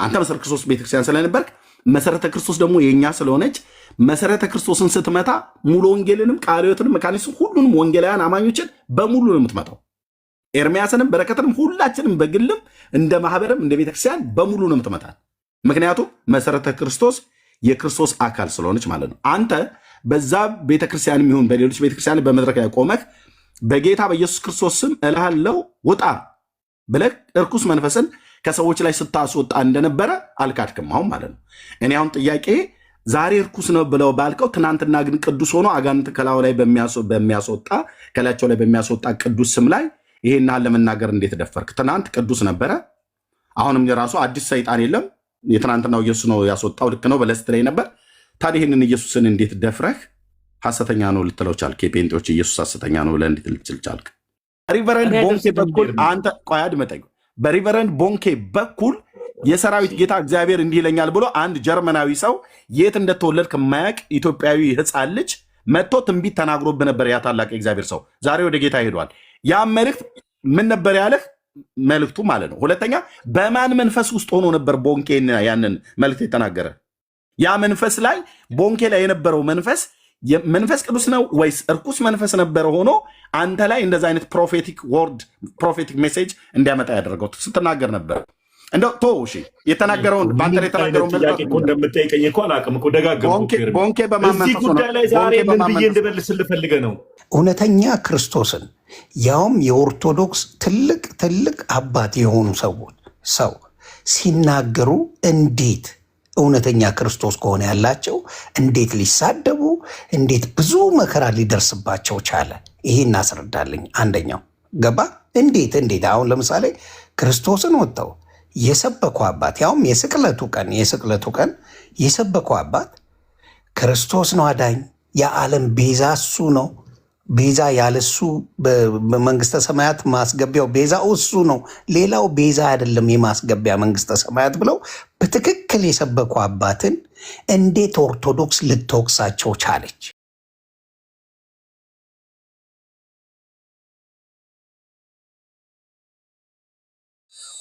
አንተ መሰረተ ክርስቶስ ቤተክርስቲያን ስለነበርክ መሰረተ ክርስቶስ ደግሞ የኛ ስለሆነች መሰረተ ክርስቶስን ስትመታ ሙሉ ወንጌልንም ቃለ ሕይወትንም መካኒስም ሁሉንም ወንጌላውያን አማኞችን በሙሉ ነው የምትመታው። ኤርሚያስንም በረከትንም ሁላችንም በግልም እንደ ማህበርም እንደ ቤተክርስቲያን በሙሉ ነው የምትመታል። ምክንያቱም መሰረተ ክርስቶስ የክርስቶስ አካል ስለሆነች ማለት ነው። አንተ በዛ ቤተክርስቲያን የሚሆን በሌሎች ቤተክርስቲያን በመድረክ ላይ ቆመህ በጌታ በኢየሱስ ክርስቶስ ስም እልሃለሁ ውጣ ብለህ እርኩስ መንፈስን ከሰዎች ላይ ስታስወጣ እንደነበረ አልካድክም አሁን ማለት ነው። እኔ አሁን ጥያቄ ዛሬ እርኩስ ነው ብለው ባልከው ትናንትና ግን ቅዱስ ሆኖ አጋንንት ከላዩ ላይ በሚያስወጣ ከላያቸው ላይ በሚያስወጣ ቅዱስ ስም ላይ ይሄን ለመናገር እንዴት ደፈርክ? ትናንት ቅዱስ ነበረ። አሁንም የራሱ አዲስ ሰይጣን የለም። የትናንትናው ኢየሱስ ነው ያስወጣው። ልክ ነው በለስት ላይ ነበር። ታዲያ ይህንን ኢየሱስን እንዴት ደፍረህ ሐሰተኛ ነው ልትለው ቻልክ? የጴንጤዎች ኢየሱስ ሐሰተኛ ነው ብለህ እንዴት ልትል ቻልክ? ሪቨረንድ ቦንኬ በኩል አንተ ቆይ አድመጠኝ። በሪቨረንድ ቦንኬ በኩል የሰራዊት ጌታ እግዚአብሔር እንዲህ ይለኛል ብሎ አንድ ጀርመናዊ ሰው የት እንደተወለድክ የማያውቅ ኢትዮጵያዊ ሕፃን ልጅ መጥቶ ትንቢት ተናግሮብህ ነበር። ያ ታላቅ የእግዚአብሔር ሰው ዛሬ ወደ ጌታ ሄዷል። ያ መልእክት ምን ነበር ያለህ? መልእክቱ ማለት ነው። ሁለተኛ በማን መንፈስ ውስጥ ሆኖ ነበር ቦንኬን ያንን መልእክት የተናገረ? ያ መንፈስ ላይ ቦንኬ ላይ የነበረው መንፈስ ቅዱስ ነው ወይስ እርኩስ መንፈስ ነበረ ሆኖ አንተ ላይ እንደዛ አይነት ፕሮፌቲክ ወርድ ፕሮፌቲክ ሜሴጅ እንዲያመጣ ያደረገው ስትናገር ነበር? እንደው እሺ የተናገረውን በአንተ ላይ የተናገረውን ጥያቄ እኮ እንደምጠይቀኝ እኮ አላውቅም እኮ ደጋግሞ ቦንኬ በማመንፈስ እዚህ ጉዳይ ላይ ዛሬ ምን ብዬ እንድመልስልህ ፈልገህ ነው? እውነተኛ ክርስቶስን ያውም የኦርቶዶክስ ትልቅ አባት የሆኑ ሰው ሲናገሩ እንዴት እውነተኛ ክርስቶስ ከሆነ ያላቸው እንዴት ሊሳደቡ እንዴት ብዙ መከራ ሊደርስባቸው ቻለ? ይሄ እናስረዳልኝ። አንደኛው ገባ እንዴት አሁን ለምሳሌ ክርስቶስን ወጥተው የሰበኩ አባት ያውም የስቅለቱ ቀን የሰበኩ አባት ክርስቶስ ነው አዳኝ፣ የዓለም ቤዛ እሱ ነው፣ ቤዛ ያለሱ በመንግስተ ሰማያት ማስገቢያው ቤዛ እሱ ነው፣ ሌላው ቤዛ አይደለም የማስገቢያ መንግስተ ሰማያት ብለው በትክክል የሰበኩ አባትን እንዴት ኦርቶዶክስ ልትወቅሳቸው ቻለች?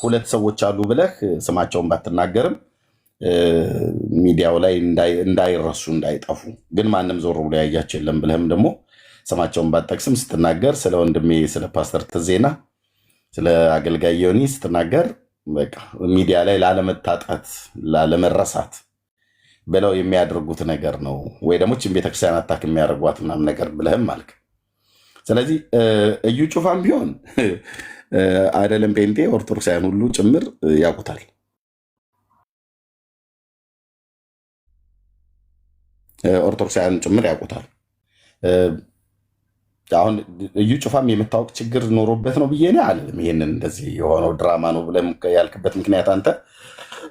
ሁለት ሰዎች አሉ ብለህ ስማቸውን ባትናገርም ሚዲያው ላይ እንዳይረሱ እንዳይጠፉ ግን ማንም ዞር ብሎ ያያቸው የለም ብለህም ደግሞ ስማቸውን ባትጠቅስም ስትናገር ስለ ወንድሜ ስለ ፓስተር ትዜና ስለ አገልጋይ ዮኒ ስትናገር በቃ ሚዲያ ላይ ላለመታጣት ላለመረሳት ብለው የሚያደርጉት ነገር ነው ወይ ደግሞ ችን ቤተክርስቲያን አታክ የሚያደርጓት ምናምን ነገር ብለህም አልክ። ስለዚህ እዩ ጩፋም ቢሆን አይደለም ጴንጤ ኦርቶዶክሳውያን ሁሉ ጭምር ያውቁታል። ኦርቶዶክሳውያን ጭምር ያውቁታል። አሁን እዩ ጩፋም የምታወቅ ችግር ኖሮበት ነው ብዬ እኔ አልልም። ይሄንን እንደዚህ የሆነው ድራማ ነው ብለህ ያልክበት ምክንያት አንተ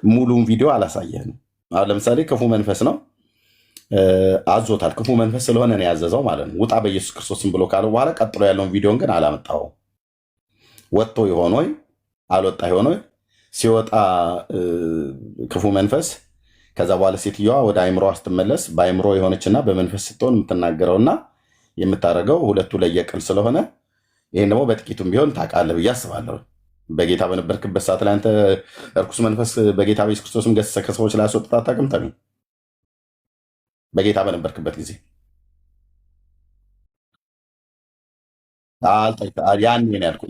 ሙሉውን ቪዲዮ አላሳየህም። አሁን ለምሳሌ ክፉ መንፈስ ነው አዞታል። ክፉ መንፈስ ስለሆነ ነው ያዘዘው ማለት ነው። ውጣ በኢየሱስ ክርስቶስም ብሎ ካለው በኋላ ቀጥሎ ያለውን ቪዲዮን ግን አላመጣኸውም። ወጥቶ ይሆን ወይ አልወጣ ይሆን ወይ? ሲወጣ ክፉ መንፈስ ከዛ በኋላ ሴትዮዋ ወደ አይምሮዋ ስትመለስ በአይምሮ የሆነችና በመንፈስ ስትሆን የምትናገረውና የምታደርገው ሁለቱ ለየቅል ስለሆነ ይህን ደግሞ በጥቂቱም ቢሆን ታውቃለህ ብዬ አስባለሁ። በጌታ በነበርክበት ሰዓት ላይ አንተ እርኩስ መንፈስ በጌታ በኢየሱስ ክርስቶስም ገሰሰ ከሰዎች ላይ አስወጥታ አታውቅም? ተሚ በጌታ በነበርክበት ጊዜ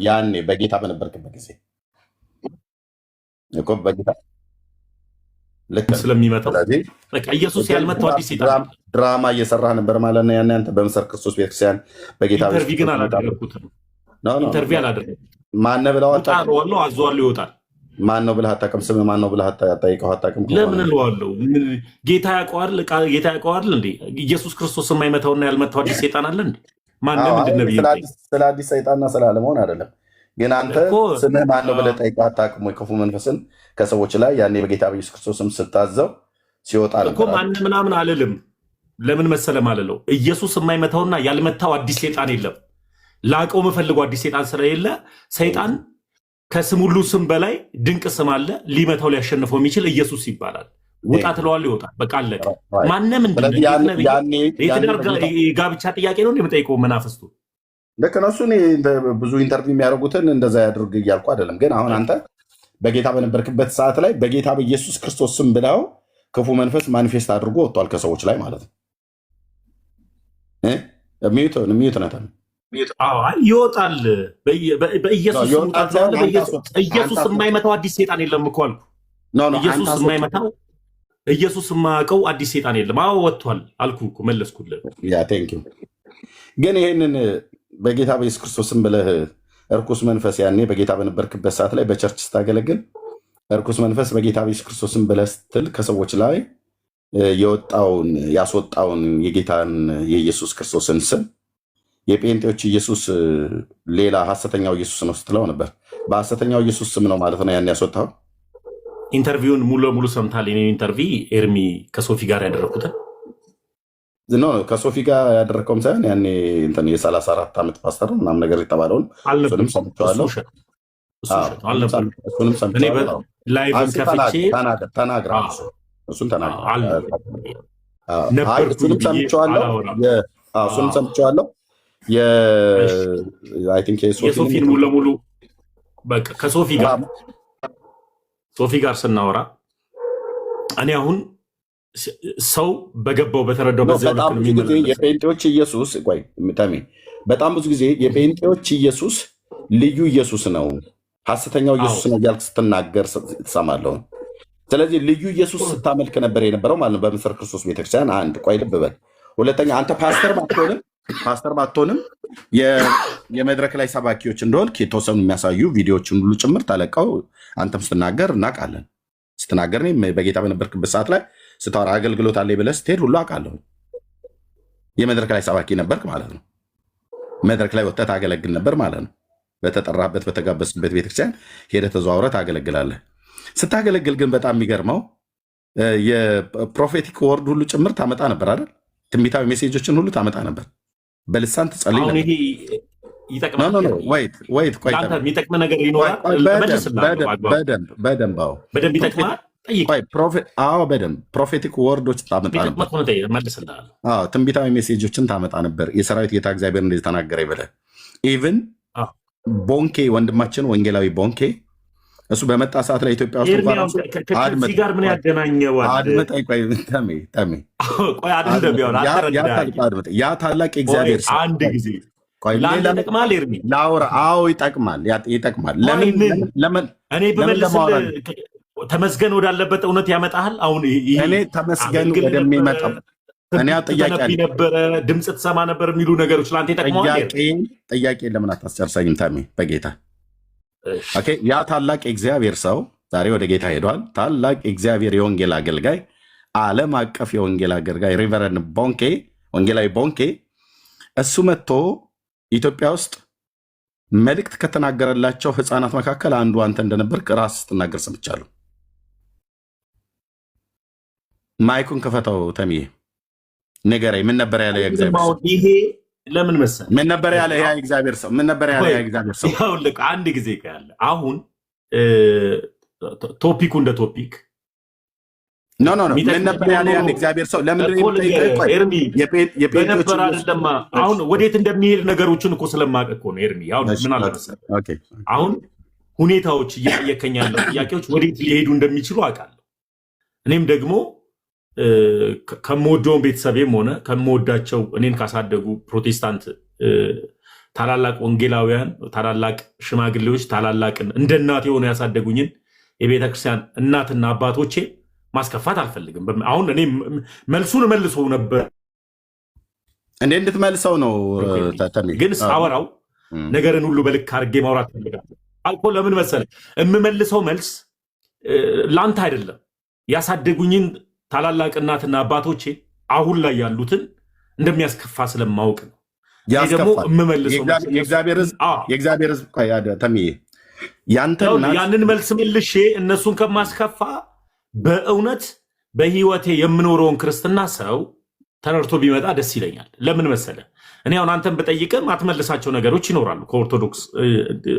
ያኔ በጌታ በነበርክበት ጊዜ እኮ በጌታ ስለሚመጣው ኢየሱስ ያልመጣው አዲስ ሰይጣን ድራማ እየሰራህ ነበር ማለት ነው። ያኔ አንተ በመሰረት ክርስቶስ ቤተክርስቲያን በጌታ ኢንተርቪው ግን አላደረኩትም። ኢንተርቪው አላደረኩትም። ማነው ብለው አጣራዋለሁ፣ አዘዋለሁ፣ ይወጣል። ማነው ብለህ አታውቅም? ስም ማነው ብለህ አታውቀው? አታውቅም? ለምን እለዋለሁ? ጌታ ያውቀዋል። ጌታ ያውቀዋል እንዴ? ኢየሱስ ክርስቶስ የማይመታውና ያልመታው አዲስ ሰይጣን አለ እንዴ? ማነው ምንድን ነው? ስለ አዲስ ሰይጣንና ስላለመሆን አይደለም። ግን አንተ ስምህ ማነው ብለህ ጠይቀህ አታውቅም ወይ? ክፉ መንፈስን ከሰዎች ላይ ያኔ በጌታ በኢየሱስ ክርስቶስም ስታዘው ሲወጣ እኮ ማን ምናምን አልልም። ለምን መሰለ ማለለው ኢየሱስ የማይመታውና ያልመታው አዲስ ሰይጣን የለም። ላቀው መፈልገው አዲስ ሰይጣን ስለሌለ ሰይጣን ከስም ሁሉ ስም በላይ ድንቅ ስም አለ። ሊመታው ሊያሸንፈው የሚችል ኢየሱስ ይባላል። ውጣ ትለዋለህ፣ ይወጣል። በቃ አለቀ። ማንም ጋብቻ ጥያቄ ነው የምጠይቀው መናፍስቱ ልክ ነው። እሱ ብዙ ኢንተርቪው የሚያደርጉትን እንደዛ ያድርግ እያልኩ አይደለም። ግን አሁን አንተ በጌታ በነበርክበት ሰዓት ላይ በጌታ በኢየሱስ ክርስቶስ ስም ብለው ክፉ መንፈስ ማኒፌስት አድርጎ ወጥቷል ከሰዎች ላይ ማለት ነው። ሚዩት ነታ ይወጣል። በኢየሱስ ኢየሱስ የማይመታው አዲስ ሴጣን የለም እኮ አልኩ። ኢየሱስ የማይመታው ኢየሱስ የማያውቀው አዲስ ሴጣን የለም። አዎ ወጥቷል አልኩ እኮ መለስኩልህ። ግን ይህንን በጌታ በኢየሱስ ክርስቶስም ብለህ እርኩስ መንፈስ ያኔ በጌታ በነበርክበት ሰዓት ላይ በቸርች ስታገለግል እርኩስ መንፈስ በጌታ በኢየሱስ ክርስቶስም ብለህ ስትል ከሰዎች ላይ የወጣውን ያስወጣውን የጌታን የኢየሱስ ክርስቶስን ስም የጴንጤዎች ኢየሱስ ሌላ ሐሰተኛው ኢየሱስ ነው ስትለው ነበር። በሐሰተኛው ኢየሱስ ስም ነው ማለት ነው ያን ያስወጣው። ኢንተርቪውን ሙሉ ለሙሉ ሰምታል። የኔ ኢንተርቪ ኤርሚ ከሶፊ ጋር ያደረኩትን ከሶፊ ጋር ያደረግከውም ሳይሆን ያኔ የ34 ዓመት ፓስተር ምናምን ነገር የተባለውን እሱንም ሰምቼዋለሁ። እሱን ሰምቼዋለሁ። የሶፊን ሙሉ ለሙሉ ከሶፊ ጋር ስናወራ እኔ አሁን ሰው በገባው በተረዳው በጣም ብዙ ጊዜ የጴንጤዎች ኢየሱስ በጣም ብዙ ጊዜ የጴንጤዎች ኢየሱስ ልዩ ኢየሱስ ነው፣ ሐሰተኛው ኢየሱስ ነው እያልክ ስትናገር ትሰማለሁ። ስለዚህ ልዩ ኢየሱስ ስታመልክ ነበር የነበረው ማለት ነው በምስር ክርስቶስ ቤተክርስቲያን። አንድ ቆይ ልብ በል። ሁለተኛ አንተ ፓስተር ባትሆንም የመድረክ ላይ ሰባኪዎች እንደሆንክ የተወሰኑ የሚያሳዩ ቪዲዮዎችን ሁሉ ጭምር ተለቀው አንተም ስትናገር እናውቃለን። ስትናገር በጌታ በነበርክበት ሰዓት ላይ ስታወራ አገልግሎት አለ ብለህ ስትሄድ ሁሉ አውቃለሁ። የመድረክ ላይ ሰባኪ ነበርክ ማለት ነው። መድረክ ላይ ወጥተህ ታገለግል ነበር ማለት ነው። በተጠራበት በተጋበዝበት ቤተክርስቲያን ሄደህ ተዘዋውረህ ታገለግላለህ። ስታገለግል ግን በጣም የሚገርመው የፕሮፌቲክ ወርድ ሁሉ ጭምር ታመጣ ነበር አይደል? ትንቢታዊ ሜሴጆችን ሁሉ ታመጣ ነበር። በልሳን ትጸልይ ነበር። የሚጠቅም ነገር ይኖራል። በደንብ ይጠቅማል። በደንብ ፕሮፌቲክ ወርዶች ታመጣ ነበር። ትንቢታዊ ሜሴጆችን ታመጣ ነበር። የሰራዊት ጌታ እግዚአብሔር እንደዚህ ተናገረ ብለህ ኢቭን ቦንኬ ወንድማችን ወንጌላዊ ቦንኬ እሱ በመጣ ሰዓት ላይ ኢትዮጵያ ውስጥ ጋር ምን ያገናኘዋል? ያ ታላቅ እግዚአብሔር ሰው አንድ ጊዜ ይጠቅማል። እኔ ብመልስልህ ተመስገን ወዳለበት እውነት ያመጣሃል። አሁን እኔ ተመስገን ወደሚመጣው ጥያቄ ነበረ፣ ድምፅ ትሰማ ነበር የሚሉ ነገሮች ለአንተ ይጠቅመዋል። ጥያቄ ለምን አታስጨርሰኝም? ታሜ በጌታ ያ ታላቅ የእግዚአብሔር ሰው ዛሬ ወደ ጌታ ሄዷል። ታላቅ የእግዚአብሔር የወንጌል አገልጋይ፣ ዓለም አቀፍ የወንጌል አገልጋይ ሪቨረንድ ቦንኬ፣ ወንጌላዊ ቦንኬ እሱ መጥቶ ኢትዮጵያ ውስጥ መልእክት ከተናገረላቸው ህፃናት መካከል አንዱ አንተ እንደነበርክ ራስ ስትናገር ሰምቻለሁ። ማይኩን ክፈተው ተምዬ፣ ንገረኝ። ምን ነበር ያለ የእግዚአብሔር ሰው? ይሄ ለምን መሰለህ? ምን ነበር ያለ ያ የእግዚአብሔር ሰው? ምን ነበር ያለ ያ የእግዚአብሔር ሰው? ይኸውልህ አንድ ጊዜ ያለ አሁን ቶፒኩ እንደ ቶፒክ ምን ነበር ያለ ያ የእግዚአብሔር ሰው? ለምን በነበር አይደለም። አሁን ወዴት እንደሚሄድ ነገሮችን እኮ ስለማውቅ እኮ ነው ኤርሚ። አሁን ምን አለ መሰለህ፣ አሁን ሁኔታዎች እየጠየከኝ ያለው ጥያቄዎች ወዴት ሊሄዱ እንደሚችሉ አውቃለሁ። እኔም ደግሞ ከምወደውን ቤተሰቤም ሆነ ከምወዳቸው እኔን ካሳደጉ ፕሮቴስታንት ታላላቅ ወንጌላውያን፣ ታላላቅ ሽማግሌዎች፣ ታላላቅን እንደ እናት የሆኑ ያሳደጉኝን የቤተክርስቲያን እናትና አባቶቼ ማስከፋት አልፈልግም። አሁን እኔ መልሱን መልሶ ነበር እንድትመልሰው ነው፣ ግን ሳወራው ነገርን ሁሉ በልክ አድርጌ ማውራት ፈልጋለሁ አልኮ። ለምን መሰለህ የምመልሰው መልስ ለአንተ አይደለም፣ ያሳደጉኝን ታላላቅ እናትና አባቶቼ አሁን ላይ ያሉትን እንደሚያስከፋ ስለማውቅ ነው። ደግሞ የምመልሰው የእግዚአብሔር ሕዝብ ተምዬ ያንን መልስ መልሼ እነሱን ከማስከፋ በእውነት በህይወቴ የምኖረውን ክርስትና ሰው ተረድቶ ቢመጣ ደስ ይለኛል። ለምን መሰለ እኔ አሁን አንተን ብጠይቅም አትመልሳቸው ነገሮች ይኖራሉ።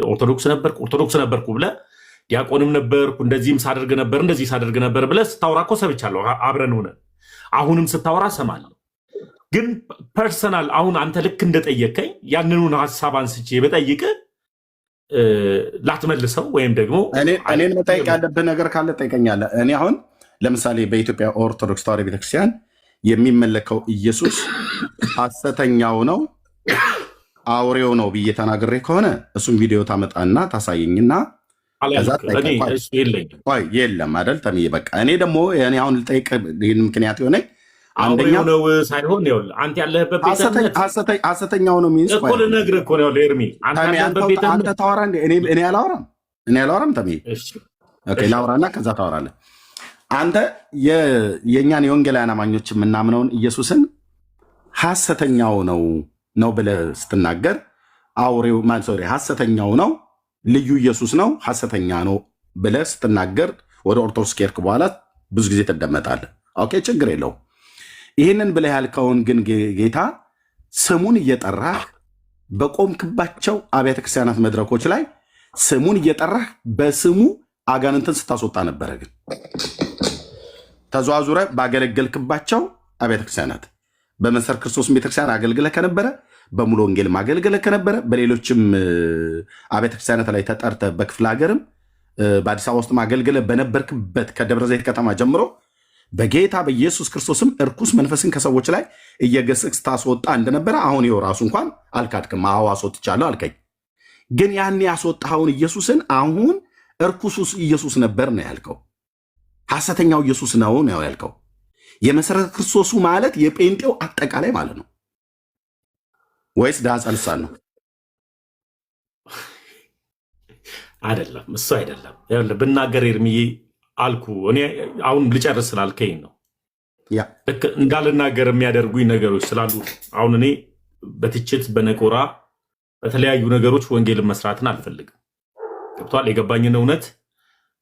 ኦርቶዶክስ ነበርኩ ብለህ ዲያቆንም ነበርኩ እንደዚህም ሳደርግ ነበር ብለህ ስታወራ እኮ ሰምቻለሁ። አብረን ሆነን አሁንም ስታወራ ሰማለሁ። ግን ፐርሰናል አሁን አንተ ልክ እንደጠየቀኝ ያንኑን ሀሳብ አንስቼ በጠይቅ ላትመልሰው ወይም ደግሞ እኔን መጠየቅ ያለብህ ነገር ካለ ጠይቀኛለህ። እኔ አሁን ለምሳሌ በኢትዮጵያ ኦርቶዶክስ ተዋሕዶ ቤተክርስቲያን የሚመለከው ኢየሱስ ሐሰተኛው ነው አውሬው ነው ብዬ ተናግሬ ከሆነ እሱም ቪዲዮ ታመጣና ታሳየኝና የለም አይደል ተምዬ፣ በቃ እኔ ደግሞ አሁን ልጠይቅ ይህን ምክንያት የሆነ አንደኛው ነው ሳይሆን አንተ ያለህበት ሐሰተኛው ነው ሚንስ እኮ ልነግርህ እኮ ነው ኤርሚ፣ አንተ ታወራ እንደ እኔ አላወራም ተምዬ። ኦኬ ላውራና ከዛ ታወራለህ። አንተ የእኛን የወንጌላውያን አማኞች የምናምነውን ኢየሱስን ሐሰተኛው ነው ብለህ ስትናገር አውሬው ሐሰተኛው ነው ልዩ ኢየሱስ ነው ሐሰተኛ ነው ብለህ ስትናገር ወደ ኦርቶዶክስ ከሄድክ በኋላ ብዙ ጊዜ ትደመጣለህ። ኦኬ ችግር የለውም። ይህንን ብለህ ያልከውን ግን ጌታ ስሙን እየጠራህ በቆምክባቸው አብያተ ክርስቲያናት መድረኮች ላይ ስሙን እየጠራህ በስሙ አጋንንትን ስታስወጣ ነበረ። ግን ተዘዋዙረ ባገለገልክባቸው አብያተ ክርስቲያናት በመሰረት ክርስቶስ ቤተክርስቲያን አገልግለህ ከነበረ፣ በሙሉ ወንጌል ማገልግለህ ከነበረ፣ በሌሎችም አብያተ ክርስቲያናት ላይ ተጠርተህ በክፍለ ሀገርም በአዲስ አበባ ውስጥ ማገልግለህ በነበርክበት ከደብረ ዘይት ከተማ ጀምሮ በጌታ በኢየሱስ ክርስቶስም እርኩስ መንፈስን ከሰዎች ላይ እየገሰጽ ታስወጣ እንደነበረ አሁን ይኸው ራሱ እንኳን አልካድክም። አዎ አስወጥቻለሁ አልከኝ። ግን ያን ያስወጣኸውን ኢየሱስን አሁን እርኩሱ ኢየሱስ ነበር ነው ያልከው። ሐሰተኛው ኢየሱስ ነው ያልከው። የመሰረተ ክርስቶሱ ማለት የጴንጤው አጠቃላይ ማለት ነው ወይስ ዳስ አልሳን ነው? አይደለም፣ እሱ አይደለም። ይኸውልህ ብናገር ኤርሚዬ አልኩ። እኔ አሁን ልጨርስ ስላልከኝ ነው እንዳልናገር የሚያደርጉኝ ነገሮች ስላሉ አሁን እኔ በትችት በነቆራ በተለያዩ ነገሮች ወንጌልን መስራትን አልፈልግም። ገብቷል? የገባኝን እውነት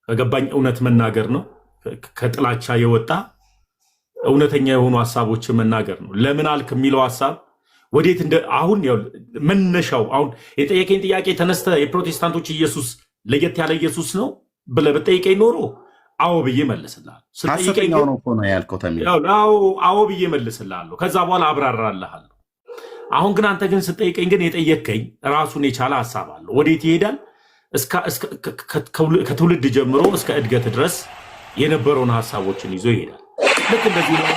በገባኝ እውነት መናገር ነው። ከጥላቻ የወጣ እውነተኛ የሆኑ ሀሳቦችን መናገር ነው። ለምን አልክ የሚለው ሀሳብ ወዴት አሁን መነሻው አሁን የጠየቀኝ ጥያቄ ተነስተ የፕሮቴስታንቶች ኢየሱስ ለየት ያለ ኢየሱስ ነው ብለህ ብጠይቀኝ ኖሮ አዎ ብዬ መልስልሃለሁ። አዎ ብዬ መልስልሃለሁ። ከዛ በኋላ አብራራልሃለሁ። አሁን ግን አንተ ግን ስጠይቀኝ ግን የጠየቀኝ ራሱን የቻለ ሀሳብ አለው። ወዴት ይሄዳል? ከትውልድ ጀምሮ እስከ እድገት ድረስ የነበረውን ሀሳቦችን ይዞ ይሄዳል። ልክ እንደዚህ ነው።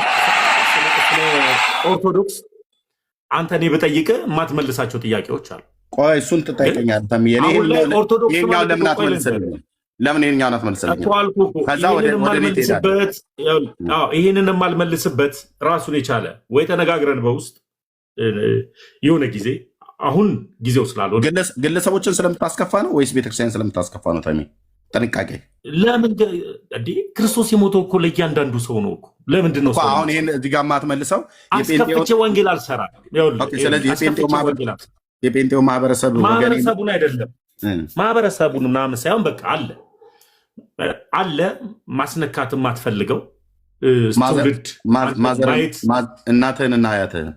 ኦርቶዶክስ አንተ እኔ ብጠይቅህ የማትመልሳቸው ጥያቄዎች አሉ። ቆይ እሱን ትጠይቀኛለህ። ለምን ይሄኛውን አትመልስልኝም? ይህንን የማልመልስበት ራሱን የቻለ ወይ ተነጋግረን በውስጥ የሆነ ጊዜ አሁን ጊዜው ስላልሆነ ግለሰቦችን ስለምታስከፋ ነው ወይስ ቤተክርስቲያን ስለምታስከፋ ነው? ተሚ ጥንቃቄ። ለምን ክርስቶስ የሞተው እኮ ለእያንዳንዱ ሰው ነው እኮ። ለምንድን ነው አሁን ይህን እዚህ ጋር የማትመልሰው? አስከፍቼ ወንጌል አልሰራም። ስለዚህ የጴንጤው ማህበረሰቡን አይደለም ማህበረሰቡን ምናምን ሳይሆን በቃ አለ ማስነካት የማትፈልገው ትውልድ እናትህንና አያትህን።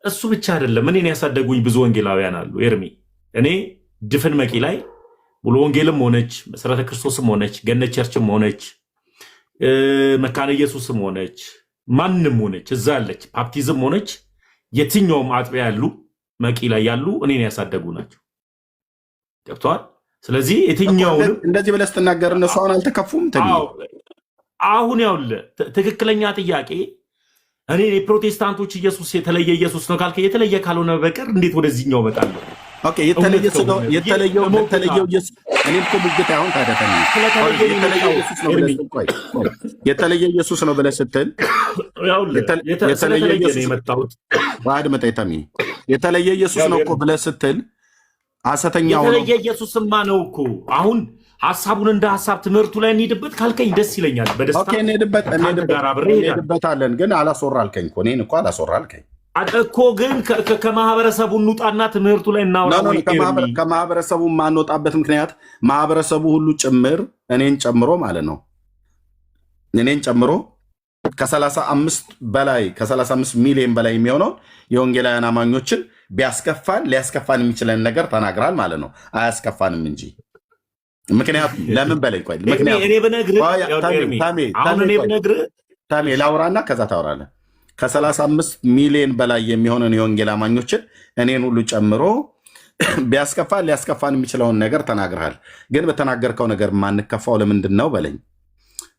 እሱ ብቻ አይደለም። እኔን ያሳደጉኝ ብዙ ወንጌላውያን አሉ ኤርሚ። እኔ ድፍን መቂ ላይ ሙሉ ወንጌልም ሆነች መሰረተ ክርስቶስም ሆነች ገነት ቸርችም ሆነች መካነ ኢየሱስም ሆነች ማንም ሆነች እዛ ያለች ባፕቲዝም ሆነች የትኛውም አጥቢያ ያሉ መቂ ላይ ያሉ እኔን ያሳደጉ ናቸው። ገብተዋል። ስለዚህ የትኛውንም እንደዚህ ብለህ ስትናገር እነሱ አሁን አልተከፉም? አሁን ያውልህ ትክክለኛ ጥያቄ እኔ የፕሮቴስታንቶች ኢየሱስ የተለየ ኢየሱስ ነው ካልከ የተለየ ካልሆነ በቀር እንዴት ወደዚህኛው እመጣለሁ? ኦኬ የተለየው ኢየሱስ እኔ እኮ ሙግት አሁን ታደተኝ የተለየ ኢየሱስ ነው ብለህ ስትል የተለየ ኢየሱስ ነው የመጣሁት ባድ መጣይታሚ የተለየ ኢየሱስ ነው እኮ ብለህ ስትል ሐሰተኛው ነው። የተለየ ኢየሱስማ ነው እኮ አሁን ሐሳቡን እንደ ሐሳብ ትምህርቱ ላይ እንሄድበት ካልከኝ ደስ ይለኛል። በደስታ ኦኬ እንሄድበታለን። ግን አላስወራ አልከኝ እኮ እኔን እኮ አላስወራ አልከኝ እኮ ግን ከማህበረሰቡ እንውጣና ትምህርቱ ላይ እናውራ። ከማህበረሰቡ የማንወጣበት ምክንያት ማህበረሰቡ ሁሉ ጭምር እኔን ጨምሮ ማለት ነው እኔን ጨምሮ ከ35 ሚሊዮን በላይ የሚሆነውን የወንጌላውያን አማኞችን ሊያስከፋን የሚችለን ነገር ተናግራል ማለት ነው። አያስከፋንም እንጂ ምክንያቱም ለምን በላይ ቆይ ታሜ ላውራና ከዛ ታወራለህ። ከ35 ሚሊዮን በላይ የሚሆነን የወንጌል አማኞችን እኔን ሁሉ ጨምሮ ቢያስከፋን ሊያስከፋን የሚችለውን ነገር ተናግረሃል። ግን በተናገርከው ነገር የማንከፋው ለምንድን ነው በለኝ።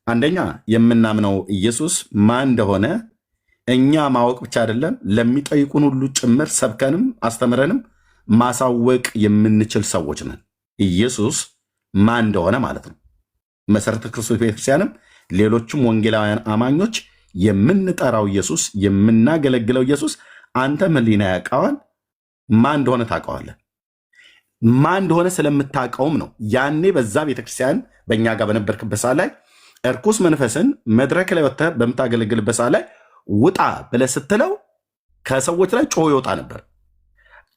አንደኛ የምናምነው ኢየሱስ ማን እንደሆነ እኛ ማወቅ ብቻ አይደለም፣ ለሚጠይቁን ሁሉ ጭምር ሰብከንም አስተምረንም ማሳወቅ የምንችል ሰዎች ነን። ኢየሱስ ማን እንደሆነ ማለት ነው። መሰረተ ክርስቶስ ቤተክርስቲያንም ሌሎችም ወንጌላውያን አማኞች የምንጠራው ኢየሱስ የምናገለግለው ኢየሱስ አንተም ሕሊና ያውቀዋል። ማን እንደሆነ ታውቀዋለህ። ማን እንደሆነ ስለምታውቀውም ነው ያኔ በዛ ቤተክርስቲያን በእኛ ጋር በነበርክበት ሰዓት ላይ እርኩስ መንፈስን መድረክ ላይ ወጥተህ በምታገለግልበት ሰዓት ላይ ውጣ ብለህ ስትለው ከሰዎች ላይ ጮሆ ይወጣ ነበር።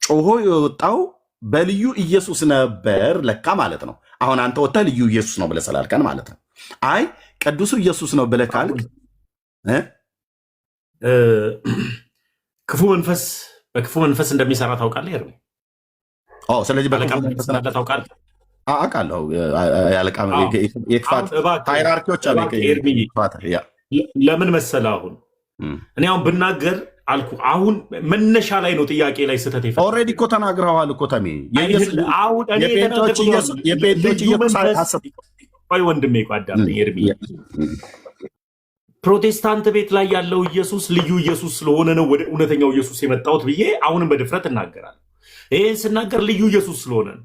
ጮሆ የወጣው በልዩ ኢየሱስ ነበር ለካ ማለት ነው። አሁን አንተ ወጥተህ ልዩ ኢየሱስ ነው ብለህ ስላልከን ማለት ነው። አይ ቅዱሱ ኢየሱስ ነው ብለህ ካልክ ክፉ መንፈስ በክፉ መንፈስ እንደሚሰራ ታውቃለህ ኤርሚ? ስለዚህ ታውቃለህ? አውቃለሁ። የክፋት ሃይራርኪዎች አሉ። ለምን መሰለህ አሁን እኔ አሁን ብናገር አልኩ። አሁን መነሻ ላይ ነው ጥያቄ ላይ ስህተት ይፈ ኦልሬዲ እኮ ተናግረዋል እኮ ተሜ። ቆይ ወንድሜ ቋዳም ኤርሚ ፕሮቴስታንት ቤት ላይ ያለው ኢየሱስ ልዩ ኢየሱስ ስለሆነ ነው ወደ እውነተኛው ኢየሱስ የመጣሁት ብዬ አሁንም በድፍረት እናገራለሁ። ይህን ስናገር ልዩ ኢየሱስ ስለሆነ ነው።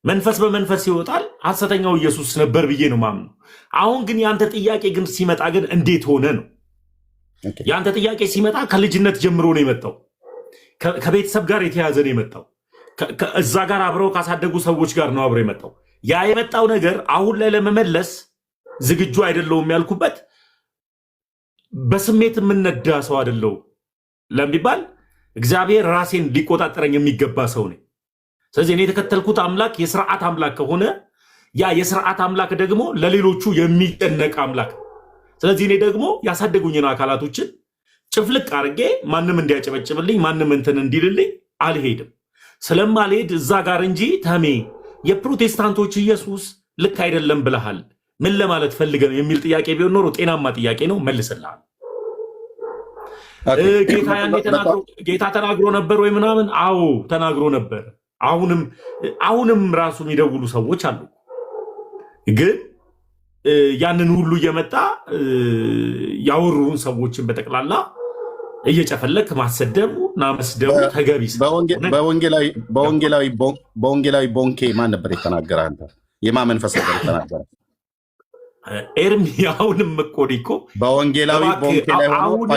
መንፈስ በመንፈስ ይወጣል፣ ሐሰተኛው ኢየሱስ ነበር ብዬ ነው ማምነው። አሁን ግን የአንተ ጥያቄ ግን ሲመጣ ግን እንዴት ሆነ ነው። የአንተ ጥያቄ ሲመጣ ከልጅነት ጀምሮ ነው የመጣው፣ ከቤተሰብ ጋር የተያዘ ነው የመጣው፣ እዛ ጋር አብረው ካሳደጉ ሰዎች ጋር ነው አብረው የመጣው። ያ የመጣው ነገር አሁን ላይ ለመመለስ ዝግጁ አይደለሁም ያልኩበት በስሜት የምነዳ ሰው አይደለሁም ለሚባል እግዚአብሔር ራሴን ሊቆጣጠረኝ የሚገባ ሰው ነኝ። ስለዚህ እኔ የተከተልኩት አምላክ የስርዓት አምላክ ከሆነ ያ የስርዓት አምላክ ደግሞ ለሌሎቹ የሚጨነቅ አምላክ። ስለዚህ እኔ ደግሞ ያሳደጉኝን አካላቶችን ጭፍልቅ አድርጌ ማንም እንዲያጨበጭብልኝ ማንም እንትን እንዲልልኝ አልሄድም። ስለማልሄድ እዛ ጋር እንጂ ተሜ የፕሮቴስታንቶች ኢየሱስ ልክ አይደለም ብለሃል፣ ምን ለማለት ፈልገን የሚል ጥያቄ ቢሆን ኖሮ ጤናማ ጥያቄ ነው፣ መልስልሃል። ጌታ ተናግሮ ነበር ወይ ምናምን? አዎ ተናግሮ ነበር። አሁንም ራሱ የሚደውሉ ሰዎች አሉ። ግን ያንን ሁሉ እየመጣ ያወሩን ሰዎችን በጠቅላላ እየጨፈለክ ማሰደቡ እና መስደቡ ተገቢ። በወንጌላዊ ቦንኬ ማን ነበር የተናገረ? አንተ የማን መንፈስ ነበር የተናገረ? ኤርሚ አሁንም እኮ በወንጌላዊ ቦንኬ ላይ ሆኖ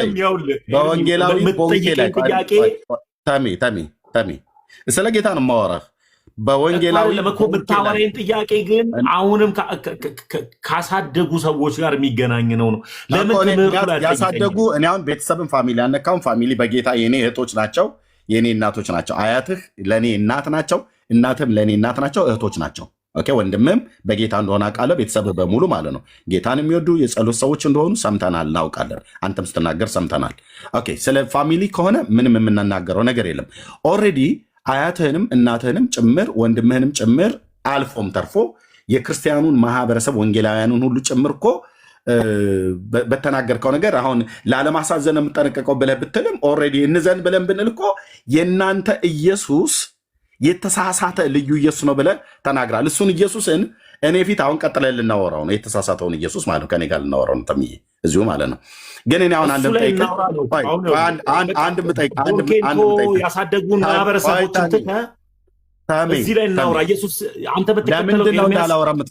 በወንጌላዊ ቦንኬ ላይ ተሜ ስለ ጌታ ነው የማወራህ። በወንጌላዊ የምታወራኝ ጥያቄ ግን አሁንም ካሳደጉ ሰዎች ጋር የሚገናኝ ነው። ለምን ያሳደጉ? እኔ አሁን ቤተሰብን ፋሚሊ ያነካውን ፋሚሊ በጌታ የኔ እህቶች ናቸው፣ የኔ እናቶች ናቸው። አያትህ ለእኔ እናት ናቸው፣ እናትም ለእኔ እናት ናቸው፣ እህቶች ናቸው። ኦኬ ወንድምም በጌታ እንደሆነ አውቃለሁ። ቤተሰብ በሙሉ ማለት ነው ጌታን የሚወዱ የጸሎት ሰዎች እንደሆኑ ሰምተናል፣ እናውቃለን። አንተም ስትናገር ሰምተናል። ኦኬ ስለ ፋሚሊ ከሆነ ምንም የምናናገረው ነገር የለም። ኦልሬዲ አያትህንም እናትህንም ጭምር ወንድምህንም ጭምር አልፎም ተርፎ የክርስቲያኑን ማህበረሰብ ወንጌላውያኑን ሁሉ ጭምር እኮ በተናገርከው ነገር አሁን ላለማሳዘን የምጠነቀቀው ብለህ ብትልም ኦልሬዲ እንዘን ብለን ብንል እኮ የእናንተ ኢየሱስ የተሳሳተ ልዩ ኢየሱስ ነው ብለህ ተናግራል። እሱን ኢየሱስን እኔ ፊት አሁን ቀጥለን ልናወራው ነው፣ የተሳሳተውን ኢየሱስ ማለት ነው። ከኔ ጋር ልናወራው ነው ተምዬ እዚሁ ማለት ነው። ግን እኔ አሁን ያሳደጉን ማህበረሰቦችን እዚህ ላይ እናውራ። ኢየሱስ አንተ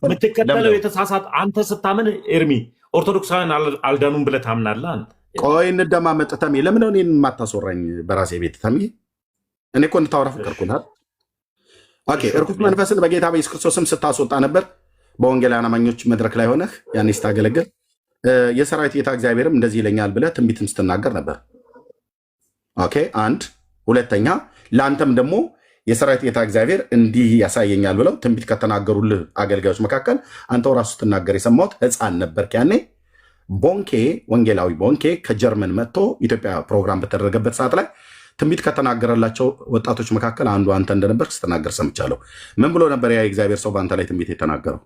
የምትከተለው የተሳሳተ አንተ ስታምን ኤርሚ ኦርቶዶክሳውያን አልዳኑም ብለህ ታምናለህ አንተ። ቆይ እንደማመጥ ተሜ፣ ለምን ነው እኔን የማታስወራኝ በራሴ ቤት ተሜ? እኔ እኮ እንድታወራ ፈቀድኩልህ። ኦኬ እርኩስ መንፈስን በጌታ በኢየሱስ ክርስቶስም ስታስወጣ ነበር በወንጌላውያን አማኞች መድረክ ላይ ሆነህ ያኔ ስታገለግል። የሰራዊት ጌታ እግዚአብሔርም እንደዚህ ይለኛል ብለህ ትንቢትም ስትናገር ነበር። ኦኬ አንድ ሁለተኛ፣ ለአንተም ደግሞ የሰራዊት ጌታ እግዚአብሔር እንዲህ ያሳየኛል ብለው ትንቢት ከተናገሩልህ አገልጋዮች መካከል አንተው ራሱ ስትናገር የሰማሁት ሕፃን ነበርክ ያኔ። ቦንኬ ወንጌላዊ ቦንኬ ከጀርመን መጥቶ ኢትዮጵያ ፕሮግራም በተደረገበት ሰዓት ላይ ትንቢት ከተናገረላቸው ወጣቶች መካከል አንዱ አንተ እንደነበር ስትናገር ሰምቻለሁ። ምን ብሎ ነበር ያ የእግዚአብሔር ሰው በአንተ ላይ ትንቢት የተናገረው?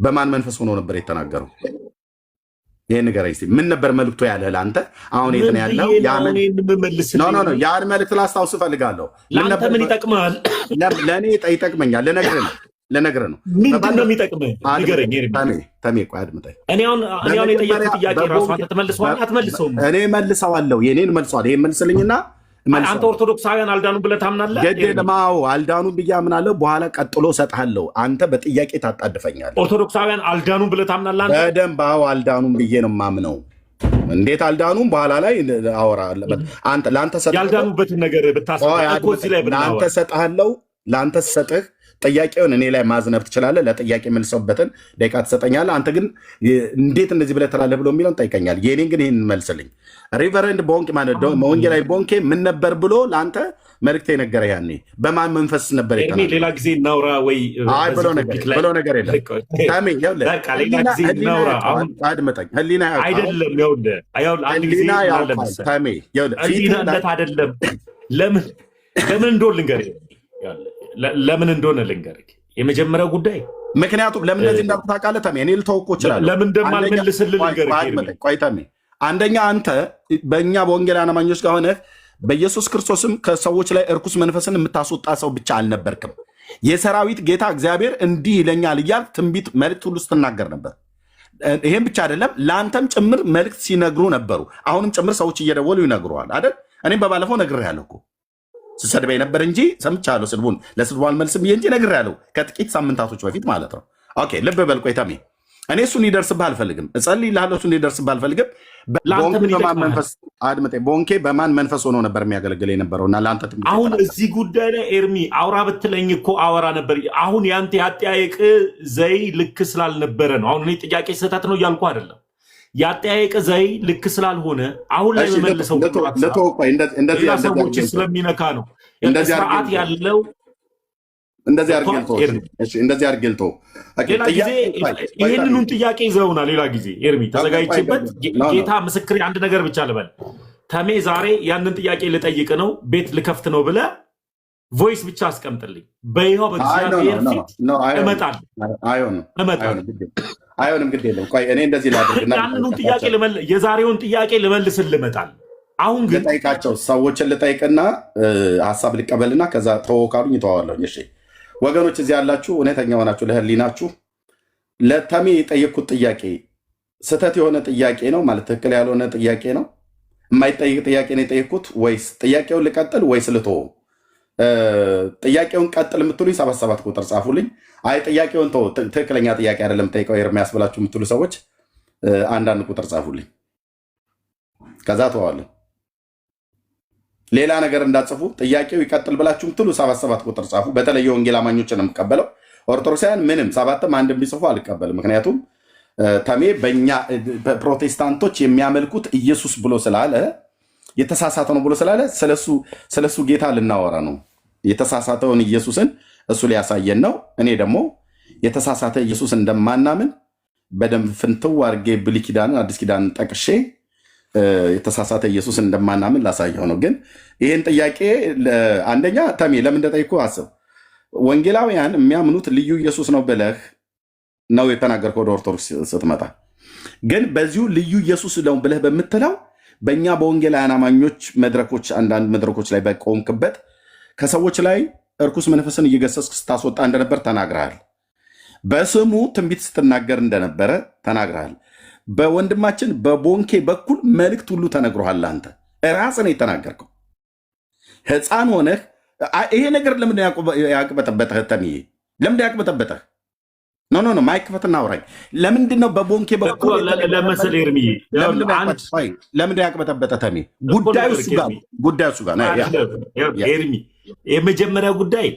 በማን መንፈስ ሆኖ ነበር የተናገረው? ይሄን ንገረኝ እስኪ። ምን ነበር መልእክቱ ያለህ ለአንተ? አሁን የት ነው ያለው? ያን መልእክት ላስታውስ እፈልጋለሁ። ለአንተ ምን ይጠቅማል? ለእኔ ይጠቅመኛል። ልነግርህ ነው። ምንድን ነው የሚጠቅምህ? ንገረኝ። ተሜ ቆይ አድምጠኝ። እኔ አሁን የጠየቅኩት ጥያቄ ራሱ አንተ ትመልሰዋለህ አትመልሰውም? እኔ መልሰዋለሁ። የኔን መልሰዋል። ይሄን መልስልኝና አንተ ኦርቶዶክሳውያን አልዳኑ ብለህ ታምናለህ? ገደልማው አልዳኑ ብዬ አምናለሁ። በኋላ ቀጥሎ እሰጥሃለሁ። አንተ በጥያቄ ታጣድፈኛለህ። ኦርቶዶክሳውያን አልዳኑ ብለህ ታምናለህ? አንተ በደንብ አዎ፣ አልዳኑም ብዬ ነው የማምነው። እንዴት አልዳኑም? በኋላ ላይ አወራለሁ። አንተ ለአንተ ሰጥህ ያልዳኑበትን ነገር ብታስረዳ እኮ እዚህ ላይ ብናወራ ለአንተ ሰጥሃለሁ። ለአንተ ሰጥህ ጥያቄውን እኔ ላይ ማዝነብ ትችላለህ። ለጥያቄ መልሰውበትን ደቂቃ ትሰጠኛለህ። አንተ ግን እንዴት እንደዚህ ብለህ ትላለህ ብሎ የሚለውን ጠይቀኛል። የኔን ግን ይህን መልስልኝ። ሪቨረንድ ቦንኬ ማለት ወንጌላዊ ቦንኬ ምን ነበር ብሎ ለአንተ መልእክት የነገረ? ያኔ በማን መንፈስ ነበር የተናገረው? ሌላ ጊዜ እናውራ ወይ ብሎ ነገር የለም። ሌላ ጊዜ እናውራ። አሁን አድምጠኝ። ህሊና አይደለም አንድ ጊዜ ፊትነት አይደለም። ለምን እንደሆነ ልንገርህ ለምን እንደሆነ ልንገርህ። የመጀመሪያው ጉዳይ ምክንያቱም ለምን እንደዚህ እንዳልኩ ታውቃለህ ተሜ? እኔ ልተወው እኮ እችላለሁ። ለምን እንደማልመልስልህ ልንገርህ። ቆይ ተሜ፣ አንደኛ አንተ በእኛ በወንጌላውያን አማኞች ጋር ሆነህ በኢየሱስ ክርስቶስም ከሰዎች ላይ እርኩስ መንፈስን የምታስወጣ ሰው ብቻ አልነበርክም። የሰራዊት ጌታ እግዚአብሔር እንዲህ ይለኛል እያልክ ትንቢት መልእክት ሁሉ ስትናገር ነበር። ይሄም ብቻ አይደለም፣ ለአንተም ጭምር መልእክት ሲነግሩ ነበሩ። አሁንም ጭምር ሰዎች እየደወሉ ይነግሩሃል አይደል? እኔም በባለፈው ነግሬሃለሁ እኮ ስሰድበኝ ነበር እንጂ ሰምቻለሁ። ስድቡን ለስድቡ አልመልስም ብዬ እንጂ ነግሬሃለሁ፣ ከጥቂት ሳምንታቶች በፊት ማለት ነው። ኦኬ ልብ በል። ቆይ ተሜ፣ እኔ እሱን ሊደርስብህ አልፈልግም። እጸልይልሃለሁ፣ እሱን ሊደርስብህ አልፈልግም። ቦንኬ በማን መንፈስ ሆኖ ነበር የሚያገለግል የነበረውና ለአንተ አሁን እዚህ ጉዳይ ላይ ኤርሚ አውራ ብትለኝ እኮ አወራ ነበር። አሁን ያንተ ያጠያየቅ ዘይ ልክ ስላልነበረ ነው። አሁን እኔ ጥያቄ ስህተት ነው እያልኩ አይደለም። ያጠያየቅ ዘይ ልክ ስላልሆነ አሁን ላይ መመልሰው ሌላ ሰዎችን ስለሚነካ ነው። ስርዓት ያለው እንደዚህ አድርጌልቶ ሌላ ጊዜ ይህንኑን ጥያቄ ይዘውና ሌላ ጊዜ ኤርሚ ተዘጋጅቼበት ጌታ ምስክር አንድ ነገር ብቻ ልበል። ተሜ ዛሬ ያንን ጥያቄ ልጠይቅ ነው ቤት ልከፍት ነው ብለህ ቮይስ ብቻ አስቀምጥልኝ። በይኸው በእግዚአብሔር ፊት እመጣለሁ። አይሆንም፣ ግድ የለም። ቆይ እኔ እንደዚህ ላድርግና ያንኑን ጥያቄ የዛሬውን ጥያቄ ልመልስልህ እመጣለሁ። አሁን ግን ልጠይቃቸው፣ ሰዎችን ልጠይቅና ሀሳብ ልቀበልና ከዛ ተወካሉኝ ይተዋዋለሁኝ። እሺ ወገኖች፣ እዚህ ያላችሁ እውነተኛ ሆናችሁ ለህሊናችሁ ለተሜ የጠየቅኩት ጥያቄ ስህተት የሆነ ጥያቄ ነው ማለት ትክክል ያልሆነ ጥያቄ ነው? የማይጠይቅ ጥያቄ ነው የጠየቅኩት? ወይስ ጥያቄውን ልቀጥል ወይስ ልተወው? ጥያቄውን ቀጥል የምትሉኝ 77 ቁጥር ጻፉልኝ። አይ ጥያቄውን ተው፣ ትክክለኛ ጥያቄ አይደለም ጠይቀው ኤርሚያስ ብላችሁ የምትሉ ሰዎች አንዳንድ ቁጥር ጻፉልኝ፣ ከዛ ተዋለን። ሌላ ነገር እንዳጽፉ ጥያቄው ይቀጥል ብላችሁ የምትሉ 77 ቁጥር ጻፉ። በተለይ የወንጌል አማኞችን ነው የምቀበለው። ኦርቶዶክሳውያን ምንም 7ም 1 ቢጽፉ አልቀበልም። ምክንያቱም ተሜ በእኛ ፕሮቴስታንቶች የሚያመልኩት ኢየሱስ ብሎ ስላለ የተሳሳተ ነው ብሎ ስላለ ስለሱ ጌታ ልናወራ ነው። የተሳሳተውን ኢየሱስን እሱ ሊያሳየን ነው። እኔ ደግሞ የተሳሳተ ኢየሱስ እንደማናምን በደንብ ፍንትው አድርጌ ብሉይ ኪዳንን አዲስ ኪዳንን ጠቅሼ የተሳሳተ ኢየሱስ እንደማናምን ላሳየው ነው። ግን ይህን ጥያቄ አንደኛ ተሜ ለምን እንደጠይኩ አስብ። ወንጌላውያን የሚያምኑት ልዩ ኢየሱስ ነው ብለህ ነው የተናገርከው ወደ ኦርቶዶክስ ስትመጣ። ግን በዚሁ ልዩ ኢየሱስ ነው ብለህ በምትለው በእኛ በወንጌላውያን አማኞች መድረኮች፣ አንዳንድ መድረኮች ላይ በቆምክበት ከሰዎች ላይ እርኩስ መንፈስን እየገሰስክ ስታስወጣ እንደነበር ተናግረሃል። በስሙ ትንቢት ስትናገር እንደነበረ ተናግረሃል። በወንድማችን በቦንኬ በኩል መልእክት ሁሉ ተነግሮሃል። አንተ ራስህ ነው የተናገርከው። ሕፃን ሆነህ ይሄ ነገር ለምንድን ያቅበጠበጠህ? ተምዬ ለምንድን ያቅበጠበጠህ? ኖ ማይክ ፈትና አውራኝ። ለምንድን ነው በቦንኬ በኩል ለመሰል ኤርሚዬ ለምንድን ያቅበጠበጠህ? ተሜ ጉዳዩ እሱ ጋር ኤርሚ የመጀመሪያ ጉዳይ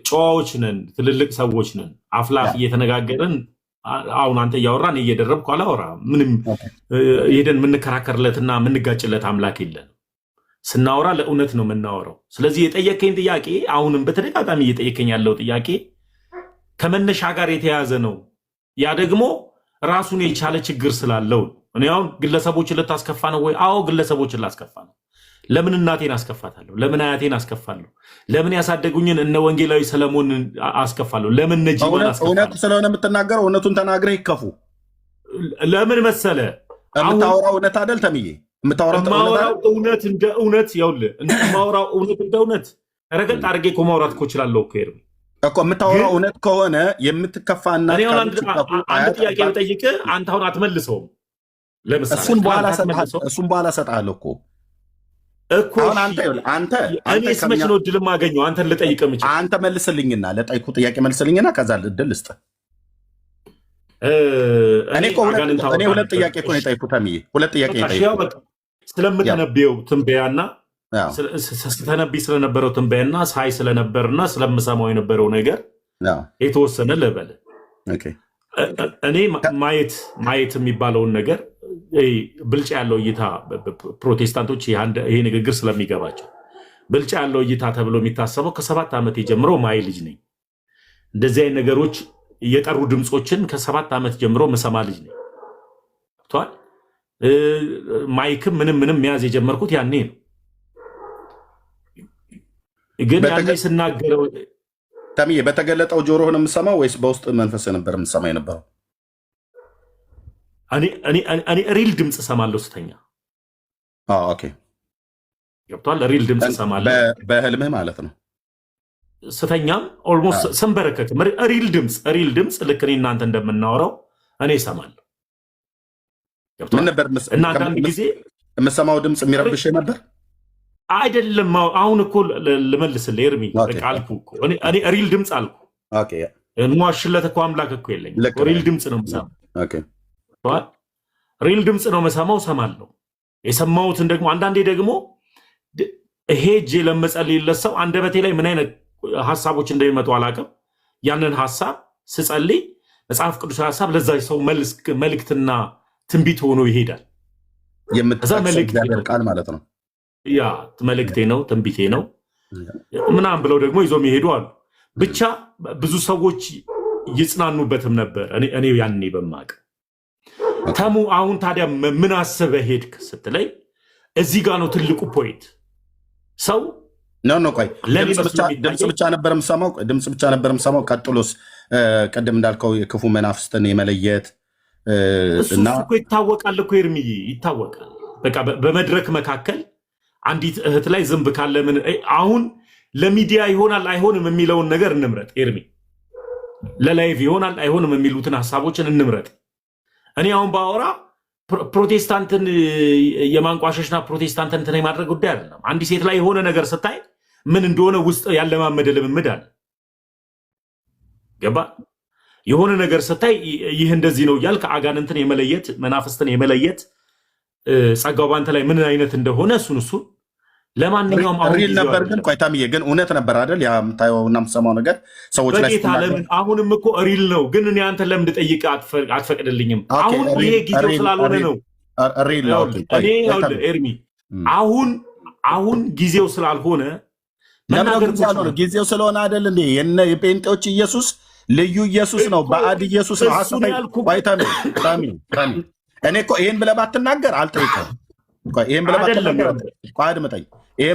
ጨዋዎች ነን፣ ትልልቅ ሰዎች ነን። አፍላፍ እየተነጋገርን አሁን አንተ እያወራን እየደረብኩ አላወራ። ምንም ሄደን የምንከራከርለትና የምንጋጭለት አምላክ የለን። ስናወራ ለእውነት ነው የምናወራው። ስለዚህ የጠየከኝ ጥያቄ አሁንም በተደጋጋሚ እየጠየከኝ ያለው ጥያቄ ከመነሻ ጋር የተያዘ ነው። ያ ደግሞ ራሱን የቻለ ችግር ስላለው እኔ አሁን ግለሰቦችን ልታስከፋ ነው ወይ? አዎ ግለሰቦችን ላስከፋ ነው። ለምን እናቴን አስከፋታለሁ? ለምን አያቴን አስከፋለሁ? ለምን ያሳደጉኝን እነ ወንጌላዊ ሰለሞን አስከፋለሁ? ለምን ነጂባን አስከፋለሁ? እውነት ስለሆነ የምትናገረው እውነቱን ተናግረህ ይከፉ። ለምን መሰለ የምታወራው እውነት አይደል ተምዬ? የማወራው እውነት እንደ እውነት ይኸውልህ፣ የማወራው እውነት እንደ እውነት ረገጥ አድርጌ እኮ ማውራት እኮ እችላለሁ እኮ ኤርሚ እኮ የምታወራው እውነት ከሆነ የምትከፋና አንድ ጥያቄ ብጠይቅህ አንተ አሁን አትመልሰውም። ለምሳሌ እሱን በኋላ እሰጥሃለሁ እኮ አሁን አንተ እኔስ መች ነው እድል የማገኘው አንተን ልጠይቅህ የምችል? አንተ መልስልኝና ለጠይቁ ጥያቄ መልስልኝና ከዛ እድል ልስጥ። እኔ ሁለት ጥያቄ እኮ ነው የጠይኩት ተምዬ፣ ሁለት ጥያቄ የጠይኩት ስለምተነብየው ትንበያና ስተነብይ ስለነበረው ትንበያና ሳይ ስለነበርና ስለምሰማው የነበረው ነገር የተወሰነ ልበል። እኔ ማየት የሚባለውን ነገር ብልጫ ያለው እይታ ፕሮቴስታንቶች ይሄ ንግግር ስለሚገባቸው ብልጫ ያለው እይታ ተብሎ የሚታሰበው ከ7 ዓመት ጀምሮ ማይ ልጅ ነኝ። እንደዚህ አይነት ነገሮች የጠሩ ድምፆችን ከ7 ዓመት ጀምሮ መሰማ ልጅ ነኝ። ቷል ማይክም ምንም መያዝ የጀመርኩት ያኔ ነው። ግን ያኔ ስናገረው ተምዬ በተገለጠው ጆሮህ ነው የምሰማው ወይስ በውስጥ መንፈስ ነበር የምሰማ የነበረው? እኔ ሪል ድምፅ እሰማለሁ ስተኛ። ኦኬ ገብቷል። ሪል ድምፅ እሰማለሁ በህልምህ ማለት ነው። ስተኛም ኦልሞስት ስንበረከክ ሪል ድምፅ ልክ እኔ እናንተ እንደምናወራው እኔ እሰማለሁ። ምን ነበር እናንተ ጊዜ የምሰማው ድምፅ የሚረብሽ ነበር? አይደለም። አሁን እኮ ልመልስልህ ኤርሚ፣ አልኩ እኮ እኔ ሪል ድምፅ አልኩ። እንዋሽለት እኮ አምላክ እኮ የለኝም። ሪል ድምፅ ነው የምሰማው። ሪል ድምፅ ነው መሰማው፣ ሰማለሁ። የሰማሁትን ደግሞ አንዳንዴ ደግሞ ሄጄ ለመጸልይለት ሰው አንደበቴ ላይ ምን አይነት ሀሳቦች እንደሚመጡ አላውቅም። ያንን ሀሳብ ስጸልይ መጽሐፍ ቅዱሳዊ ሀሳብ ለዛ ሰው መልእክትና ትንቢት ሆኖ ይሄዳል። የምትጠቅሰው ቃል ማለት ነው። ያ መልእክቴ ነው፣ ትንቢቴ ነው ምናምን ብለው ደግሞ ይዞ የሚሄዱ አሉ። ብቻ ብዙ ሰዎች ይጽናኑበትም ነበር እኔ ያኔ በማቅ ተሙ። አሁን ታዲያ ምን አስበህ ሄድክ ስትለኝ እዚህ ጋር ነው ትልቁ ፖይንት። ሰው ቆይ ድምፅ ብቻ ነበር የምሰማው። ቀጥሎስ ቅድም እንዳልከው የክፉ መናፍስትን የመለየት እና እኮ ይታወቃል እኮ ኤርሚዬ፣ ይታወቃል። በቃ በመድረክ መካከል አንዲት እህት ላይ ዝንብ ካለ ምን አሁን ለሚዲያ ይሆናል አይሆንም የሚለውን ነገር እንምረጥ ኤርሚ። ለላይቭ ይሆናል አይሆንም የሚሉትን ሀሳቦችን እንምረጥ። እኔ አሁን ባወራ ፕሮቴስታንትን የማንቋሸሽና ፕሮቴስታንትን እንትን የማድረግ ጉዳይ አይደለም። አንዲት ሴት ላይ የሆነ ነገር ስታይ ምን እንደሆነ ውስጥ ያለማመደ ልምምድ አለ። ገባ? የሆነ ነገር ስታይ ይህ እንደዚህ ነው እያልክ አጋንንትን የመለየት መናፍስትን የመለየት ጸጋው ባንተ ላይ ምን አይነት እንደሆነ እሱን ለማንኛውም ሪል ነበር። ግን ቆይ ታምዬ ግን እውነት ነበር አይደል? ያ የምታየውና የምትሰማው ነገር ሰዎች ላይ አሁንም እኮ ሪል ነው። ግን እኔ አንተን ለምን ልጠይቅ አትፈቅድልኝም? አሁን ይሄ ጊዜው ስላልሆነ ነው። ኤርሚ አሁን ጊዜው ስላልሆነ ጊዜው ስለሆነ አይደል እንዴ? የጴንጤዎች ኢየሱስ ልዩ ኢየሱስ ነው። ባዕድ ኢየሱስ ነው። እኔ እኮ ይሄን ብለህ ባትናገር አልጠይቅም። ይሄን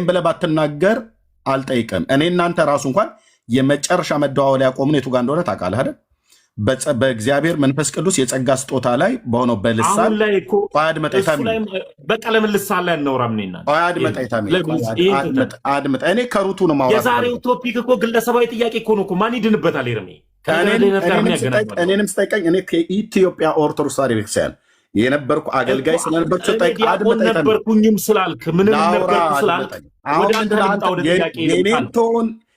ብለህ ባትናገር አልጠይቅም። እኔ እናንተ ራሱ እንኳን የመጨረሻ መደዋወል ያቆምን የቱ ጋር እንደሆነ ታውቃለህ አይደል? በእግዚአብሔር መንፈስ ቅዱስ የጸጋ ስጦታ ላይ በሆነው በልሳን በቃ ለምን ልሳን ላይ አናወራም? እኔ ከሩቱ ነው ማውራት። የዛሬው ቶፒክ እኮ ግለሰባዊ ጥያቄ እኮ ነው። ማን ይድንበታል? ኤርሚ እኔንም ስጠይቀኝ እኔ ከኢትዮጵያ ኦርቶዶክስ ተዋሕዶ ቤተክርስቲያን የነበርኩ አገልጋይ ስለነበርኩ ነበርኩኝም ስላልክ ምንም ነበርኩ ስላልክ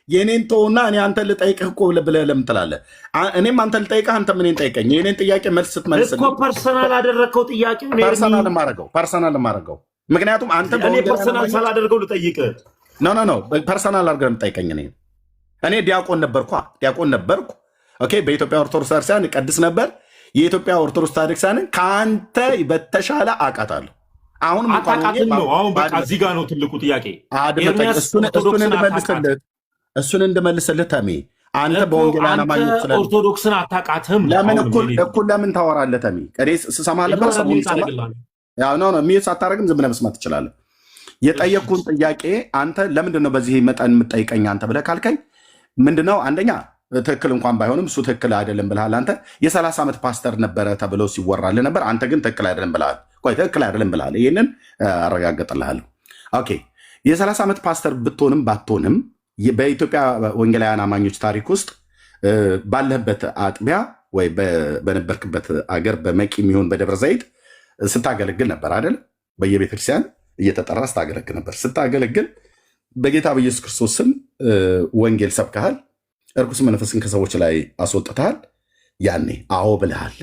የኔን ተውና እኔ አንተን ልጠይቅህ እኮ ብለህ ለምን ትላለህ? እኔም አንተን ልጠይቅህ አንተ ምንን ጠይቀኝ። የኔን ጥያቄ መልስ ስትመልስ እኮ ፐርሰናል አደረግከው ጥያቄ ፐርሰናል ማረገው ምክንያቱም አንተ ፐርሰናል ሳላደርገው ልጠይቅህ ኖ ፐርሰናል አድርገህ የምጠይቀኝ እኔ ዲያቆን ነበርኩ። ኦኬ በኢትዮጵያ ኦርቶዶክስ ቤተክርስቲያን ቀድስ ነበር። የኢትዮጵያ ኦርቶዶክስ ቤተክርስቲያንን ከአንተ በተሻለ አውቃታለሁ። አሁን በቃ እዚህ ጋር ነው ትልቁ ጥያቄ። እሱን እንድመልስልህ ተሜ አንተ በወንጌላውያን አማኞች ኦርቶዶክስን አታውቃትም። ለምን እኩል ለምን ታወራለህ? ተሜ እኔ ስሰማ ነበር። ሰሞኑን ሚዩት ሳታደርግም ዝም ብለህ መስማት ትችላለህ። የጠየቅኩህን ጥያቄ አንተ ለምንድን ነው በዚህ መጠን የምጠይቀኝ አንተ ብለህ ካልከኝ ምንድነው አንደኛ ትክክል እንኳን ባይሆንም እሱ ትክክል አይደለም ብልሃል። አንተ የ30 ዓመት ፓስተር ነበረ ተብሎ ሲወራልህ ነበር። አንተ ግን ትክክል አይደለም ብልሃል። ቆይ ትክክል አይደለም ብልሃል። ይህንን አረጋግጥልሃለሁ። ኦኬ የ30 ዓመት ፓስተር ብትሆንም ባትሆንም በኢትዮጵያ ወንጌላውያን አማኞች ታሪክ ውስጥ ባለህበት አጥቢያ ወይ በነበርክበት አገር በመቂ የሚሆን በደብረ ዘይት ስታገለግል ነበር አይደል? በየቤተክርስቲያን እየተጠራ ስታገለግል ነበር። ስታገለግል በጌታ በኢየሱስ ክርስቶስ ስም ወንጌል ሰብከሃል። እርኩስ መንፈስን ከሰዎች ላይ አስወጥተሃል። ያኔ አዎ ብልሃል።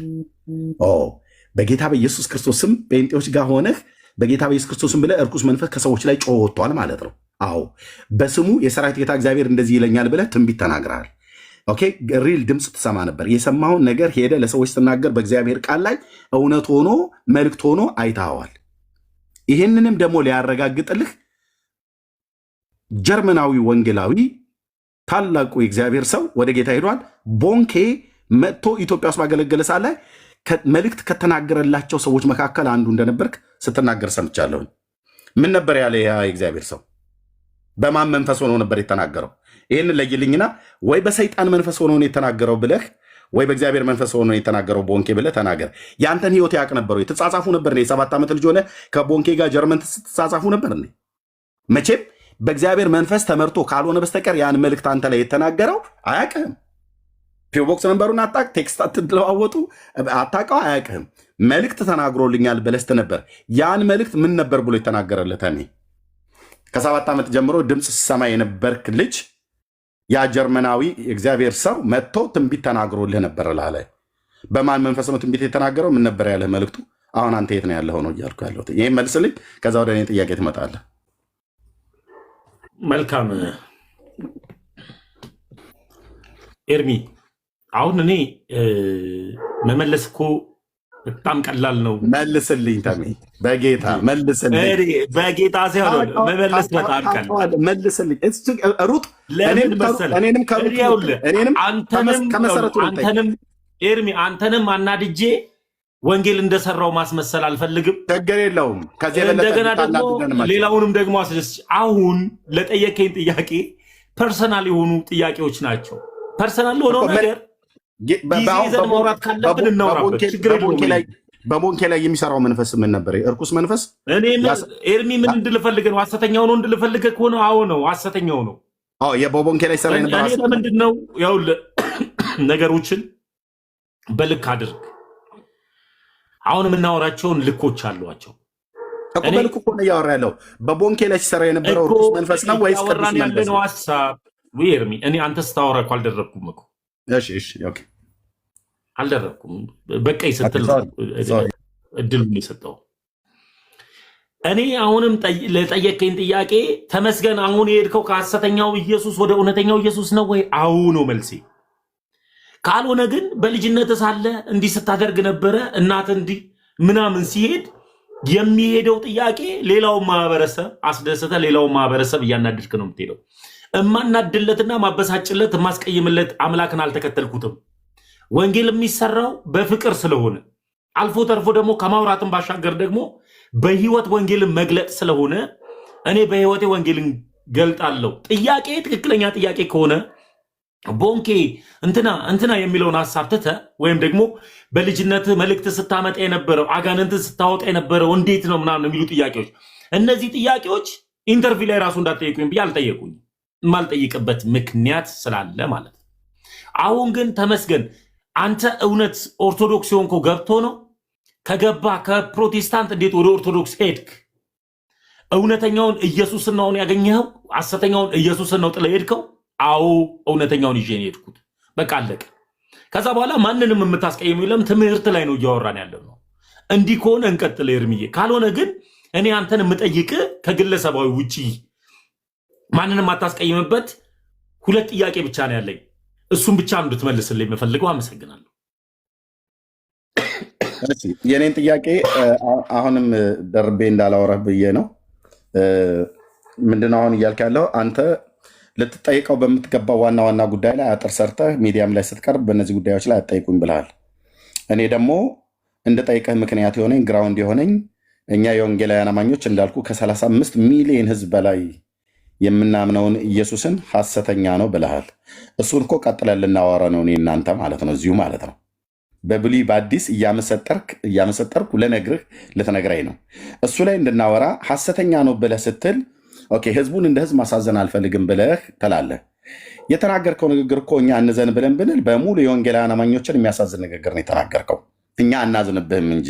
በጌታ በኢየሱስ ክርስቶስ ስም ጴንጤዎች ጋር ሆነህ በጌታ በኢየሱስ ክርስቶስ ስም ብለህ እርኩስ መንፈስ ከሰዎች ላይ ጮህ ወጥቷል ማለት ነው። አዎ በስሙ የሰራዊት ጌታ እግዚአብሔር እንደዚህ ይለኛል ብለህ ትንቢት ተናግረሃል። ኦኬ ሪል ድምፅ ትሰማ ነበር። የሰማውን ነገር ሄደ ለሰዎች ስትናገር በእግዚአብሔር ቃል ላይ እውነት ሆኖ መልእክት ሆኖ አይተኸዋል። ይህንንም ደግሞ ሊያረጋግጥልህ ጀርመናዊ ወንጌላዊ ታላቁ የእግዚአብሔር ሰው ወደ ጌታ ሄዷል። ቦንኬ መጥቶ ኢትዮጵያ ውስጥ ባገለገለ ሰዓት ላይ መልእክት ከተናገረላቸው ሰዎች መካከል አንዱ እንደነበርክ ስትናገር ሰምቻለሁ። ምን ነበር ያለ ያ የእግዚአብሔር ሰው? በማን መንፈስ ሆኖ ነበር የተናገረው? ይህንን ለይልኝና ወይ በሰይጣን መንፈስ ሆኖ የተናገረው ብለህ ወይ በእግዚአብሔር መንፈስ ሆኖ የተናገረው ቦንኬ ብለህ ተናገር። ያንተን ህይወት ያውቅ ነበሩ? የተጻጻፉ ነበር? የ7 ዓመት ልጅ ሆነ ከቦንኬ ጋር ጀርመን ስትጻጻፉ ነበር? መቼም በእግዚአብሔር መንፈስ ተመርቶ ካልሆነ በስተቀር ያን መልእክት አንተ ላይ የተናገረው አያውቅህም። ፒቦክስ ነንበሩን አታውቅ፣ ቴክስት አትለዋወጡ፣ አታውቀው፣ አያውቅህም። መልእክት ተናግሮልኛል ብለስት ነበር። ያን መልእክት ምን ነበር ብሎ የተናገረለት? እኔ ከ7 ዓመት ጀምሮ ድምፅ ሲሰማ የነበርክ ልጅ ያ ጀርመናዊ እግዚአብሔር ሰው መጥቶ ትንቢት ተናግሮልህ ነበር ላለ። በማን መንፈስ ነው ትንቢት የተናገረው? ምን ነበር ያለህ መልእክቱ? አሁን አንተ የት ነው ያለኸው ነው እያልኩ ያለሁት። ይህም መልስልኝ፣ ከዛ ወደ እኔ ጥያቄ ትመጣለህ። መልካም ኤርሚ፣ አሁን እኔ መመለስ እኮ በጣም ቀላል ነው። መልስልኝ ተሜ፣ በጌታ መልስልኝ። በጌታ ሲሆን መመለስ በጣም ቀላል። መልስልኝ ሩጥ። አንተንም ኤርሚ፣ አንተንም አናድጄ ወንጌል እንደሰራው ማስመሰል አልፈልግም። ችግር የለውም። እንደገና ደግሞ ሌላውንም ደግሞ አስደስች። አሁን ለጠየቀኝ ጥያቄ ፐርሰናል የሆኑ ጥያቄዎች ናቸው። ፐርሰናል ለሆነው ነገር ጊዜ ይዘን ማውራት ካለብን እናውራበት። ችግር የለውም። በቦንኬ ላይ የሚሰራው መንፈስ ምን ነበር? እርኩስ መንፈስ። እኔ ኤርሚ ምን እንድልፈልግ ነው? ሐሰተኛው ነው እንድልፈልግ ከሆነ አዎ ነው፣ ሐሰተኛው ነው። በቦንኬ ላይ ሰራ ነበር። እኔ ለምንድን ነው ያውልህ ነገሮችን በልክ አድርግ። አሁን የምናወራቸውን ልኮች አሏቸው። በልኩ እኮ ነው እያወራ ያለው። በቦንኬ ላይ ሲሰራ የነበረው እርኩስ መንፈስ ነው ወይስ ቅዱስ መንፈስ ነው? ሀሳብ ኤርሚ፣ እኔ አንተ ስታወራ እኮ አልደረግኩም እኮ። አልደረግኩም። በቀይ ስትል እድሉን የሰጠው እኔ። አሁንም ለጠየቀኝ ጥያቄ ተመስገን፣ አሁን የሄድከው ከሐሰተኛው ኢየሱስ ወደ እውነተኛው ኢየሱስ ነው ወይ? አዎ ነው መልሴ። ካልሆነ ግን በልጅነት ሳለ እንዲህ ስታደርግ ነበረ እናት እንዲህ ምናምን ሲሄድ የሚሄደው ጥያቄ ሌላውን ማህበረሰብ አስደሰተ፣ ሌላውን ማህበረሰብ እያናድድክ ነው የምትሄደው። እማናድለትና ማበሳጭለት የማስቀይምለት አምላክን አልተከተልኩትም። ወንጌል የሚሰራው በፍቅር ስለሆነ አልፎ ተርፎ ደግሞ ከማውራትን ባሻገር ደግሞ በህይወት ወንጌልን መግለጥ ስለሆነ እኔ በህይወቴ ወንጌልን ገልጣለሁ። ጥያቄ ትክክለኛ ጥያቄ ከሆነ ቦንኬ እንትና የሚለውን ሀሳብ ትተህ ወይም ደግሞ በልጅነት መልእክት ስታመጣ የነበረው አጋንንትን ስታወጣ የነበረው እንዴት ነው ምናምን የሚሉ ጥያቄዎች፣ እነዚህ ጥያቄዎች ኢንተርቪው ላይ ራሱ እንዳትጠይቁኝ ብዬ አልጠየቁኝ። የማልጠይቅበት ምክንያት ስላለ ማለት ነው። አሁን ግን ተመስገን፣ አንተ እውነት ኦርቶዶክስ የሆንከው ገብቶ ነው? ከገባ ከፕሮቴስታንት እንዴት ወደ ኦርቶዶክስ ሄድክ? እውነተኛውን ኢየሱስን ነው ያገኘኸው? ሐሰተኛውን ኢየሱስን ነው ጥለህ ሄድከው? አዎ እውነተኛውን ይዤ ነው የሄድኩት። በቃ አለቀ። ከዛ በኋላ ማንንም የምታስቀይም የለም። ትምህርት ላይ ነው እያወራን ያለው ነው። እንዲህ ከሆነ እንቀጥል ኤርሚዬ። ካልሆነ ግን እኔ አንተን የምጠይቅ ከግለሰባዊ ውጪ ማንንም አታስቀይምበት ሁለት ጥያቄ ብቻ ነው ያለኝ። እሱም ብቻ እንድትመልስልኝ የምፈልገው። አመሰግናለሁ። የኔን ጥያቄ አሁንም ደርቤ እንዳላወራህ ብዬ ነው። ምንድነው አሁን እያልክ ያለው? አንተ ልትጠይቀው በምትገባው ዋና ዋና ጉዳይ ላይ አጥር ሰርተህ ሚዲያም ላይ ስትቀርብ በእነዚህ ጉዳዮች ላይ አትጠይቁኝ ብለሃል። እኔ ደግሞ እንድጠይቅህ ምክንያት የሆነኝ ግራውንድ የሆነኝ እኛ የወንጌላውያን አማኞች እንዳልኩ ከ35 ሚሊዮን ህዝብ በላይ የምናምነውን ኢየሱስን ሐሰተኛ ነው ብለሃል። እሱን እኮ ቀጥለን ልናወራ ነው እኔ እናንተ ማለት ነው፣ እዚሁ ማለት ነው። በብሉይ በአዲስ እያመሰጠርኩ ልትነግረኝ ነው። እሱ ላይ እንድናወራ ሐሰተኛ ነው ብለህ ስትል ኦኬ፣ ህዝቡን እንደ ህዝብ ማሳዘን አልፈልግም ብለህ ትላለህ። የተናገርከው ንግግር እኮ እኛ እንዘን ብለን ብንል በሙሉ የወንጌላውያን አማኞችን የሚያሳዝን ንግግር ነው የተናገርከው። እኛ አናዝንብህም እንጂ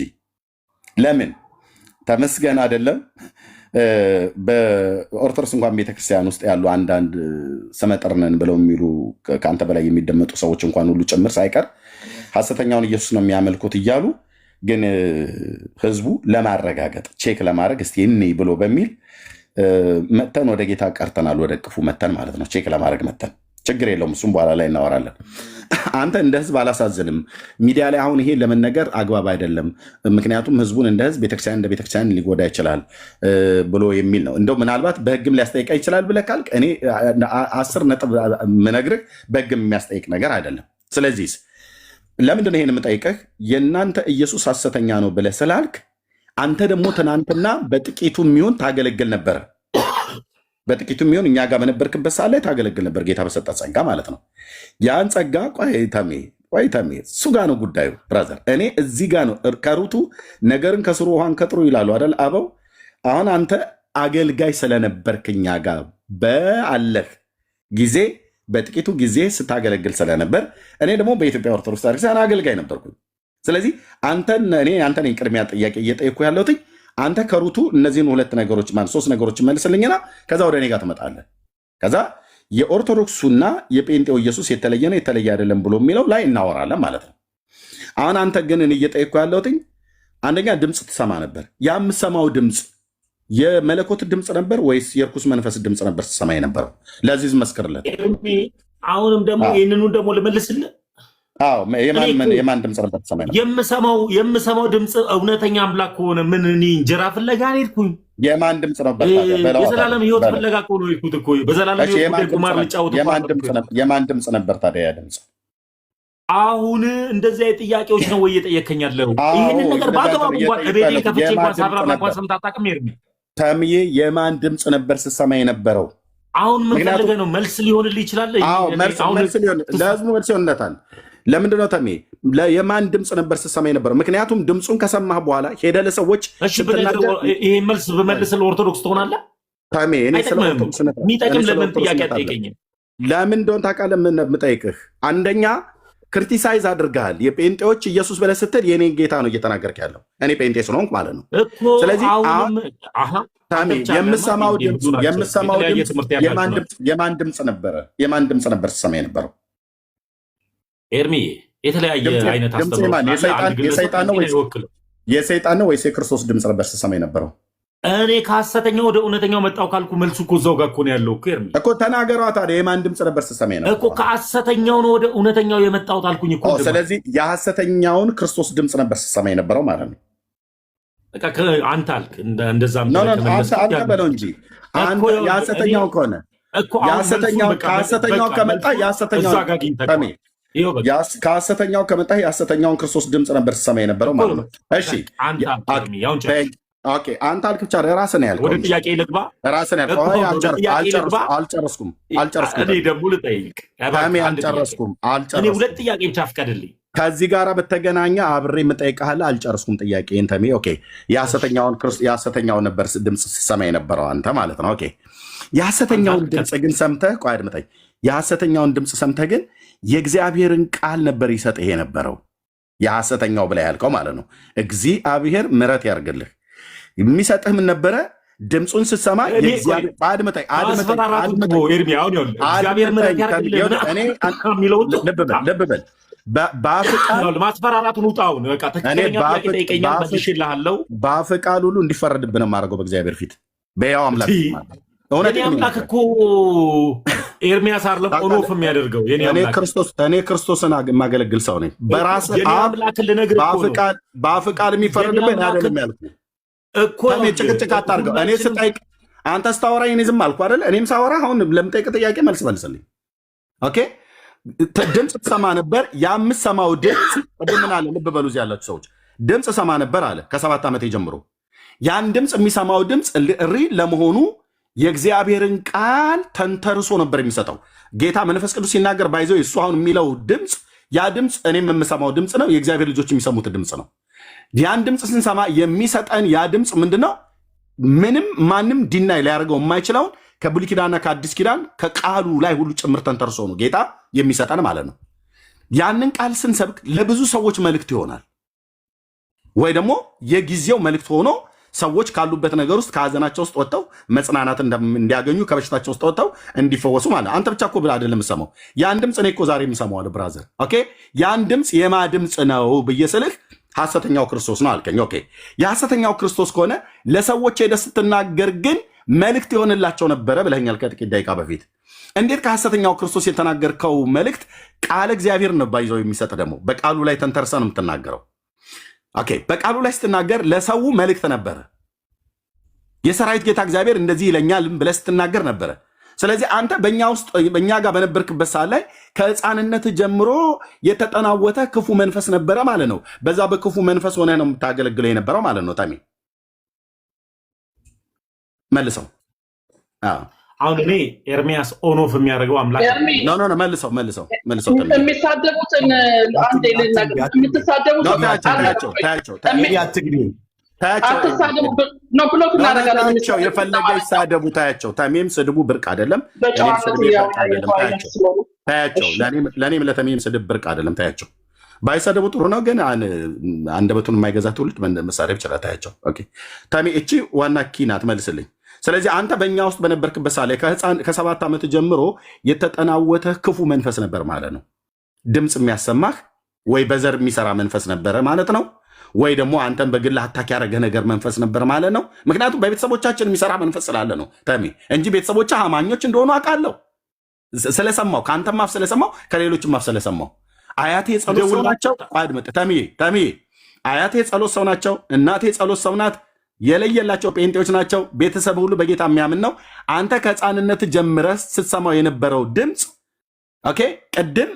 ለምን ተመስገን አይደለም። በኦርቶዶክስ እንኳን ቤተክርስቲያን ውስጥ ያሉ አንዳንድ ስመጥር ነን ብለው የሚሉ ከአንተ በላይ የሚደመጡ ሰዎች እንኳን ሁሉ ጭምር ሳይቀር ሐሰተኛውን ኢየሱስ ነው የሚያመልኩት እያሉ ግን ህዝቡ ለማረጋገጥ ቼክ ለማድረግ እስቲ እኔ ብሎ በሚል መተን ወደ ጌታ ቀርተናል። ወደ ቅፉ መተን ማለት ነው። ቼክ ለማድረግ መተን ችግር የለውም። እሱም በኋላ ላይ እናወራለን። አንተ እንደ ህዝብ አላሳዝንም። ሚዲያ ላይ አሁን ይሄ ለመነገር አግባብ አይደለም። ምክንያቱም ህዝቡን እንደ ህዝብ ቤተክርስቲያን እንደ ቤተክርስቲያን ሊጎዳ ይችላል ብሎ የሚል ነው። እንደው ምናልባት በህግም ሊያስጠይቃ ይችላል ብለህ ካልክ እኔ 10 ነጥብ ምነግርህ በህግም የሚያስጠይቅ ነገር አይደለም። ስለዚህ ለምንድን ነው ይሄን የምጠይቅህ? የእናንተ ኢየሱስ ሐሰተኛ ነው ብለህ ስላልክ አንተ ደግሞ ትናንትና በጥቂቱ የሚሆን ታገለግል ነበረ። በጥቂቱ የሚሆን እኛ ጋር በነበርክበት ሰዓት ላይ ታገለግል ነበር፣ ጌታ በሰጠ ጸጋ ማለት ነው። ያን ጸጋ ቆይተሜ እሱ ጋር ነው ጉዳዩ ብራዘር። እኔ እዚህ ጋር ነው ከሩቱ ነገርን ከስሩ ውሃን ከጥሩ ይላሉ አይደል አበው። አሁን አንተ አገልጋይ ስለነበርክ እኛ ጋር በአለህ ጊዜ በጥቂቱ ጊዜ ስታገለግል ስለነበር እኔ ደግሞ በኢትዮጵያ ኦርቶዶክስ ቤተክርስቲያን አገልጋይ ነበርኩኝ። ስለዚህ አንተን ቅድሚያ ጥያቄ እየጠየኩ ያለሁት አንተ ከሩቱ እነዚህን 2 ነገሮች 3 ነገሮች መልስልኝና ከዛ ወደ እኔ ጋር ትመጣለህ። ከዛ የኦርቶዶክሱና የጴንጤው ኢየሱስ የተለየ ነው የተለየ አይደለም ብሎ የሚለው ላይ እናወራለን ማለት ነው። አሁን አንተ ግን እኔ እየጠየኩ ያለሁት አንደኛ ድምፅ ትሰማ ነበር። ያ የምሰማው ድምፅ የመለኮት ድምፅ ነበር ወይስ የርኩስ መንፈስ ድምፅ ነበር ትሰማ የነበረው? ለዚህ መስክርለት። አሁንም ደግሞ ይህንኑ ደግሞ ልመልስልህ። የማን ድምፅ ነበር ትሰማ? የምሰማው ድምፅ እውነተኛ አምላክ ከሆነ ምን እኔ እንጀራ ፍለጋ ሄድኩኝ? የማን ድምፅ ነበር? የዘላለም ሕይወት ፍለጋ ከሆነ ሄድኩት እኮ በዘላለም ሕይወት ቁማር ልጫወት። የማን ድምፅ ነበር ታዲያ? ያ ድምፅ አሁን እንደዚህ አይነት ጥያቄዎች ነው ወይ እየጠየከኝ ያለው? ይህንን ነገር በአግባቡ እንኳን እቤቴ ከፍቼ እንኳን ሳብራራ እንኳን ሰምተህ አታውቅም? ሄድኩኝ ተምዬ የማን ድምፅ ነበር ስሰማ የነበረው? አሁን ምን ፈልገህ ነው? መልስ ሊሆንልህ ይችላል። ለህዝቡ መልስ ይሆንለታል። ለምንድነው ተሜ የማን ድምፅ ነበር ስሰማ የነበረው? ምክንያቱም ድምፁን ከሰማህ በኋላ ሄደህ ለሰዎች ይሄ መልስ በመልስ ለኦርቶዶክስ ትሆናለህ። ተሜ የሚጠቅም ለምን ጥያቄ አትጠይቀኝም? ለምን እንደሆነ ታውቃለህ? የምጠይቅህ አንደኛ ክሪቲሳይዝ አድርገሃል። የጴንጤዎች ኢየሱስ ብለህ ስትል የኔን ጌታ ነው እየተናገርክ ያለው። እኔ ጴንጤ ስለሆንኩ ማለት ነው። ስለዚህ የምሰማው ድምፅ የማን ድምፅ ነበረ? የማን ድምፅ ነበር ስሰማ የነበረው? ኤርሚዬ የተለያየ አይነት የሰይጣን ነው ወይስ የክርስቶስ ድምፅ ነበር ስሰማ የነበረው? እኔ ከሐሰተኛው ወደ እውነተኛው መጣው ካልኩ መልሱ እኮ እዛው ጋር እኮ ነው ያለው እኮ ኤርሚ እኮ ተናገሯ። ታዲያ የማን ድምፅ ነበር ስሰማ የነበረው እኮ? ከሐሰተኛው ነው ወደ እውነተኛው የመጣሁት አልኩኝ እኮ። ስለዚህ የሐሰተኛውን ክርስቶስ ድምፅ ነበር ስሰማ የነበረው ማለት ነው። በቃ አንተ አልክ እንደዛ አንተ በለው እንጂ የሐሰተኛው ከሆነ ከሐሰተኛው ከመጣ ከሐሰተኛው ከመጣ የሐሰተኛውን ክርስቶስ ድምፅ ነበር ስሰማ የነበረው ማለት ነው። እሺ አንተ አልክ ብቻ ራስን ያልከው። ወደ ጥያቄ ልግባ። ራስን ያልከው። አልጨረስኩም። እኔ ደግሞ ልጠይቅ። አልጨረስኩም። እኔ 2 ጥያቄ ብቻ ፍቀድልኝ። ከዚህ ጋር በተገናኘ አብሬ የምጠይቅሃለሁ። አልጨረስኩም ጥያቄን ተሜ። ኦኬ የሐሰተኛውን ነበር ድምፅ ስሰማ የነበረው አንተ ማለት ነው። ኦኬ የሐሰተኛውን ድምፅ ግን ሰምተህ ቆይ አድምጠኝ። የሐሰተኛውን ድምፅ ሰምተህ ግን የእግዚአብሔርን ቃል ነበር ይሰጥህ የነበረው። የሐሰተኛው ብላ ያልከው ማለት ነው። እግዚአብሔር ምሕረት ያርግልህ። የሚሰጥህ ምን ነበረ? ድምፁን ስትሰማ ልብ በል ማስፈራራቱን ውጣውን በአፍ ቃል ሁሉ እንዲፈረድብን የማደርገው በእግዚአብሔር ፊት በያው አምላክ አምላክ እኮ ኤርሚያስ አይደለም ኦኖፍ የሚያደርገው እኔ ክርስቶስን የማገለግል ሰው ነኝ። በአፍ ቃል የሚፈረድብን አይደለም ያልኩህ እኮ። ጭቅጭቅ አታርገው። እኔ ስጠይቅ አንተ ስታወራኝ እኔ ዝም አልኩ አይደል? እኔም ሳወራ አሁን ለምጠይቅ ጥያቄ መልስ መልስልኝ። ኦኬ ድምፅ ትሰማ ነበር። የምሰማው ድምፅ ምን አለ? ልብ በሉ እዚህ ያላችሁ ሰዎች ድምፅ ሰማ ነበር አለ ከ7 ዓመት ጀምሮ። ያን ድምፅ የሚሰማው ድምፅ ሪ ለመሆኑ የእግዚአብሔርን ቃል ተንተርሶ ነበር የሚሰጠው። ጌታ መንፈስ ቅዱስ ሲናገር ባይዘው እሱ አሁን የሚለው ድምፅ ያ ድምፅ እኔም የምሰማው ድምፅ ነው። የእግዚአብሔር ልጆች የሚሰሙት ድምፅ ነው። ያን ድምፅ ስንሰማ የሚሰጠን ያ ድምፅ ምንድነው? ምንም ማንም ዲናይ ሊያደርገው የማይችለውን ከብሉይ ኪዳንና ከአዲስ ኪዳን ከቃሉ ላይ ሁሉ ጭምር ተንተርሶ ነው ጌታ የሚሰጠን ማለት ነው። ያንን ቃል ስንሰብክ ለብዙ ሰዎች መልእክት ይሆናል፣ ወይ ደግሞ የጊዜው መልእክት ሆኖ ሰዎች ካሉበት ነገር ውስጥ ከሀዘናቸው ውስጥ ወጥተው መጽናናት እንዲያገኙ ከበሽታቸው ውስጥ ወጥተው እንዲፈወሱ ማለት። አንተ ብቻ እኮ ብለህ አይደለም የምሰማው ያን ድምፅ። እኔ እኮ ዛሬ የምሰማው ብራዘር፣ ኦኬ ያን ድምፅ የማ ድምፅ ነው ብዬ ስልህ ሐሰተኛው ክርስቶስ ነው አልከኝ። ኦኬ የሐሰተኛው ክርስቶስ ከሆነ ለሰዎች ሄደህ ስትናገር ግን መልእክት የሆንላቸው ነበረ ብለኛል ከጥቂት ደቂቃ በፊት። እንዴት ከሐሰተኛው ክርስቶስ የተናገርከው መልእክት ቃል እግዚአብሔር ነው ባይዘው የሚሰጥ ደግሞ በቃሉ ላይ ተንተርሰ ነው የምትናገረው። ኦኬ በቃሉ ላይ ስትናገር ለሰው መልእክት ነበረ። የሰራዊት ጌታ እግዚአብሔር እንደዚህ ይለኛል ብለህ ስትናገር ነበረ። ስለዚህ አንተ በእኛ ጋር በነበርክበት ሰዓት ላይ ከሕፃንነት ጀምሮ የተጠናወተ ክፉ መንፈስ ነበረ ማለት ነው። በዛ በክፉ መንፈስ ሆነ ነው የምታገለግለው የነበረው ማለት ነው። ታሚ መልሰው። አሁን እኔ ኤርሚያስ ኦኖፍ የሚያደርገው አምላክ ኖ መልሰው የሚሳደቡትን አንዴ ልናገር። የምትሳደቡትን ታያቸው የፈለገ ይሳደቡ፣ ታያቸው። ታሜም ስድቡ ብርቅ አይደለም፣ ታያቸው። ለእኔም ለተሜም ስድብ ብርቅ አይደለም፣ ታያቸው። ባይሳደቡ ጥሩ ነው፣ ግን አንደበቱን የማይገዛ ትውልድ መሳሪያ ይችላል። ታያቸው። ታሜ እቺ ዋና ኪናት መልስልኝ። ስለዚህ አንተ በእኛ ውስጥ በነበርክበት ሳለ ከ7 ዓመት ጀምሮ የተጠናወተ ክፉ መንፈስ ነበር ማለት ነው። ድምፅ የሚያሰማህ ወይ በዘር የሚሰራ መንፈስ ነበረ ማለት ነው፣ ወይ ደግሞ አንተን በግል አታክ ያደረገ ነገር መንፈስ ነበር ማለት ነው። ምክንያቱም በቤተሰቦቻችን የሚሰራ መንፈስ ስላለ ነው ተሜ፣ እንጂ ቤተሰቦች አማኞች እንደሆኑ አውቃለሁ። ስለሰማው ከአንተም አፍ ስለሰማው ከሌሎችም አፍ ስለሰማው። አያቴ የጸሎት ሰው ናቸው። አድምጥ ተሜ፣ አያቴ የጸሎት ሰው ናቸው። እናቴ የጸሎት ሰው ናት። የለየላቸው ጴንጤዎች ናቸው። ቤተሰብ ሁሉ በጌታ የሚያምን ነው። አንተ ከሕፃንነት ጀምረህ ስትሰማው የነበረው ድምፅ ኦኬ፣ ቅድም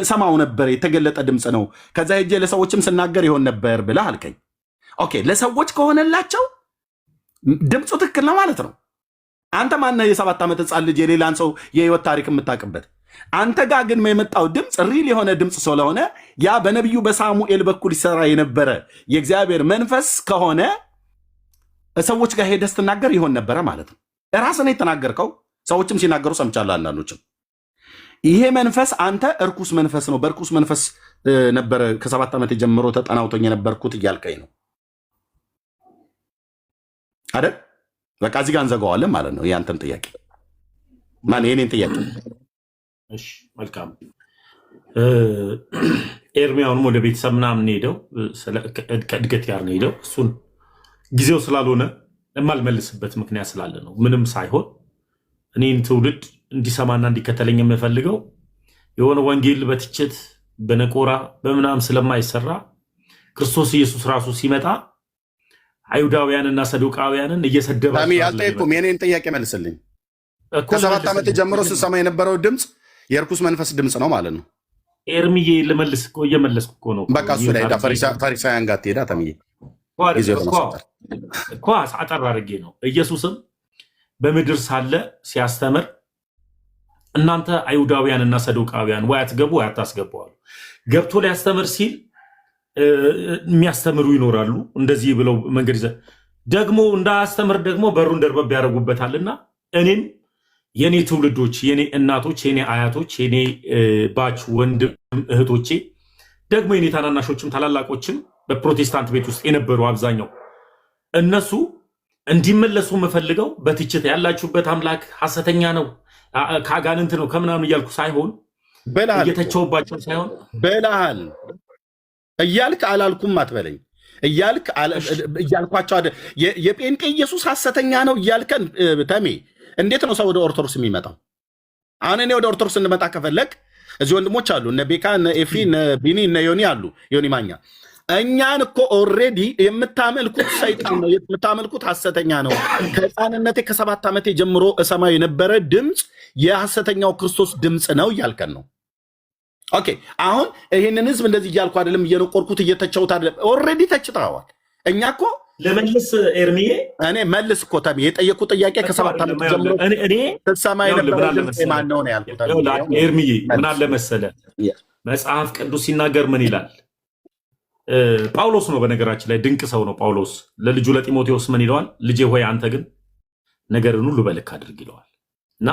ሰማው ነበር፣ የተገለጠ ድምፅ ነው። ከዛ ሄጄ ለሰዎችም ስናገር ይሆን ነበር ብለህ አልከኝ። ኦኬ፣ ለሰዎች ከሆነላቸው ድምፁ ትክክል ነው ማለት ነው። አንተ ማነህ የ7 ዓመት ሕፃን ልጅ የሌላን ሰው የህይወት ታሪክ የምታውቅበት? አንተ ጋር ግን የመጣው ድምፅ ሪል የሆነ ድምፅ ስለሆነ ያ በነቢዩ በሳሙኤል በኩል ይሰራ የነበረ የእግዚአብሔር መንፈስ ከሆነ ሰዎች ጋር ሄደህ ስትናገር ይሆን ነበረ ማለት ነው። ራስህ የተናገርከው፣ ሰዎችም ሲናገሩ ሰምቻለሁ። አንዳንዶችም ይሄ መንፈስ አንተ እርኩስ መንፈስ ነው፣ በእርኩስ መንፈስ ነበረ ከ7 ዓመት ጀምሮ ተጠናውቶኝ የነበርኩት እያልከኝ ነው አይደል? በቃ እዚህ ጋር እንዘጋዋለን ማለት ነው። ያንተን ጥያቄ የኔን ጥያቄ። እሺ መልካም። ኤርሚያውንም ወደ ቤተሰብ ምናምን ሄደው ከእድገት ያር ነው ሄደው እሱን ጊዜው ስላልሆነ የማልመልስበት ምክንያት ስላለ ነው። ምንም ሳይሆን እኔን ትውልድ እንዲሰማና እንዲከተለኝ የምፈልገው የሆነ ወንጌል በትችት በነቆራ በምናም ስለማይሰራ ክርስቶስ ኢየሱስ ራሱ ሲመጣ አይሁዳውያንና ሰዱቃውያንን እየሰደበ አልጠየኩም። የኔን ጥያቄ መልስልኝ። ከ7 ዓመት ጀምሮ ስሰማ የነበረው ድምፅ የእርኩስ መንፈስ ድምፅ ነው ማለት ነው። ኤርሚዬ ልመልስ እኮ እየመለስኩ እኮ ነው። በቃ እሱ ላይ ፈሪሳውያን ጋር ትሄዳ ተምዬ እኮ አጠር አድርጌ ነው። ኢየሱስም በምድር ሳለ ሲያስተምር እናንተ አይሁዳውያንና ሰዱቃውያን ወይ አትገቡ ወይ አታስገባዋሉ። ገብቶ ሊያስተምር ሲል የሚያስተምሩ ይኖራሉ። እንደዚህ ብለው መንገድ ደግሞ እንዳያስተምር ደግሞ በሩን ደርበብ ያደርጉበታልና እኔም የኔ ትውልዶች፣ የኔ እናቶች፣ የኔ አያቶች፣ የኔ ባች ወንድም እህቶቼ ደግሞ የኔ ታናናሾችም ታላላቆችም በፕሮቴስታንት ቤት ውስጥ የነበሩ አብዛኛው እነሱ እንዲመለሱ የምፈልገው በትችት ያላችሁበት አምላክ ሐሰተኛ ነው ከአጋንንት ነው ከምናምን እያልኩ ሳይሆን እየተቸውባቸው ሳይሆን በላሃል እያልክ አላልኩም አትበለኝ። እያልኳቸው የጴንጤ ኢየሱስ ሐሰተኛ ነው እያልከን ተሜ፣ እንዴት ነው ሰው ወደ ኦርቶዶክስ የሚመጣው? አሁን እኔ ወደ ኦርቶዶክስ እንመጣ ከፈለግ እዚህ ወንድሞች አሉ፣ እነ ቤካ፣ እነ ኤፊ፣ እነ ቢኒ፣ እነ ዮኒ አሉ። ዮኒ ማኛ እኛን እኮ ኦልሬዲ የምታመልኩት ሰይጣን ነው፣ የምታመልኩት ሐሰተኛ ነው። ከሕፃንነቴ ከ7 ዓመቴ ጀምሮ እሰማ የነበረ ድምፅ የሐሰተኛው ክርስቶስ ድምፅ ነው እያልከን ነው። ኦኬ፣ አሁን ይህንን ህዝብ እንደዚህ እያልኩ አይደለም፣ እየነቆርኩት እየተቸውት አይደለም። ኦልሬዲ ተችተዋል። እኛ እኮ ለመልስ ኤርሚዬ እኔ መልስ እኮ ተሚ የጠየቁ ጥያቄ ከ7 ዓመት ጀምሮ ስትሰማ የነበረው ድምፅ ማን ነው ያልኩት። ኤርሚዬ ምን አለ መሰለህ መጽሐፍ ቅዱስ ሲናገር ምን ይላል? ጳውሎስ ነው በነገራችን ላይ ድንቅ ሰው ነው ጳውሎስ። ለልጁ ለጢሞቴዎስ ምን ይለዋል? ልጄ ሆይ አንተ ግን ነገርን ሁሉ በልክ አድርግ ይለዋል። እና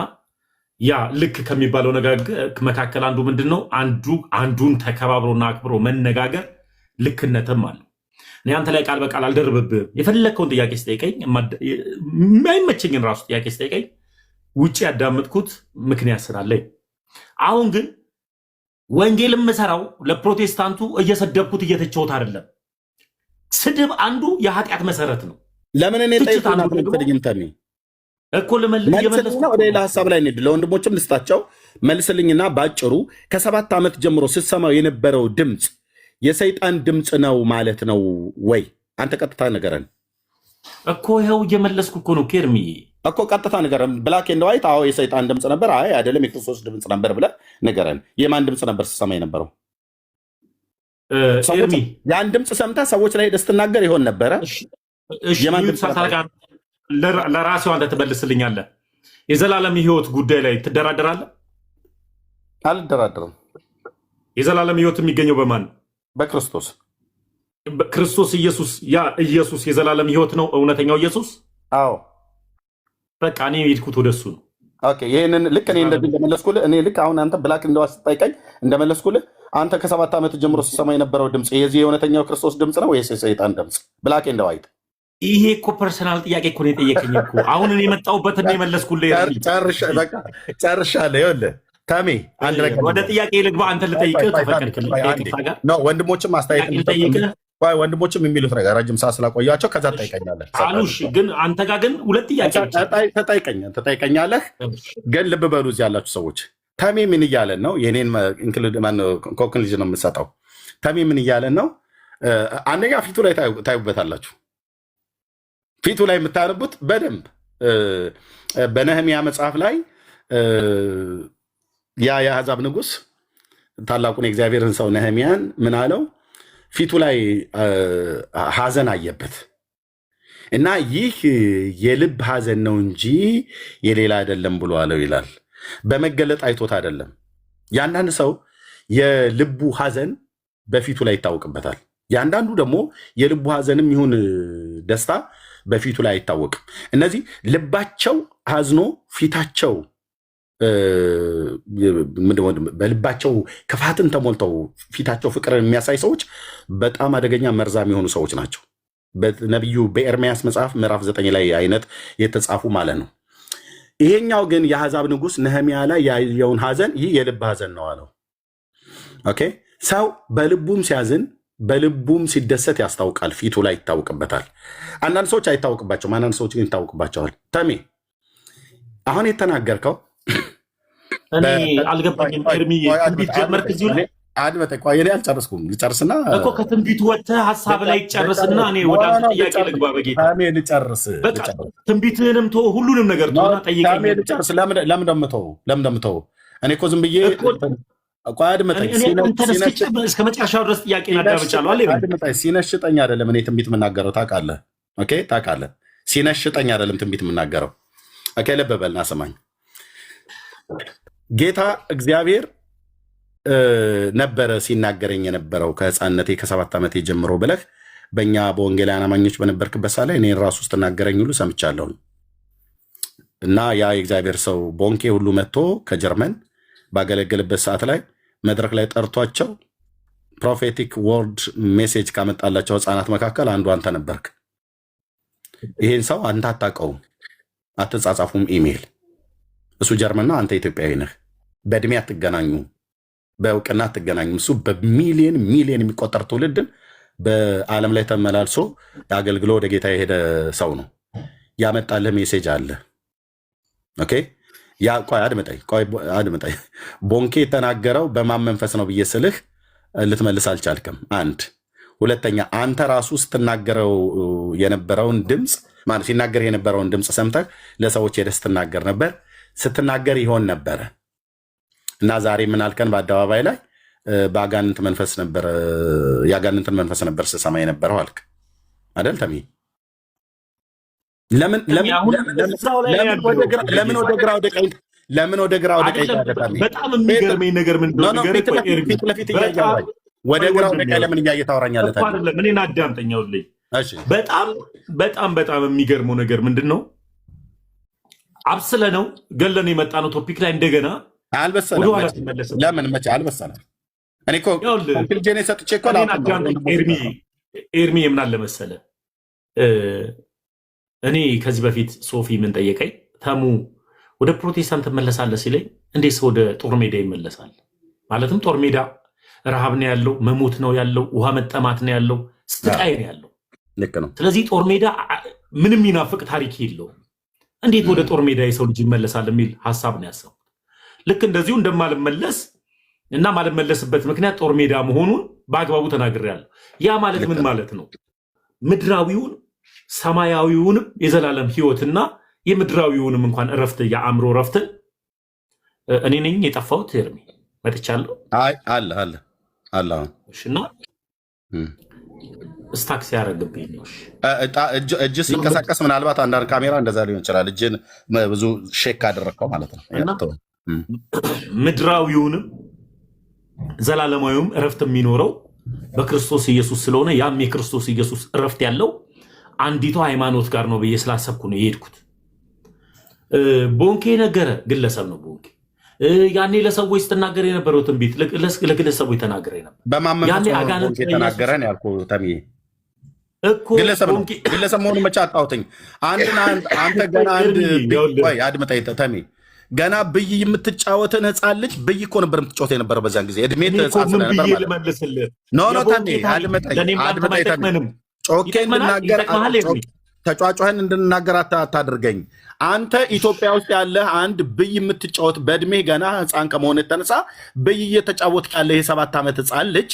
ያ ልክ ከሚባለው ነገር መካከል አንዱ ምንድን ነው? አንዱን ተከባብሮና አክብሮ መነጋገር ልክነትም አለው። እኔ አንተ ላይ ቃል በቃል አልደርብብህም። የፈለግከውን ጥያቄ ስጠይቀኝ፣ የማይመቸኝን ራሱ ጥያቄ ስጠይቀኝ ውጭ ያዳመጥኩት ምክንያት ስላለኝ። አሁን ግን ወንጌል የምሰራው ለፕሮቴስታንቱ እየሰደብኩት እየተቸውት አይደለም። ስድብ አንዱ የኃጢአት መሰረት ነው። ለምን እኔ ጠይቅኝ እኮ ልመልስና ወደ ሌላ ሀሳብ ላይ እንሂድ። ለወንድሞችም ልስጣቸው መልስልኝና በአጭሩ ከ7 ዓመት ጀምሮ ስትሰማው የነበረው ድምፅ የሰይጣን ድምፅ ነው ማለት ነው ወይ? አንተ ቀጥታ ንገረን እኮ። ይኸው እየመለስኩ እኮ ነው ኬርሚዬ እኮ ቀጥታ ንገረን። ብላክ ኤንድ ዋይት። አዎ የሰይጣን ድምፅ ነበር፣ አይ አይደለም የክርስቶስ ድምፅ ነበር ብለህ ንገረን። የማን ድምፅ ነበር ስትሰማ የነበረው? ያን ድምፅ ሰምተህ ሰዎች ላይ ሄደህ ስትናገር ይሆን ነበረ? የማን ድምፅ ነበር? ለራሴው አንተ ትመልስልኛለህ። የዘላለም ሕይወት ጉዳይ ላይ ትደራደራለህ? አልደራደርም። የዘላለም ሕይወት የሚገኘው በማን? በክርስቶስ። ክርስቶስ ኢየሱስ። ያ ኢየሱስ የዘላለም ሕይወት ነው፣ እውነተኛው ኢየሱስ። አዎ በቃ እኔ የሄድኩት ወደሱ ነው። ኦኬ ይሄንን ልክ እኔ እንደዚህ እንደመለስኩልህ፣ እኔ ልክ አሁን አንተ ብላክ እንደዋ ስጠይቀኝ እንደመለስኩልህ፣ አንተ ከ7 ዓመት ጀምሮ ስትሰማ የነበረው ድምፅ የዚህ የእውነተኛው ክርስቶስ ድምፅ ነው ወይስ የሰይጣን ድምፅ? ብላክ ኤንድ ዋይት። ይሄ እኮ ፐርሰናል ጥያቄ እኮ ነው የጠየቀኝ እኮ። አሁን እኔ የመጣሁበትን ነው የመለስኩልህ። ጨርሻለሁ። ይኸውልህ ተሜ አንድ ነገር ወደ ጥያቄ ልግባ። አንተ ልጠይቅህ ከፈቀድክልኝ ወንድሞችም አስተያየት ልጠይቅህ። ወንድሞችም የሚሉት ነገር ረጅም ሰዓት ስላቆያቸው ከዛ ትጠይቀኛለህ። አሉሽ ግን አንተ ጋር ግን 2 ጥያቄ ትጠይቀኛለህ። ግን ልብ በሉ እዚህ ያላችሁ ሰዎች ተሜ ምን እያለን ነው? የኔን ኮንክሉዥን ነው የምሰጠው። ተሜ ምን እያለን ነው? አንደኛ ፊቱ ላይ ታዩበታላችሁ። ፊቱ ላይ የምታነቡት በደንብ በነህምያ መጽሐፍ ላይ ያ የአሕዛብ ንጉሥ ታላቁን የእግዚአብሔርን ሰው ነህምያን ምን አለው? ፊቱ ላይ ሐዘን አየበት እና ይህ የልብ ሐዘን ነው እንጂ የሌላ አይደለም ብሎ አለው ይላል። በመገለጥ አይቶት አይደለም። የአንዳንድ ሰው የልቡ ሐዘን በፊቱ ላይ ይታወቅበታል። የአንዳንዱ ደግሞ የልቡ ሐዘንም ይሁን ደስታ በፊቱ ላይ አይታወቅም። እነዚህ ልባቸው ሐዝኖ ፊታቸው በልባቸው ክፋትን ተሞልተው ፊታቸው ፍቅርን የሚያሳይ ሰዎች በጣም አደገኛ መርዛም የሆኑ ሰዎች ናቸው። በነቢዩ በኤርምያስ መጽሐፍ ምዕራፍ 9 ላይ አይነት የተጻፉ ማለት ነው። ይሄኛው ግን የአሕዛብ ንጉሥ ነህምያ ላይ ያየውን ሐዘን ይህ የልብ ሐዘን ነው አለው። ኦኬ ሰው በልቡም ሲያዝን በልቡም ሲደሰት ያስታውቃል፣ ፊቱ ላይ ይታወቅበታል። አንዳንድ ሰዎች አይታወቅባቸውም፣ አንዳንድ ሰዎች ግን ይታወቅባቸዋል። ተሜ አሁን የተናገርከው እኔ አልገባኝም። ኤርሚዬ ትንቢት ጀመርክ እዚሁ ላይ ቆይ እኔ አልጨርስኩም። ልጨርስና እኮ ከትንቢቱ ወጥተህ ሀሳብ ላይ ጨርስና እኔ ወደ አንተ ጥያቄ ልግባ። በጌታ ልጨርስ። በቃ ትንቢትህንም ተወው፣ ሁሉንም ነገር ተወውና ጠይቀኝ። ልጨርስ። ለምን ደምተው? እኔ እኮ ዝም ብዬ አድምጠኝ። እስከ መጨረሻው ድረስ ጥያቄ እናዳምጫለሁ። ሲነሽጠኝ አይደለም እኔ ትንቢት የምናገረው ታውቃለህ። ኦኬ ታውቃለህ። ሲነሽጠኝ አይደለም ትንቢት የምናገረው። ኦኬ ልብ በልና ስማኝ። ጌታ እግዚአብሔር ነበረ ሲናገረኝ የነበረው ከሕፃንነቴ ከ7 ዓመቴ ጀምሮ ብለህ በእኛ በወንጌላውያን አማኞች በነበርክበት ሰዓት ላይ እኔን ራሱ ስትናገረኝ ሁሉ ሰምቻለሁ። እና ያ የእግዚአብሔር ሰው ቦንኬ ሁሉ መጥቶ ከጀርመን ባገለገልበት ሰዓት ላይ መድረክ ላይ ጠርቷቸው ፕሮፌቲክ ወርድ ሜሴጅ ካመጣላቸው ሕፃናት መካከል አንዱ አንተ ነበርክ። ይህን ሰው አንተ አታውቀውም፣ አትጻጻፉም ኢሜይል። እሱ ጀርመን ነው፣ አንተ ኢትዮጵያዊ ነህ። በእድሜ አትገናኙም፣ በእውቅና አትገናኙም። እሱ በሚሊየን የሚቆጠር ትውልድን በዓለም ላይ ተመላልሶ አገልግሎ ወደ ጌታ የሄደ ሰው ነው። ያመጣልህ ሜሴጅ አለ። ኦኬ ቆይ አድምጠኝ። ቦንኬ የተናገረው በማን መንፈስ ነው ብዬ ስልህ ልትመልስ አልቻልክም። አንድ ሁለተኛ፣ አንተ ራሱ ስትናገረው የነበረውን ድምፅ ማለት ሲናገር የነበረውን ድምፅ ሰምተህ ለሰዎች ሄደህ ስትናገር ነበር። ስትናገር ይሆን ነበረ እና ዛሬ ምን አልከን? በአደባባይ ላይ በአጋንንት መንፈስ ነበር፣ የአጋንንትን መንፈስ ነበር ስሰማ የነበረው አልክ አይደል? ተሜ ለምን ወደ ግራ ወደ ቀኝ በጣም የሚገርመኝ ነገር ምንድን ነው? ፊት ለፊት እያየኸኝ ወደ ግራ ወደ ቀኝ ለምን እያየህ ታወራኛለህ? አይደለም እኔን አዳምጠኛውልኝ። በጣም የሚገርመው ነገር ምንድን ነው? አብስለ ነው ገለን የመጣ ነው ቶፒክ ላይ እንደገና አልበሰለም። ለምን መቼ አልበሰለም? እኔ እኮ ኮንክሉዥን ሰጥቼ እኮ ኤርሚ የምን አለ መሰለህ፣ እኔ ከዚህ በፊት ሶፊ ምን ጠየቀኝ፣ ተሙ ወደ ፕሮቴስታንት ትመለሳለህ ሲለኝ፣ እንዴት ሰው ወደ ጦር ሜዳ ይመለሳል? ማለትም ጦር ሜዳ ረሃብ ነው ያለው፣ መሞት ነው ያለው፣ ውሃ መጠማት ነው ያለው፣ ስቃይ ነው ያለው። ልክ ነው። ስለዚህ ጦር ሜዳ ምንም ይናፍቅ ታሪክ የለውም። እንዴት ወደ ጦር ሜዳ የሰው ልጅ ይመለሳል የሚል ሀሳብ ነው ያሰብኩት። ልክ እንደዚሁ እንደማልመለስ እና ማልመለስበት ምክንያት ጦር ሜዳ መሆኑን በአግባቡ ተናግሬያለሁ። ያ ማለት ምን ማለት ነው? ምድራዊውን ሰማያዊውንም የዘላለም ህይወትና የምድራዊውንም እንኳን እረፍት የአእምሮ እረፍትን እኔ ነኝ የጠፋሁት። ኤርሚ መጥቻለሁ። አለ እና ስታክስ ያደረግብኝ ነው። እጅ ሲንቀሳቀስ ምናልባት አንዳንድ ካሜራ እንደዛ ሊሆን ይችላል። እጅን ብዙ ሼክ አደረግከው ማለት ነው። ምድራዊውንም ዘላለማዊውም እረፍት የሚኖረው በክርስቶስ ኢየሱስ ስለሆነ ያም የክርስቶስ ኢየሱስ እረፍት ያለው አንዲቷ ሃይማኖት ጋር ነው ብዬ ስላሰብኩ ነው የሄድኩት። ቦንኬ ነገረ ግለሰብ ነው። ቦንኬ ያኔ ለሰዎች ስትናገር የነበረው ትንቢት ለግለሰቦች ተናገረ ነበር። በማመን አጋንንት ተናገረን ያልኩ ተምዬ እኮ ግለሰብ መሆኑ መቼ አጣሁትኝ? አንተ ገና አድምጠኝ ተሜ፣ ገና ብይ የምትጫወትን ህፃን ልጅ ብይ እኮ ነበር የምትጫወት የነበረው በዛን ጊዜ እድሜ ህፃን ስለነበር ተሜ ጮኬ እንድናገር ተጫጫኸን እንድናገር አታድርገኝ። አንተ ኢትዮጵያ ውስጥ ያለህ አንድ ብይ የምትጫወት በእድሜ ገና ህፃን ከመሆን የተነሳ ብይ እየተጫወት ያለ የ7 ዓመት ህፃን ልጅ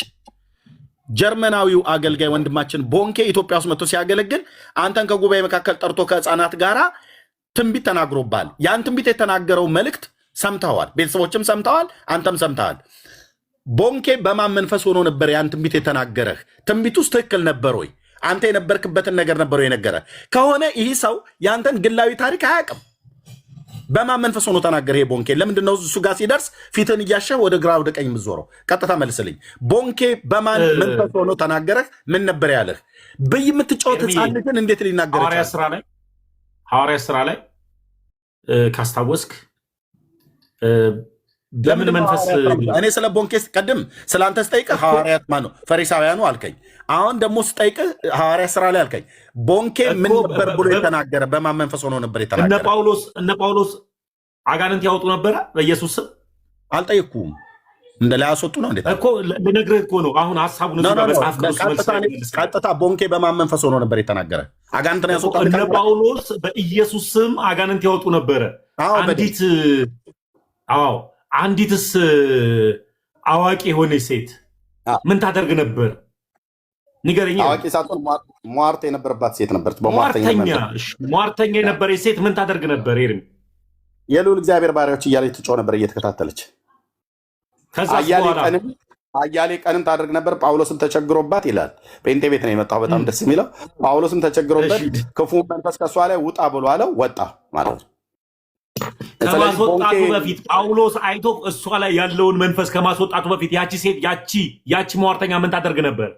ጀርመናዊው አገልጋይ ወንድማችን ቦንኬ ኢትዮጵያ ውስጥ መጥቶ ሲያገለግል አንተን ከጉባኤ መካከል ጠርቶ ከህፃናት ጋራ ትንቢት ተናግሮባል። ያን ትንቢት የተናገረው መልእክት ሰምተዋል፣ ቤተሰቦችም ሰምተዋል፣ አንተም ሰምተዋል። ቦንኬ በማን መንፈስ ሆኖ ነበር ያን ትንቢት የተናገረህ? ትንቢት ውስጥ ትክክል ነበር ወይ? አንተ የነበርክበትን ነገር ነበረው የነገረ ከሆነ ይህ ሰው ያንተን ግላዊ ታሪክ አያውቅም። በማን መንፈስ ሆኖ ተናገረ? ይሄ ቦንኬ ለምንድነው እሱ ጋር ሲደርስ ፊትን እያሸህ ወደ ግራ ወደ ቀኝ የምትዞረው? ቀጥታ መልስልኝ። ቦንኬ በማን መንፈስ ሆኖ ተናገረህ? ምን ነበር ያለህ? ብይ የምትጫወት ህፃን ልጅን እንዴት ሊናገር ይችላል? ሐዋርያ ስራ ላይ ካስታወስክ በምን መንፈስ እኔ ስለ ቦንኬ ቀድም ስለአንተ ስጠይቅህ ሐዋርያት ማነው ፈሪሳውያኑ አልከኝ። አሁን ደግሞ ስጠይቅህ ሐዋርያ ስራ ላይ አልከኝ። ቦንኬ ምን ነበር ብሎ የተናገረ? በማን መንፈስ ሆኖ ነበር የተናገረ? እነ ጳውሎስ አጋንንት ያወጡ ነበረ በኢየሱስ ስም? አልጠየቅኩም። እንደ ላይ አስወጡ ነው እንዴ? እኮ ልነግርህ እኮ ነው። አሁን ሐሳቡን መጽሐፍ ቅዱስ ቀጥታ ቦንኬ በማን መንፈስ ሆኖ ነበር የተናገረ? አጋንንትን ያስወጣ እነ ጳውሎስ በኢየሱስ ስም አጋንንት ያወጡ ነበረ። አንዲትስ አዋቂ የሆነች ሴት ምን ታደርግ ነበር? ንገረኝ። አዋቂ ሳትሆን ሟርት የነበረባት ሴት ነበረች። ሟርተኛ የነበረች ሴት ምን ታደርግ ነበር? ኤርሚ የልዑል እግዚአብሔር ባሪያዎች እያለች ትጮህ ነበር እየተከታተለች። አያሌ ቀንም ታደርግ ነበር። ጳውሎስም ተቸግሮባት ይላል። ጴንጤ ቤት ነው የመጣው። በጣም ደስ የሚለው ጳውሎስም ተቸግሮበት ክፉ መንፈስ ከሷ ላይ ውጣ ብሎ አለው። ወጣ ማለት ነው። ከማስወጣቱ በፊት ጳውሎስ አይቶ እሷ ላይ ያለውን መንፈስ ከማስወጣቱ በፊት ያቺ ሴት ያቺ ሟርተኛ ምን ታደርግ ነበር?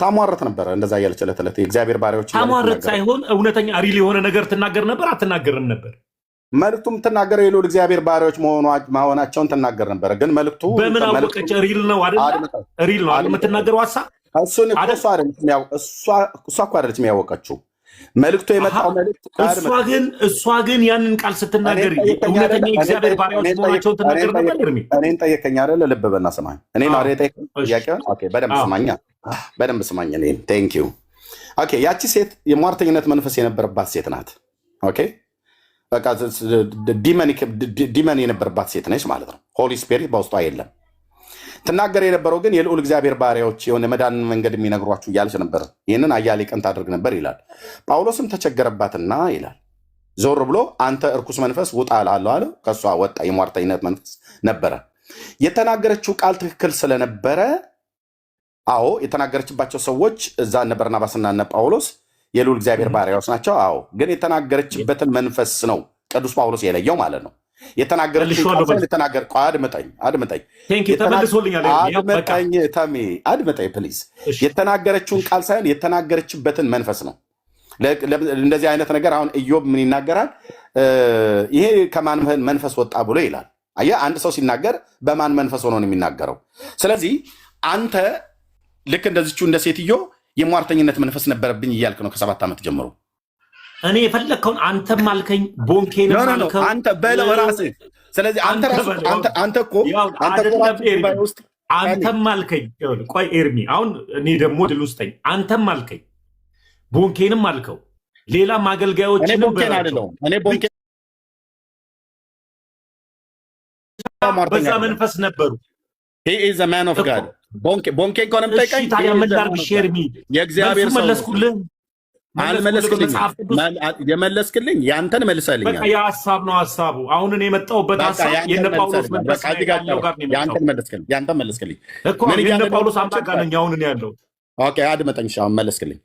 ታሟረት ነበረ። እንደዛ እያለች ዕለት ዕለት የእግዚአብሔር ባሪያዎች ታሟረት ሳይሆን እውነተኛ ሪል የሆነ ነገር ትናገር ነበር። አትናገርም ነበር? መልእክቱ የምትናገረው የልዑል እግዚአብሔር ባሪያዎች መሆናቸውን ትናገር ነበር። ግን መልእክቱ በምን አወቀች? ሪል ነው አይደል? ሪል ነው የምትናገረው ሀሳብ። እሷ እኮ አይደለችም ያወቀችው። መልእክቱ የመጣው መልእክት እሷ ግን ያንን ቃል ስትናገር እውነተኛ እግዚአብሔር ባሪያዎች መሆናቸውን ትናገር ነበር። እኔን ጠየቀኝ አይደለ? ልብ በልና ስማኝ። እኔ ነው የጠየቀኝ ጥያቄውን። በደንብ ስማኛ፣ በደንብ ስማኝ። እኔን ቴንክ ዩ። ያቺ ሴት የሟርተኝነት መንፈስ የነበረባት ሴት ናት። በቃ ዲመን የነበረባት ሴት ነች ማለት ነው። ሆሊ ስፒሪት በውስጧ የለም። ትናገር የነበረው ግን የልዑል እግዚአብሔር ባሪያዎች የሆነ መዳን መንገድ የሚነግሯችሁ እያለች ነበር። ይህንን አያሌ ቀን ታደርግ ነበር ይላል። ጳውሎስም ተቸገረባትና ይላል ዞር ብሎ አንተ እርኩስ መንፈስ ውጣ እልሃለሁ አለ። ከእሷ ወጣ። የሟርተኝነት መንፈስ ነበረ። የተናገረችው ቃል ትክክል ስለነበረ የተናገረችባቸው ሰዎች እዛ እነ በርናባስና እነ ጳውሎስ የልዑል እግዚአብሔር ባሪያዎች ናቸው። አዎ፣ ግን የተናገረችበትን መንፈስ ነው ቅዱስ ጳውሎስ የለየው ማለት ነው። የተናገረችውን አድምጠኝ ፕሊዝ። የተናገረችውን ቃል ሳይሆን የተናገረችበትን መንፈስ ነው። እንደዚህ አይነት ነገር አሁን ኢዮብ ምን ይናገራል? ይሄ ከማን መንፈስ ወጣ ብሎ ይላል። አየህ፣ አንድ ሰው ሲናገር በማን መንፈስ ሆኖ ነው የሚናገረው? ስለዚህ አንተ ልክ እንደዚችው እንደ ሴትዮ የሟርተኝነት መንፈስ ነበረብኝ እያልክ ነው ከ7 ዓመት ጀምሮ። እኔ የፈለግከውን አንተም አልከኝ፣ ቦንኬንም አልከው፣ አንተ በለው ራስህ። ስለዚህ አንተ እኮ አንተም አልከኝ። ቆይ ኤርሚ፣ አሁን እኔ ደግሞ ድል ውስጠኝ። አንተም አልከኝ፣ ቦንኬንም አልከው፣ ሌላም አገልጋዮችንም በዛ መንፈስ ነበሩ። ቦንኬ ከሆነ የምጠይቀኝ የእግዚአብሔር ሰው የመለስክልኝ ያንተን መልሰልኛል። በቃ የሀሳብ ነው ሀሳቡ። አሁን እኔ የመጣሁበት ሀሳብ የእነ ጳውሎስ መንፈስ ያለው ጋር ነው። ያንተን መለስክልኝ እኮ የእነ ጳውሎስ አምላክ ጋር ነኝ አሁን እኔ ያለው። አድመጠኝ፣ አሁን መለስክልኝ።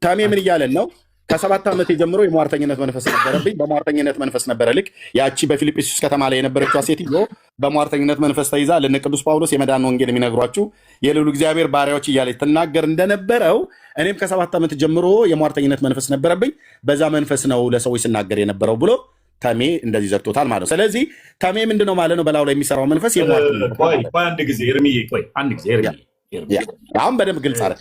ታሜ ምን እያለን ነው? ከ7 ዓመት ጀምሮ የሟርተኝነት መንፈስ ነበረብኝ። በሟርተኝነት መንፈስ ነበረ። ልክ ያቺ በፊልጵስዩስ ከተማ ላይ የነበረችው ሴትዮ በሟርተኝነት መንፈስ ተይዛ ለነ ቅዱስ ጳውሎስ የመዳን ወንጌል የሚነግሯችሁ የልዑል እግዚአብሔር ባሪያዎች እያለች ትናገር እንደነበረው እኔም ከ7 ዓመት ጀምሮ የሟርተኝነት መንፈስ ነበረብኝ፣ በዛ መንፈስ ነው ለሰዎች ስናገር የነበረው ብሎ ተሜ እንደዚህ ዘግቶታል ማለት ነው። ስለዚህ ተሜ ምንድነው ማለት ነው? በላው ላይ የሚሰራው መንፈስ አንድ ጊዜ ኤርሚዬ፣ አሁን በደንብ ግልጽ አለ።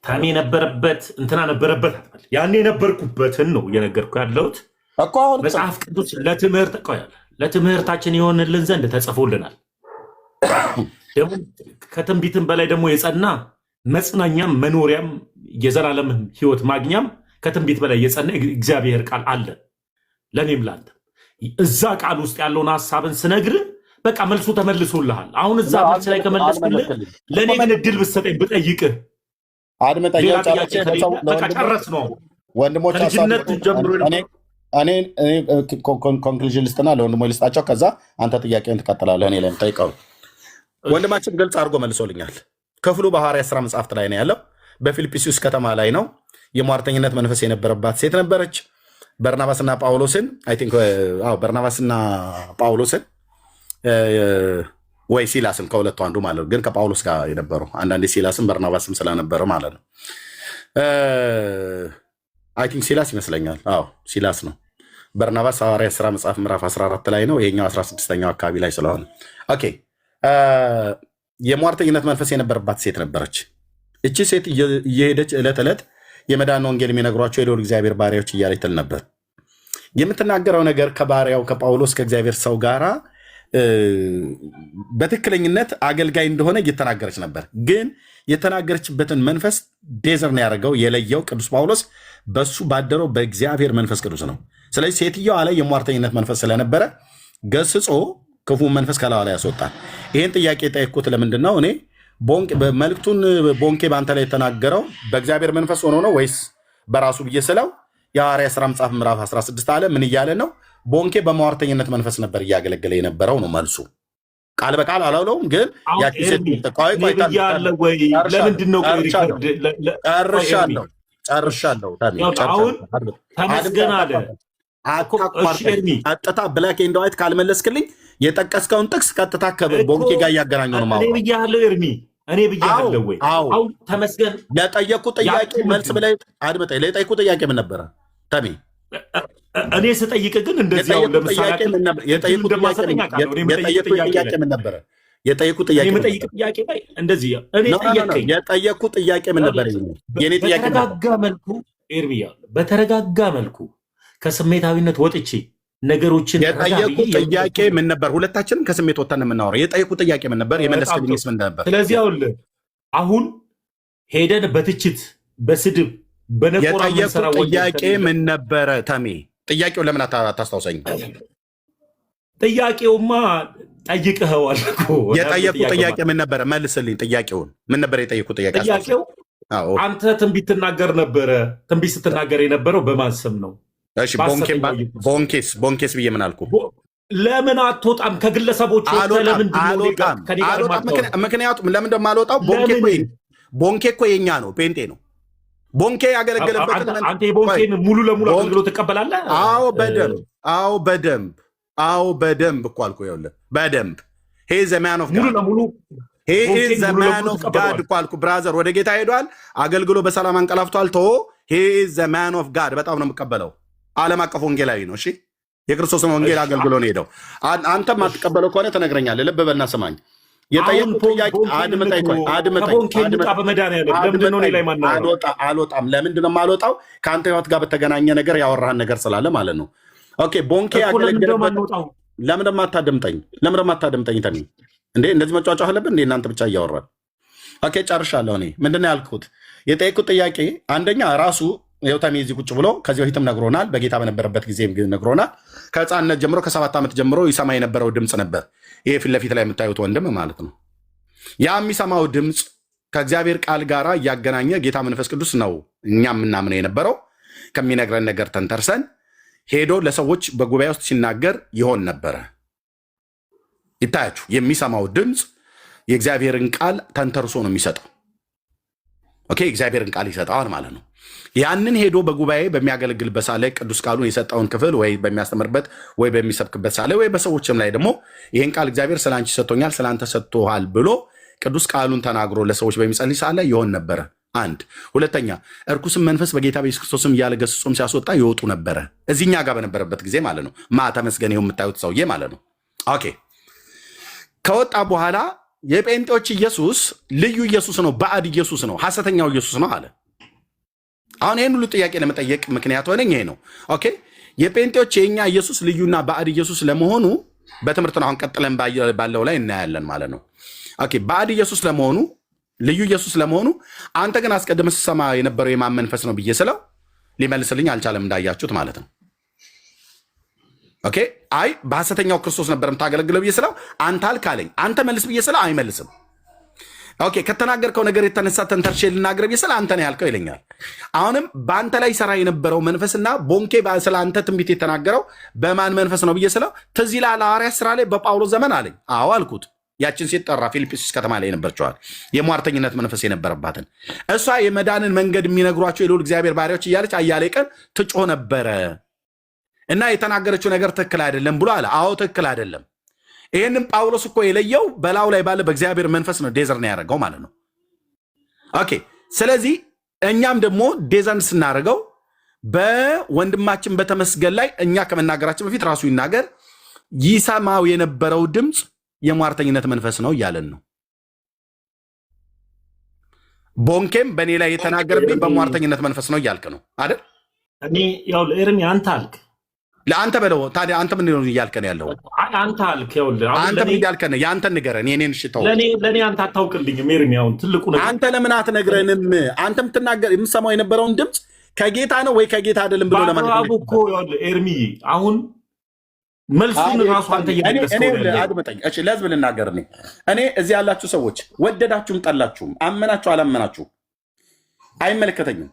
ተሜ ነበረበት እንትና ነበረበት አትበል። ያኔ የነበርኩበትን ነው እየነገርኩ ያለሁት። መጽሐፍ ቅዱስ ለትምህርታችን የሆንልን ዘንድ ተጽፎልናል። ደግሞ ከትንቢትም በላይ ደግሞ የጸና መጽናኛም መኖሪያም የዘላለም ሕይወት ማግኛም ከትንቢት በላይ የጸና እግዚአብሔር ቃል አለ ለእኔም ላንተ። እዛ ቃል ውስጥ ያለውን ሀሳብን ስነግር በቃ መልሱ ተመልሶልሃል። አሁን እዛ መልስ ላይ ከመለስክልህ ለእኔ ግን እድል ብትሰጠኝ ብጠይቅህ ጨረስ ነው ወንድሞች። ኮንክሉዥን ልስጥና ለወንድሞች ልስጣቸው፣ ከዛ አንተ ጥያቄውን ትቀጥላለህ። እኔ ላይ ጠይቀው። ወንድማችን ግልጽ አድርጎ መልሶልኛል። ክፍሉ በሐዋርያት ሥራ መጽሐፍት ላይ ነው ያለው። በፊልጵስዩስ ከተማ ላይ ነው። የሟርተኝነት መንፈስ የነበረባት ሴት ነበረች። በርናባስና ጳውሎስን ወይ ሲላስን ከሁለቱ አንዱ ማለት ነው። ግን ከጳውሎስ ጋር የነበረው አንዳንዴ ሲላስን በርናባስም ስለነበረ ማለት ነው። ሲላስ ይመስለኛል። ሲላስ ነው። በርናባስ ሐዋርያት ሥራ መጽሐፍ ምዕራፍ 14 ላይ ነው። ይሄኛው 16ኛው አካባቢ ላይ ስለሆነ ኦኬ። የሟርተኝነት መንፈስ የነበረባት ሴት ነበረች። እቺ ሴት እየሄደች ዕለት ዕለት የመዳን ወንጌል የሚነግሯቸው የልዑል እግዚአብሔር ባሪያዎች እያለች ትል ነበር። የምትናገረው ነገር ከባሪያው ከጳውሎስ ከእግዚአብሔር ሰው ጋራ በትክክለኝነት አገልጋይ እንደሆነ እየተናገረች ነበር። ግን የተናገረችበትን መንፈስ ዴዘር ነው ያደረገው የለየው ቅዱስ ጳውሎስ በሱ ባደረው በእግዚአብሔር መንፈስ ቅዱስ ነው። ስለዚህ ሴትየዋ ላይ የሟርተኝነት መንፈስ ስለነበረ ገስጾ ክፉ መንፈስ ከላዋ ላይ ያስወጣል። ይህን ጥያቄ ጠየቅኩት። ለምንድን ነው እኔ መልእክቱን ቦንኬ በአንተ ላይ የተናገረው በእግዚአብሔር መንፈስ ሆኖ ነው ወይስ በራሱ ብዬ ስለው የሐዋርያት ሥራ መጽሐፍ ምዕራፍ 16 አለ። ምን እያለ ነው? ቦንኬ በሟርተኝነት መንፈስ ነበር እያገለገለ የነበረው ነው መልሱ። ቃል በቃል አላውለውም፣ ግን ጨርሻለሁ። ተመስገን አለ። ቀጥታ ብላክ ኤንድ ዋይት ካልመለስክልኝ የጠቀስከውን ጥቅስ ቀጥታ ከቦንኬ ጋር እያገናኘው ነው ማለት ነው። እኔ ብያለሁ ወይ? አሁን ተመስገን ለጠየቁ ጥያቄ መልስ ብለህ አድምጠኝ። ለጠየቁ ጥያቄ ምን ነበረ ተሜ? እኔ ስጠይቅ ግን እንደዚህ አሁን ለምሳሌ የጠየቁ ጥያቄ ምን ነበረ? የጠየቁ ጥያቄ ላይ እንደዚህ እኔ ጠየቀኝ። የጠየቁ ጥያቄ ምን ነበረ? የኔ ጥያቄ በተረጋጋ መልኩ ኤርሚያ፣ በተረጋጋ መልኩ ከስሜታዊነት ወጥቼ ነገሮችን የጠየቁ ጥያቄ ምን ነበር? ሁለታችንም ከስሜት ወጥተን የምናወራው የጠየቁ ጥያቄ ምን ነበር? የመለስክልኝስ ምን ነበር? ስለዚህ አሁን ሄደን በትችት በስድብ በነቆራ የጠየቁ ጥያቄ ምን ነበረ? ተሜ ጥያቄው ለምን አታስታውሰኝ? ጥያቄውማ ጠይቀኸዋል እኮ። የጠየቁ ጥያቄ ምን ነበረ? መልስልኝ። ጥያቄውን ምን ነበር የጠየቁ ጥያቄ? ጥያቄው አንተ ትንቢት ትናገር ነበረ። ትንቢት ስትናገር የነበረው በማን ስም ነው? እሺ ቦንኬስ ብዬ ምን አልኩ? ለምን አትወጣም? ከግለሰቦች ምክንያቱም ለምን እንደማልወጣው ቦንኬ እኮ የኛ ነው፣ ጴንጤ ነው። ቦንኬ ያገለገለበትን አንተ የቦንኬን ሙሉ ለሙሉ አገልግሎት ትቀበላለህ? አዎ በደንብ እኮ አልኩህ። ይኸውልህ በደንብ ሄ ዘ ማን ኦፍ ጋድ ሙሉ ለሙሉ ሄ ኢዝ ዘ ማን ኦፍ ጋድ እኮ አልኩህ። ብራዘር ወደ ጌታ ሄዷል፣ አገልግሎ በሰላም አንቀላፍቷል። ቶ ሄ ኢዝ ዘ ማን ኦፍ ጋድ በጣም ነው የምቀበለው። ዓለም አቀፍ ወንጌላዊ ነው። እሺ የክርስቶስን ወንጌል አገልግሎ ነው ሄደው። አንተም አትቀበለው ከሆነ ትነግረኛለህ። ልብ በልና ስማኝ። የጠየቁት ጥያቄ አድምጠኝ። አልወጣም። ለምንድን ነው የማልወጣው? ከአንተ ህይወት ጋር በተገናኘ ነገር ያወራህን ነገር ስላለ ማለት ነው። ኦኬ ቦንኬ ያገለገለበት ለምን እንደማታደምጠኝ ተኒ እንዴ? እንደዚህ መጫወጫ አለብን እንዴ? እናንተ ብቻ እያወራን። ኦኬ ጨርሻለሁ። እኔ ምንድን ነው ያልኩት? የጠየቁት ጥያቄ አንደኛ ራሱ ተሚ እዚህ ቁጭ ብሎ ከዚህ በፊትም ነግሮናል፣ በጌታ በነበረበት ጊዜ ነግሮናል። ከህፃንነት ጀምሮ ከ7 ዓመት ጀምሮ ይሰማ የነበረው ድምፅ ነበር። ይሄ ፊት ለፊት ላይ የምታዩት ወንድም ማለት ነው። ያ የሚሰማው ድምፅ ከእግዚአብሔር ቃል ጋር እያገናኘ ጌታ መንፈስ ቅዱስ ነው እኛ የምናምነው የነበረው። ከሚነግረን ነገር ተንተርሰን ሄዶ ለሰዎች በጉባኤ ውስጥ ሲናገር ይሆን ነበረ። ይታያችሁ፣ የሚሰማው ድምፅ የእግዚአብሔርን ቃል ተንተርሶ ነው የሚሰጠው። ኦኬ እግዚአብሔርን ቃል ይሰጠዋል ማለት ነው። ያንን ሄዶ በጉባኤ በሚያገለግልበት ሳለ ቅዱስ ቃሉን የሰጠውን ክፍል ወይ በሚያስተምርበት ወይ በሚሰብክበት ሳለ ወይ በሰዎችም ላይ ደግሞ ይህን ቃል እግዚአብሔር ስለ አንቺ ሰጥቶኛል፣ ስለ አንተ ሰጥቶሃል ብሎ ቅዱስ ቃሉን ተናግሮ ለሰዎች በሚጸልይ ሳለ ይሆን ነበረ። አንድ ሁለተኛ፣ እርኩስም መንፈስ በጌታ በኢየሱስ ክርስቶስም እያለ ገስጾም ሲያስወጣ ይወጡ ነበረ። እዚህኛ ጋር በነበረበት ጊዜ ማለት ነው። ተመስገን ይኸው የምታዩት ሰውዬ ማለት ነው። ኦኬ ከወጣ በኋላ የጴንጤዎች ኢየሱስ ልዩ ኢየሱስ ነው፣ ባዕድ ኢየሱስ ነው፣ ሐሰተኛው ኢየሱስ ነው አለ። አሁን ይህን ሁሉ ጥያቄ ለመጠየቅ ምክንያት ሆነኝ ይሄ ነው። ኦኬ የጴንጤዎች የኛ ኢየሱስ ልዩና ባዕድ ኢየሱስ ለመሆኑ በትምህርት ነው አሁን ቀጥለን ባለው ላይ እናያለን ማለት ነው። ኦኬ ባዕድ ኢየሱስ ለመሆኑ ልዩ ኢየሱስ ለመሆኑ አንተ ግን አስቀድመህ ስትሰማ የነበረው የማን መንፈስ ነው ብዬ ስለው ሊመልስልኝ አልቻለም፣ እንዳያችሁት ማለት ነው። ኦኬ አይ በሐሰተኛው ክርስቶስ ነበር የምታገለግለው ብዬ ስለው አንተ አልክ አለኝ። አንተ መልስ ብዬ ስለው አይመልስም። ኦኬ ከተናገርከው ነገር የተነሳ ተንተርሼ ልናገር ብዬ ስለ አንተ ነው ያልከው ይለኛል። አሁንም በአንተ ላይ ሰራ የነበረው መንፈስና ቦንኬ ስለ አንተ ትንቢት የተናገረው በማን መንፈስ ነው ብዬ ስለው ትዝ ይልሃል ሐዋርያት ሥራ ላይ በጳውሎስ ዘመን አለኝ። አዎ አልኩት። ያችን ሴት ጠራ፣ ፊልጵስዩስ ከተማ ላይ የነበረችዋል የሟርተኝነት መንፈስ የነበረባትን እሷ የመዳንን መንገድ የሚነግሯቸው የልዑል እግዚአብሔር ባሪያዎች እያለች አያሌ ቀን ትጮህ ነበረ እና የተናገረችው ነገር ትክክል አይደለም ብሎ አለ። አዎ ትክክል አይደለም። ይህንም ጳውሎስ እኮ የለየው በላዩ ላይ ባለ በእግዚአብሔር መንፈስ ነው ዴዘር ነው ያደረገው ማለት ነው። ኦኬ ስለዚህ እኛም ደግሞ ዴዘርን ስናደርገው በወንድማችን በተመስገን ላይ እኛ ከመናገራችን በፊት ራሱ ይናገር ይሰማው የነበረው ድምፅ የሟርተኝነት መንፈስ ነው እያለን ነው። ቦንኬም በእኔ ላይ የተናገረብኝ በሟርተኝነት መንፈስ ነው እያልክ ነው አይደል? እኔ ያው ኤርሚ አንተ አልክ ለአንተ በለው። ታዲያ አንተ ምን ነው እያልከን ያለው? አንተ አልክ ይኸውልህ፣ አንተ ምን እያልከን? ያንተን ንገረን። የኔን ሽተው ለኔ አንተ አታውቅልኝም ኤርሚ። አሁን ትልቁ ነገር አንተ ለምን አትነግረንም? አንተ የምትናገር የምትሰማው የነበረውን ድምፅ ከጌታ ነው ወይ ከጌታ አይደለም ብሎ ለማለት እኮ ይኸውልህ ኤርሚ፣ አሁን መልሱን ራሱ አንተ እየመለስከው ነው። አድምጠኝ እሺ፣ ለህዝብ ልናገር። እኔ እዚህ ያላችሁ ሰዎች ወደዳችሁም ጠላችሁም አመናችሁ አላመናችሁ አይመለከተኝም።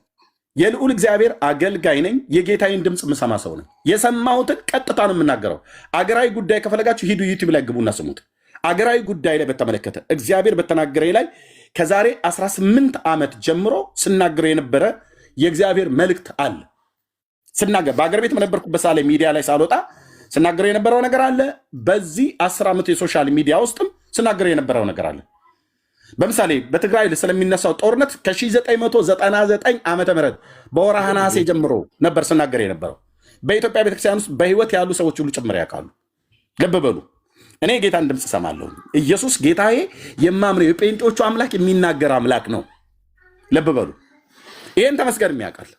የልዑል እግዚአብሔር አገልጋይ ነኝ። የጌታዬን ድምፅ የምሰማ ሰው ነኝ። የሰማሁትን ቀጥታ ነው የምናገረው። አገራዊ ጉዳይ ከፈለጋችሁ ሂዱ ዩቲዩብ ላይ ግቡና ስሙት። አገራዊ ጉዳይ ላይ በተመለከተ እግዚአብሔር በተናገረ ላይ ከዛሬ 18 ዓመት ጀምሮ ስናገረው የነበረ የእግዚአብሔር መልእክት አለ። ስናገር በአገር ቤት በነበርኩበት ሳለ ሚዲያ ላይ ሳልወጣ ስናገረው የነበረው ነገር አለ። በዚህ 10 ዓመት የሶሻል ሚዲያ ውስጥም ስናገረው የነበረው ነገር አለ። በምሳሌ በትግራይ ስለሚነሳው ጦርነት ከ1999 ዓመተ ምህረት በወርሃ ነሐሴ ጀምሮ ነበር ስናገር የነበረው። በኢትዮጵያ ቤተክርስቲያን ውስጥ በህይወት ያሉ ሰዎች ሁሉ ጭምር ያውቃሉ። ልብ በሉ። እኔ ጌታን ድምፅ እሰማለሁ። ኢየሱስ ጌታዬ የማምነው የጴንጤዎቹ አምላክ የሚናገር አምላክ ነው። ልብ በሉ። ይህን ተመስገን የሚያውቃል።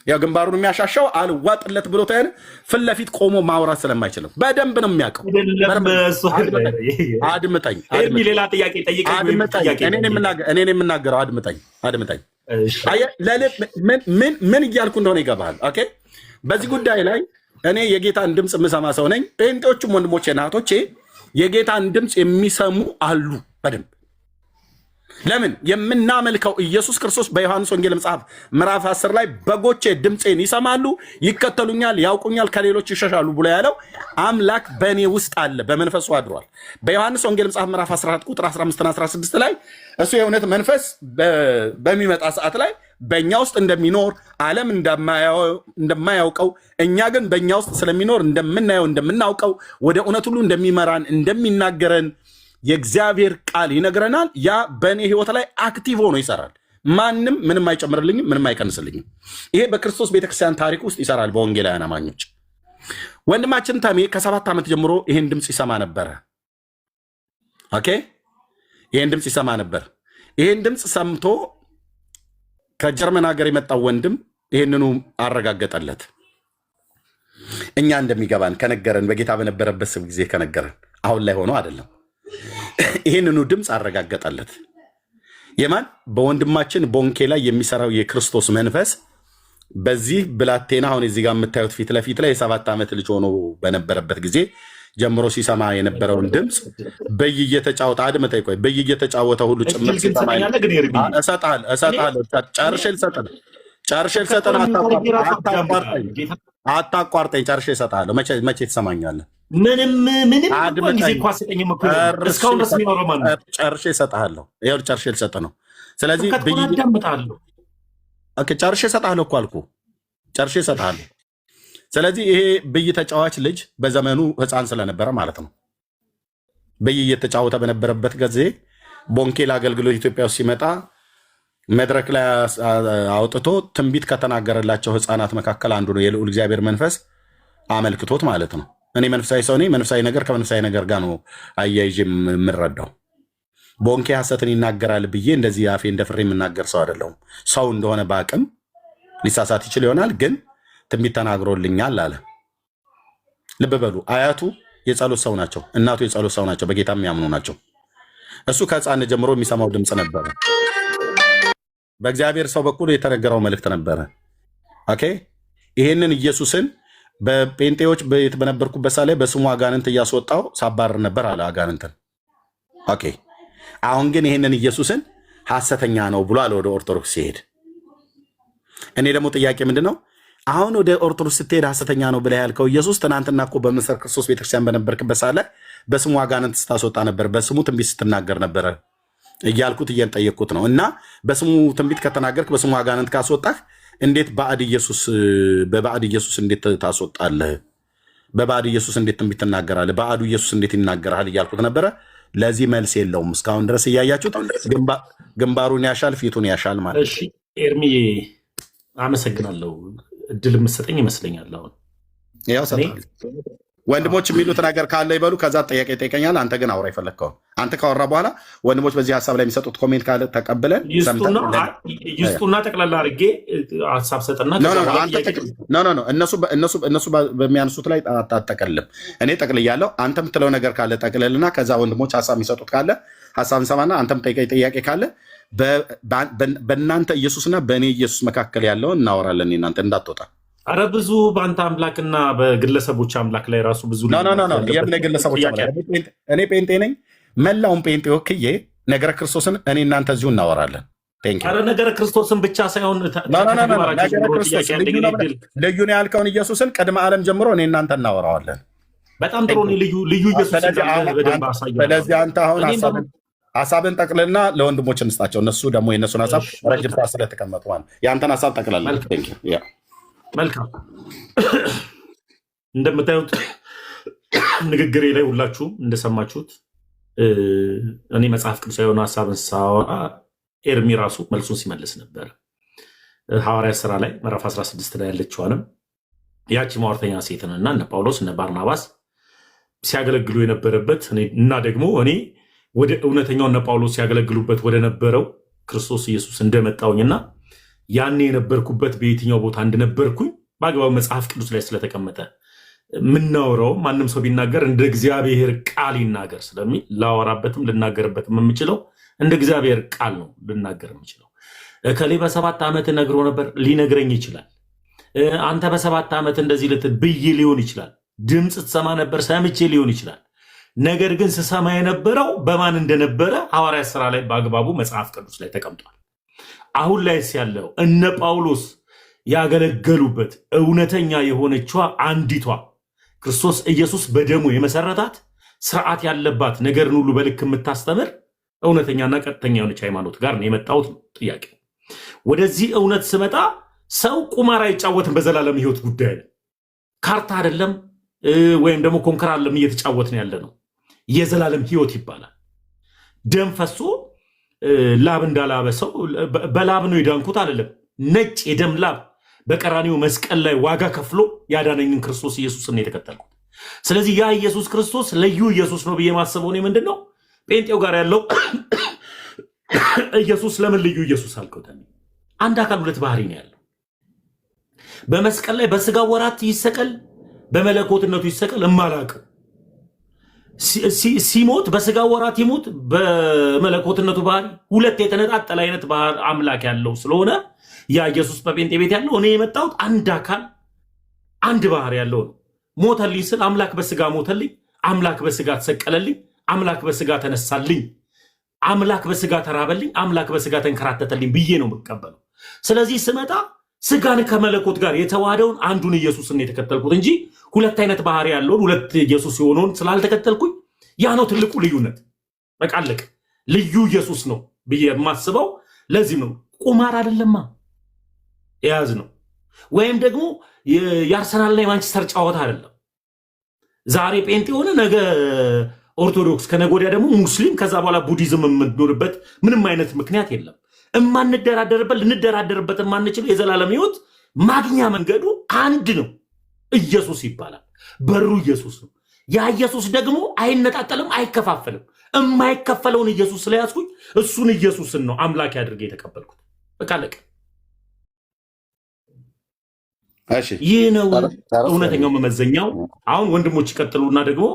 ያው ግንባሩን የሚያሻሻው አልዋጥለት ብሎ ታያን ፊት ለፊት ቆሞ ማውራት ስለማይችልም በደንብ ነው የሚያውቀው። አድምጠኝ። ሌላ ጥያቄ ጠይቀኝ። እኔ የምናገረው አድምጠኝ። ምን እያልኩ እንደሆነ ይገባሃል። ኦኬ በዚህ ጉዳይ ላይ እኔ የጌታን ድምፅ የምሰማ ሰው ነኝ። ጴንጤዎቹም ወንድሞቼ ናቶቼ የጌታን ድምፅ የሚሰሙ አሉ በደንብ። ለምን የምናመልከው ኢየሱስ ክርስቶስ በዮሐንስ ወንጌል መጽሐፍ ምዕራፍ 10 ላይ በጎቼ ድምፄን ይሰማሉ፣ ይከተሉኛል፣ ያውቁኛል፣ ከሌሎች ይሸሻሉ ብሎ ያለው አምላክ በእኔ ውስጥ አለ፣ በመንፈሱ አድሯል። በዮሐንስ ወንጌል መጽሐፍ ምዕራፍ 14 ቁጥር 15 እና 16 ላይ እሱ የእውነት መንፈስ በሚመጣ ሰዓት ላይ በእኛ ውስጥ እንደሚኖር ዓለም እንደማያውቀው እኛ ግን በእኛ ውስጥ ስለሚኖር እንደምናየው እንደምናውቀው ወደ እውነት ሁሉ እንደሚመራን እንደሚናገረን የእግዚአብሔር ቃል ይነግረናል። ያ በእኔ ህይወት ላይ አክቲቭ ሆኖ ይሰራል። ማንም ምንም አይጨምርልኝም፣ ምንም አይቀንስልኝም። ይሄ በክርስቶስ ቤተክርስቲያን ታሪክ ውስጥ ይሰራል። በወንጌላውያን አማኞች ወንድማችን ተሜ ከ7 ዓመት ጀምሮ ይሄን ድምፅ ይሰማ ነበረ። ኦኬ፣ ይሄን ድምፅ ይሰማ ነበር። ይሄን ድምፅ ሰምቶ ከጀርመን ሀገር የመጣው ወንድም ይሄንኑ አረጋገጠለት። እኛ እንደሚገባን ከነገረን፣ በጌታ በነበረበት ስብ ጊዜ ከነገረን፣ አሁን ላይ ሆኖ አይደለም። ይሄንኑ ድምፅ አረጋገጠለት። የማን በወንድማችን ቦንኬ ላይ የሚሰራው የክርስቶስ መንፈስ በዚህ ብላቴና አሁን እዚህ ጋር የምታዩት ፊት ለፊት ላይ የ7 ዓመት ልጅ ሆኖ በነበረበት ጊዜ ጀምሮ ሲሰማ የነበረውን ድምፅ በየተጫወተ አድመጣ ይቆይ በየተጫወተ ሁሉ ጭምር ሲሰማ እሰጥሃለሁ። ጨርሼ ልሰጥህ አታቋርጠኝ። ጨርሼ እሰጥሃለሁ። መቼ ትሰማኛለህ? ጨርሼ እሰጥሃለሁ። ይኸውልህ ጨርሼ ልሰጥህ ነው። ስለዚህ ጨርሼ እሰጥሃለሁ እኮ አልኩህ። ጨርሼ እሰጥሃለሁ። ስለዚህ ይሄ ብይ ተጫዋች ልጅ በዘመኑ ሕፃን ስለነበረ ማለት ነው። ብይ እየተጫወተ በነበረበት ጊዜ ቦንኬል አገልግሎት ኢትዮጵያ ውስጥ ሲመጣ መድረክ ላይ አውጥቶ ትንቢት ከተናገረላቸው ሕፃናት መካከል አንዱ ነው። የልዑል እግዚአብሔር መንፈስ አመልክቶት ማለት ነው። እኔ መንፈሳዊ ሰው ነኝ። መንፈሳዊ ነገር ከመንፈሳዊ ነገር ጋር ነው አያይዤ የምረዳው። ቦንኬ ሐሰትን ይናገራል ብዬ እንደዚህ አፌ እንደፍሬ የምናገር ሰው አይደለሁም። ሰው እንደሆነ በአቅም ሊሳሳት ይችል ይሆናል፣ ግን ትንቢት ተናግሮልኛል አለ። ልብ በሉ፣ አያቱ የጸሎት ሰው ናቸው፣ እናቱ የጸሎት ሰው ናቸው፣ በጌታ የሚያምኑ ናቸው። እሱ ከሕፃን ጀምሮ የሚሰማው ድምፅ ነበረ። በእግዚአብሔር ሰው በኩል የተነገረው መልእክት ነበረ። ኦኬ፣ ይሄንን ኢየሱስን በጴንጤዎች ቤት በነበርኩበት ሳለ በስሙ አጋንንት እያስወጣው ሳባረር ነበር አለ አጋንንትን። ኦኬ፣ አሁን ግን ይሄንን ኢየሱስን ሐሰተኛ ነው ብሎ አለ ወደ ኦርቶዶክስ ሲሄድ። እኔ ደግሞ ጥያቄ ምንድን ነው? አሁን ወደ ኦርቶዶክስ ስትሄድ ሐሰተኛ ነው ብለህ ያልከው ኢየሱስ ትናንትና እኮ በምስር ክርስቶስ ቤተክርስቲያን በነበርክበት ሳለ በስሙ አጋንንት ስታስወጣ ነበር፣ በስሙ ትንቢት ስትናገር ነበረ እያልኩት እየጠየቅኩት ነው። እና በስሙ ትንቢት ከተናገርክ በስሙ አጋንንት ካስወጣህ እንዴት በባዕድ ኢየሱስ እንዴት ታስወጣለህ? በባዕድ ኢየሱስ እንዴት ትንቢት ትናገራለህ? ባዕዱ ኢየሱስ እንዴት ይናገራል እያልኩት ነበረ። ለዚህ መልስ የለውም እስካሁን ድረስ እያያችሁት። ግንባሩን ያሻል ፊቱን ያሻል ማለት። እሺ ኤርሚዬ አመሰግናለሁ። እድል የምትሰጠኝ ይመስለኛል። አሁን ያው ወንድሞች የሚሉት ነገር ካለ ይበሉ። ከዛ ጥያቄ ይጠይቀኛል። አንተ ግን አውራ የፈለግከውን አንተ ካወራ በኋላ ወንድሞች በዚህ ሀሳብ ላይ የሚሰጡት ኮሜንት ካለ ተቀብለን ይስጡና ጠቅላላ አድርጌ ሀሳብ ሰጥና እነሱ በሚያነሱት ላይ አጠቀልም። እኔ ጠቅልያለሁ። አንተ የምትለው ነገር ካለ ጠቅልልና ከዛ ወንድሞች ሀሳብ የሚሰጡት ካለ ሀሳብ እንሰማና አንተም ጠይቀኝ ጥያቄ ካለ በእናንተ ኢየሱስና በእኔ ኢየሱስ መካከል ያለውን እናወራለን። እናንተ እንዳትወጣ። አረ ብዙ በአንተ አምላክና በግለሰቦች አምላክ ላይ ራሱ ብዙ ግለሰቦች እኔ ጴንጤ ነኝ። መላውን ጴንጤ ወክዬ ነገረ ክርስቶስን እኔ እናንተ እዚሁ እናወራለን። አረ ነገረ ክርስቶስን ብቻ ሳይሆን ልዩ ነው ያልከውን ኢየሱስን ቅድመ ዓለም ጀምሮ እኔ እናንተ እናወራዋለን። በጣም ጥሩ። ልዩ ኢየሱስ በደንብ አሳያለሁ። ስለዚህ አንተ አሁን ሀሳብን ጠቅልልና ለወንድሞች እንስጣቸው። እነሱ ደግሞ የእነሱን ሀሳብ ረጅም ሰዓት ስለተቀመጡ ማለት የአንተን ሀሳብ ጠቅላላ። መልካም። እንደምታዩት ንግግሬ ላይ ሁላችሁም እንደሰማችሁት እኔ መጽሐፍ ቅዱስ የሆነ ሀሳብን ሳወራ ኤርሚ ራሱ መልሱን ሲመልስ ነበር። ሐዋርያት ሥራ ላይ ምዕራፍ 16 ላይ ያለችዋንም ያቺ ማወርተኛ ሴትንና እነ ጳውሎስ እነ ባርናባስ ሲያገለግሉ የነበረበት እና ደግሞ እኔ ወደ እውነተኛው እነ ጳውሎስ ሲያገለግሉበት ወደ ነበረው ክርስቶስ ኢየሱስ እንደመጣውኝና ያኔ የነበርኩበት በየትኛው ቦታ እንደነበርኩኝ በአግባቡ መጽሐፍ ቅዱስ ላይ ስለተቀመጠ የምናወራው ማንም ሰው ቢናገር እንደ እግዚአብሔር ቃል ይናገር ስለሚል ላወራበትም ልናገርበትም የምችለው እንደ እግዚአብሔር ቃል ነው ልናገር የምችለው። እከሌ በ7 ዓመት ነግሮ ነበር ሊነግረኝ ይችላል። አንተ በ7 ዓመት እንደዚህ ልትል ብዬ ሊሆን ይችላል። ድምፅ ትሰማ ነበር ሰምቼ ሊሆን ይችላል። ነገር ግን ስሰማ የነበረው በማን እንደነበረ ሐዋርያት ሥራ ላይ በአግባቡ መጽሐፍ ቅዱስ ላይ ተቀምጧል። አሁን ላይስ ያለው እነ ጳውሎስ ያገለገሉበት እውነተኛ የሆነችዋ አንዲቷ ክርስቶስ ኢየሱስ በደሙ የመሰረታት ስርዓት ያለባት ነገርን ሁሉ በልክ የምታስተምር እውነተኛና ቀጥተኛ የሆነች ሃይማኖት ጋር ነው የመጣሁት። ጥያቄ ወደዚህ እውነት ስመጣ ሰው ቁማር አይጫወትም በዘላለም ህይወት ጉዳይ ነው። ካርታ አይደለም ወይም ደግሞ ኮንከር አይደለም እየተጫወትን ያለ ነው። የዘላለም ህይወት ይባላል። ደም ፈሶ ላብ እንዳላበ ሰው በላብ ነው የዳንኩት አይደለም። ነጭ የደም ላብ በቀራኒው መስቀል ላይ ዋጋ ከፍሎ ያዳነኝን ክርስቶስ ኢየሱስን የተከተልኩት። ስለዚህ ያ ኢየሱስ ክርስቶስ ልዩ ኢየሱስ ነው ብዬ ማሰበው ነው። ምንድነው ጴንጤው ጋር ያለው ኢየሱስ ለምን ልዩ ኢየሱስ አልከው? አንድ አካል ሁለት ባህሪ ነው ያለው። በመስቀል ላይ በስጋ ወራት ይሰቀል በመለኮትነቱ ይሰቀል እማላቀው ሲሞት በስጋ ወራት ይሞት በመለኮትነቱ ባህሪ ሁለት የተነጣጠለ አይነት ባህር አምላክ ያለው ስለሆነ ያ ኢየሱስ በጴንጤ ቤት ያለው እኔ የመጣሁት አንድ አካል አንድ ባህሪ ያለው ነው። ሞተልኝ ስል አምላክ በስጋ ሞተልኝ፣ አምላክ በስጋ ተሰቀለልኝ፣ አምላክ በስጋ ተነሳልኝ፣ አምላክ በስጋ ተራበልኝ፣ አምላክ በስጋ ተንከራተተልኝ ብዬ ነው የምቀበለው። ስለዚህ ስመጣ ስጋን ከመለኮት ጋር የተዋሃደውን አንዱን ኢየሱስን የተከተልኩት እንጂ ሁለት አይነት ባህሪ ያለውን ሁለት ኢየሱስ የሆነውን ስላልተከተልኩኝ ያ ነው ትልቁ ልዩነት። በቃ አለቀ። ልዩ ኢየሱስ ነው ብዬ የማስበው ለዚህ ነው። ቁማር አይደለማ የያዝ ነው። ወይም ደግሞ የአርሰናልና የማንቸስተር ጨዋታ አይደለም። ዛሬ ጴንጤ የሆነ ነገ ኦርቶዶክስ ከነገ ወዲያ ደግሞ ሙስሊም ከዛ በኋላ ቡዲዝም የምንኖርበት ምንም አይነት ምክንያት የለም። እማንደራደርበት ልንደራደርበት የማንችለው የዘላለም ህይወት ማግኛ መንገዱ አንድ ነው። ኢየሱስ ይባላል። በሩ ኢየሱስ ነው። ያ ኢየሱስ ደግሞ አይነጣጠልም፣ አይከፋፈልም። የማይከፈለውን ኢየሱስ ስለያዝኩኝ እሱን ኢየሱስን ነው አምላክ አድርጌ የተቀበልኩት። በቃ አለቀ። ይህ ነው እውነተኛው መመዘኛው። አሁን ወንድሞች ይቀጥሉና ደግሞ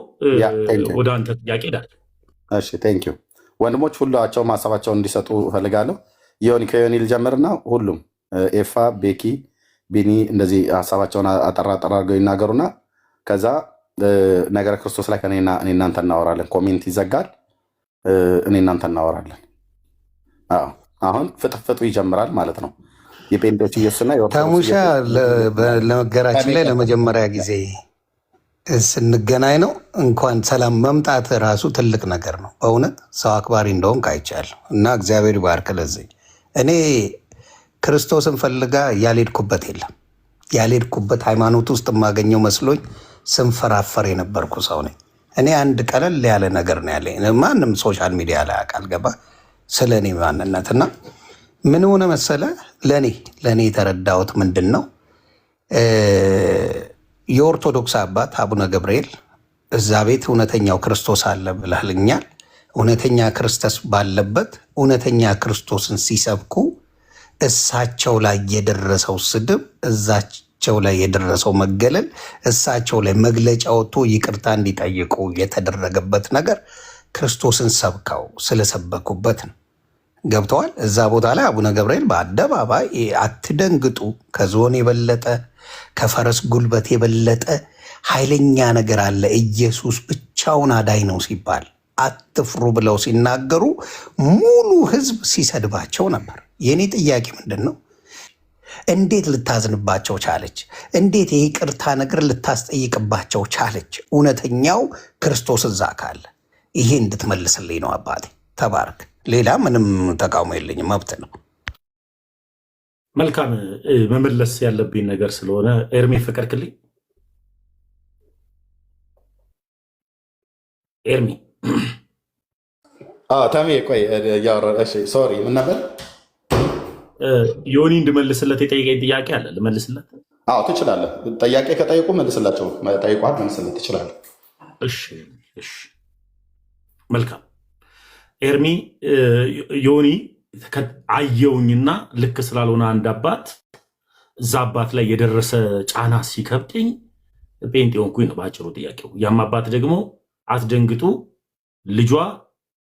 ወደ አንተ ጥያቄ ዳል። እሺ ቴንክ ዩ ወንድሞች ሁላቸውም ሀሳባቸውን እንዲሰጡ እፈልጋለሁ። ከዮኒ ልጀምርና ሁሉም ኤፋ፣ ቤኪ፣ ቢኒ እንደዚህ ሀሳባቸውን አጠራ አድርገው ይናገሩና ከዛ ነገረ ክርስቶስ ላይ እኔ እናንተ እናወራለን። ኮሜንት ይዘጋል። እኔ እናንተ እናወራለን። አሁን ፍጥፍጡ ይጀምራል ማለት ነው። የጴንጤዎች ኢየሱስና ታሙሻ ለመገራችን ላይ ለመጀመሪያ ጊዜ ስንገናኝ ነው። እንኳን ሰላም መምጣት ራሱ ትልቅ ነገር ነው። በእውነት ሰው አክባሪ እንደሆን ካይቻለሁ እና እግዚአብሔር ይባርክ። ለዚህ እኔ ክርስቶስን ፈልጋ ያልሄድኩበት የለም። ያልሄድኩበት ሃይማኖት ውስጥ የማገኘው መስሎኝ ስንፈራፈር የነበርኩ ሰው ነኝ። እኔ አንድ ቀለል ያለ ነገር ነው ያለኝ። ማንም ሶሻል ሚዲያ ላይ አቃል ገባ ስለ እኔ ማንነትና ምን ሆነ መሰለ፣ ለእኔ የተረዳሁት ምንድን ነው የኦርቶዶክስ አባት አቡነ ገብርኤል እዛ ቤት እውነተኛው ክርስቶስ አለ ብለህልኛል። እውነተኛ ክርስቶስ ባለበት እውነተኛ ክርስቶስን ሲሰብኩ እሳቸው ላይ የደረሰው ስድብ፣ እዛቸው ላይ የደረሰው መገለል፣ እሳቸው ላይ መግለጫ ወጥቶ ይቅርታ እንዲጠይቁ የተደረገበት ነገር ክርስቶስን ሰብከው ስለሰበኩበት ነው። ገብተዋል። እዛ ቦታ ላይ አቡነ ገብርኤል በአደባባይ አትደንግጡ፣ ከዝሆን የበለጠ ከፈረስ ጉልበት የበለጠ ኃይለኛ ነገር አለ፣ ኢየሱስ ብቻውን አዳኝ ነው ሲባል አትፍሩ ብለው ሲናገሩ ሙሉ ሕዝብ ሲሰድባቸው ነበር። የእኔ ጥያቄ ምንድን ነው? እንዴት ልታዝንባቸው ቻለች? እንዴት የይቅርታ ነገር ልታስጠይቅባቸው ቻለች? እውነተኛው ክርስቶስ እዛ ካለ ይሄ እንድትመልስልኝ ነው አባቴ። ተባረክ። ሌላ ምንም ተቃውሞ የለኝም፣ መብት ነው። መልካም መመለስ ያለብኝ ነገር ስለሆነ ኤርሜ ፈቀድክልኝ። ኤርሚ ታሜ ቆይ ሶሪ ምን ነበር? ዮኒ እንድመልስለት የጠየቀኝ ጥያቄ አለ። ልመልስለት? አዎ ትችላለህ። ጥያቄ ከጠየቁ መልስላቸው። ጠይቋል፣ መልስለት ትችላለህ። እሺ መልካም ኤርሚ ዮኒ አየውኝና ልክ ስላልሆነ አንድ አባት እዛ አባት ላይ የደረሰ ጫና ሲከብደኝ ጴንጤ ሆንኩኝ ነው ባጭሩ ጥያቄው። ያም አባት ደግሞ አትደንግጡ፣ ልጇ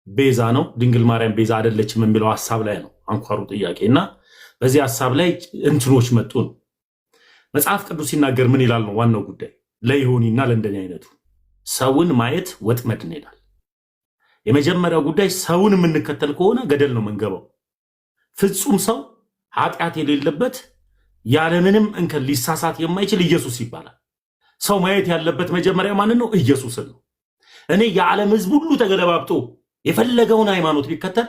ቤዛ ነው፣ ድንግል ማርያም ቤዛ አይደለችም የሚለው ሀሳብ ላይ ነው አንኳሩ ጥያቄ። እና በዚህ ሀሳብ ላይ እንትኖች መጡ ነው። መጽሐፍ ቅዱስ ሲናገር ምን ይላል ነው ዋናው ጉዳይ። ለይሁኒና ለእንደኔ አይነቱ ሰውን ማየት ወጥመድ ይላል። የመጀመሪያው ጉዳይ ሰውን የምንከተል ከሆነ ገደል ነው መንገባው። ፍጹም ሰው ኃጢአት የሌለበት ያለምንም እንከን ሊሳሳት የማይችል ኢየሱስ ይባላል። ሰው ማየት ያለበት መጀመሪያ ማንን ነው? ኢየሱስን ነው። እኔ የዓለም ሕዝብ ሁሉ ተገለባብጦ የፈለገውን ሃይማኖት ቢከተል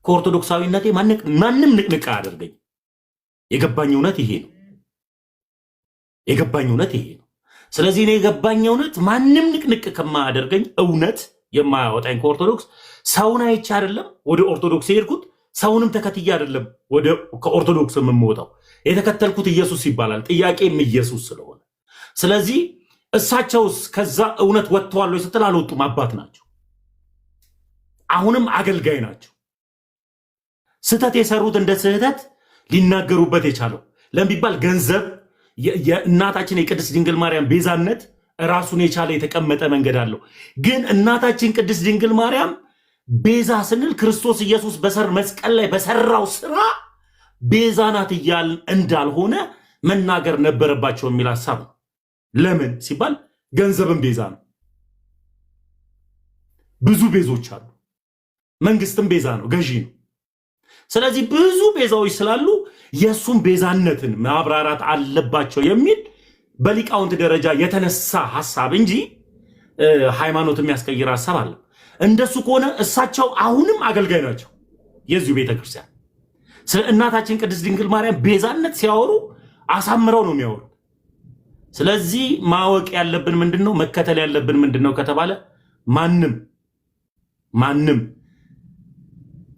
ከኦርቶዶክሳዊነቴ ማንም ንቅንቅ አያደርገኝ። የገባኝ እውነት ይሄ ነው። የገባኝ እውነት ይሄ ነው። ስለዚህ እኔ የገባኝ እውነት ማንም ንቅንቅ ከማያደርገኝ እውነት የማያወጣኝ ከኦርቶዶክስ ሰውን አይቼ አይደለም ወደ ኦርቶዶክስ የሄድኩት፣ ሰውንም ተከትዬ አይደለም ከኦርቶዶክስ የምወጣው። የተከተልኩት ኢየሱስ ይባላል። ጥያቄም ኢየሱስ ስለሆነ ስለዚህ እሳቸውስ ከዛ እውነት ወጥተዋል ወይ ስትል አልወጡም። አባት ናቸው። አሁንም አገልጋይ ናቸው። ስህተት የሰሩት እንደ ስህተት ሊናገሩበት የቻለው ለሚባል ገንዘብ የእናታችን የቅድስት ድንግል ማርያም ቤዛነት ራሱን የቻለ የተቀመጠ መንገድ አለው። ግን እናታችን ቅድስት ድንግል ማርያም ቤዛ ስንል ክርስቶስ ኢየሱስ መስቀል ላይ በሰራው ስራ ቤዛ ናት እያልን እንዳልሆነ መናገር ነበረባቸው የሚል ሀሳብ ነው። ለምን ሲባል ገንዘብን ቤዛ ነው። ብዙ ቤዞች አሉ። መንግስትም ቤዛ ነው፣ ገዢ ነው። ስለዚህ ብዙ ቤዛዎች ስላሉ የእሱም ቤዛነትን ማብራራት አለባቸው የሚል በሊቃውንት ደረጃ የተነሳ ሀሳብ እንጂ ሃይማኖት የሚያስቀይር ሀሳብ አለ። እንደሱ ከሆነ እሳቸው አሁንም አገልጋይ ናቸው የዚሁ ቤተክርስቲያን። ስለ እናታችን ቅድስት ድንግል ማርያም ቤዛነት ሲያወሩ አሳምረው ነው የሚያወሩ። ስለዚህ ማወቅ ያለብን ምንድነው፣ መከተል ያለብን ምንድነው ከተባለ ማንም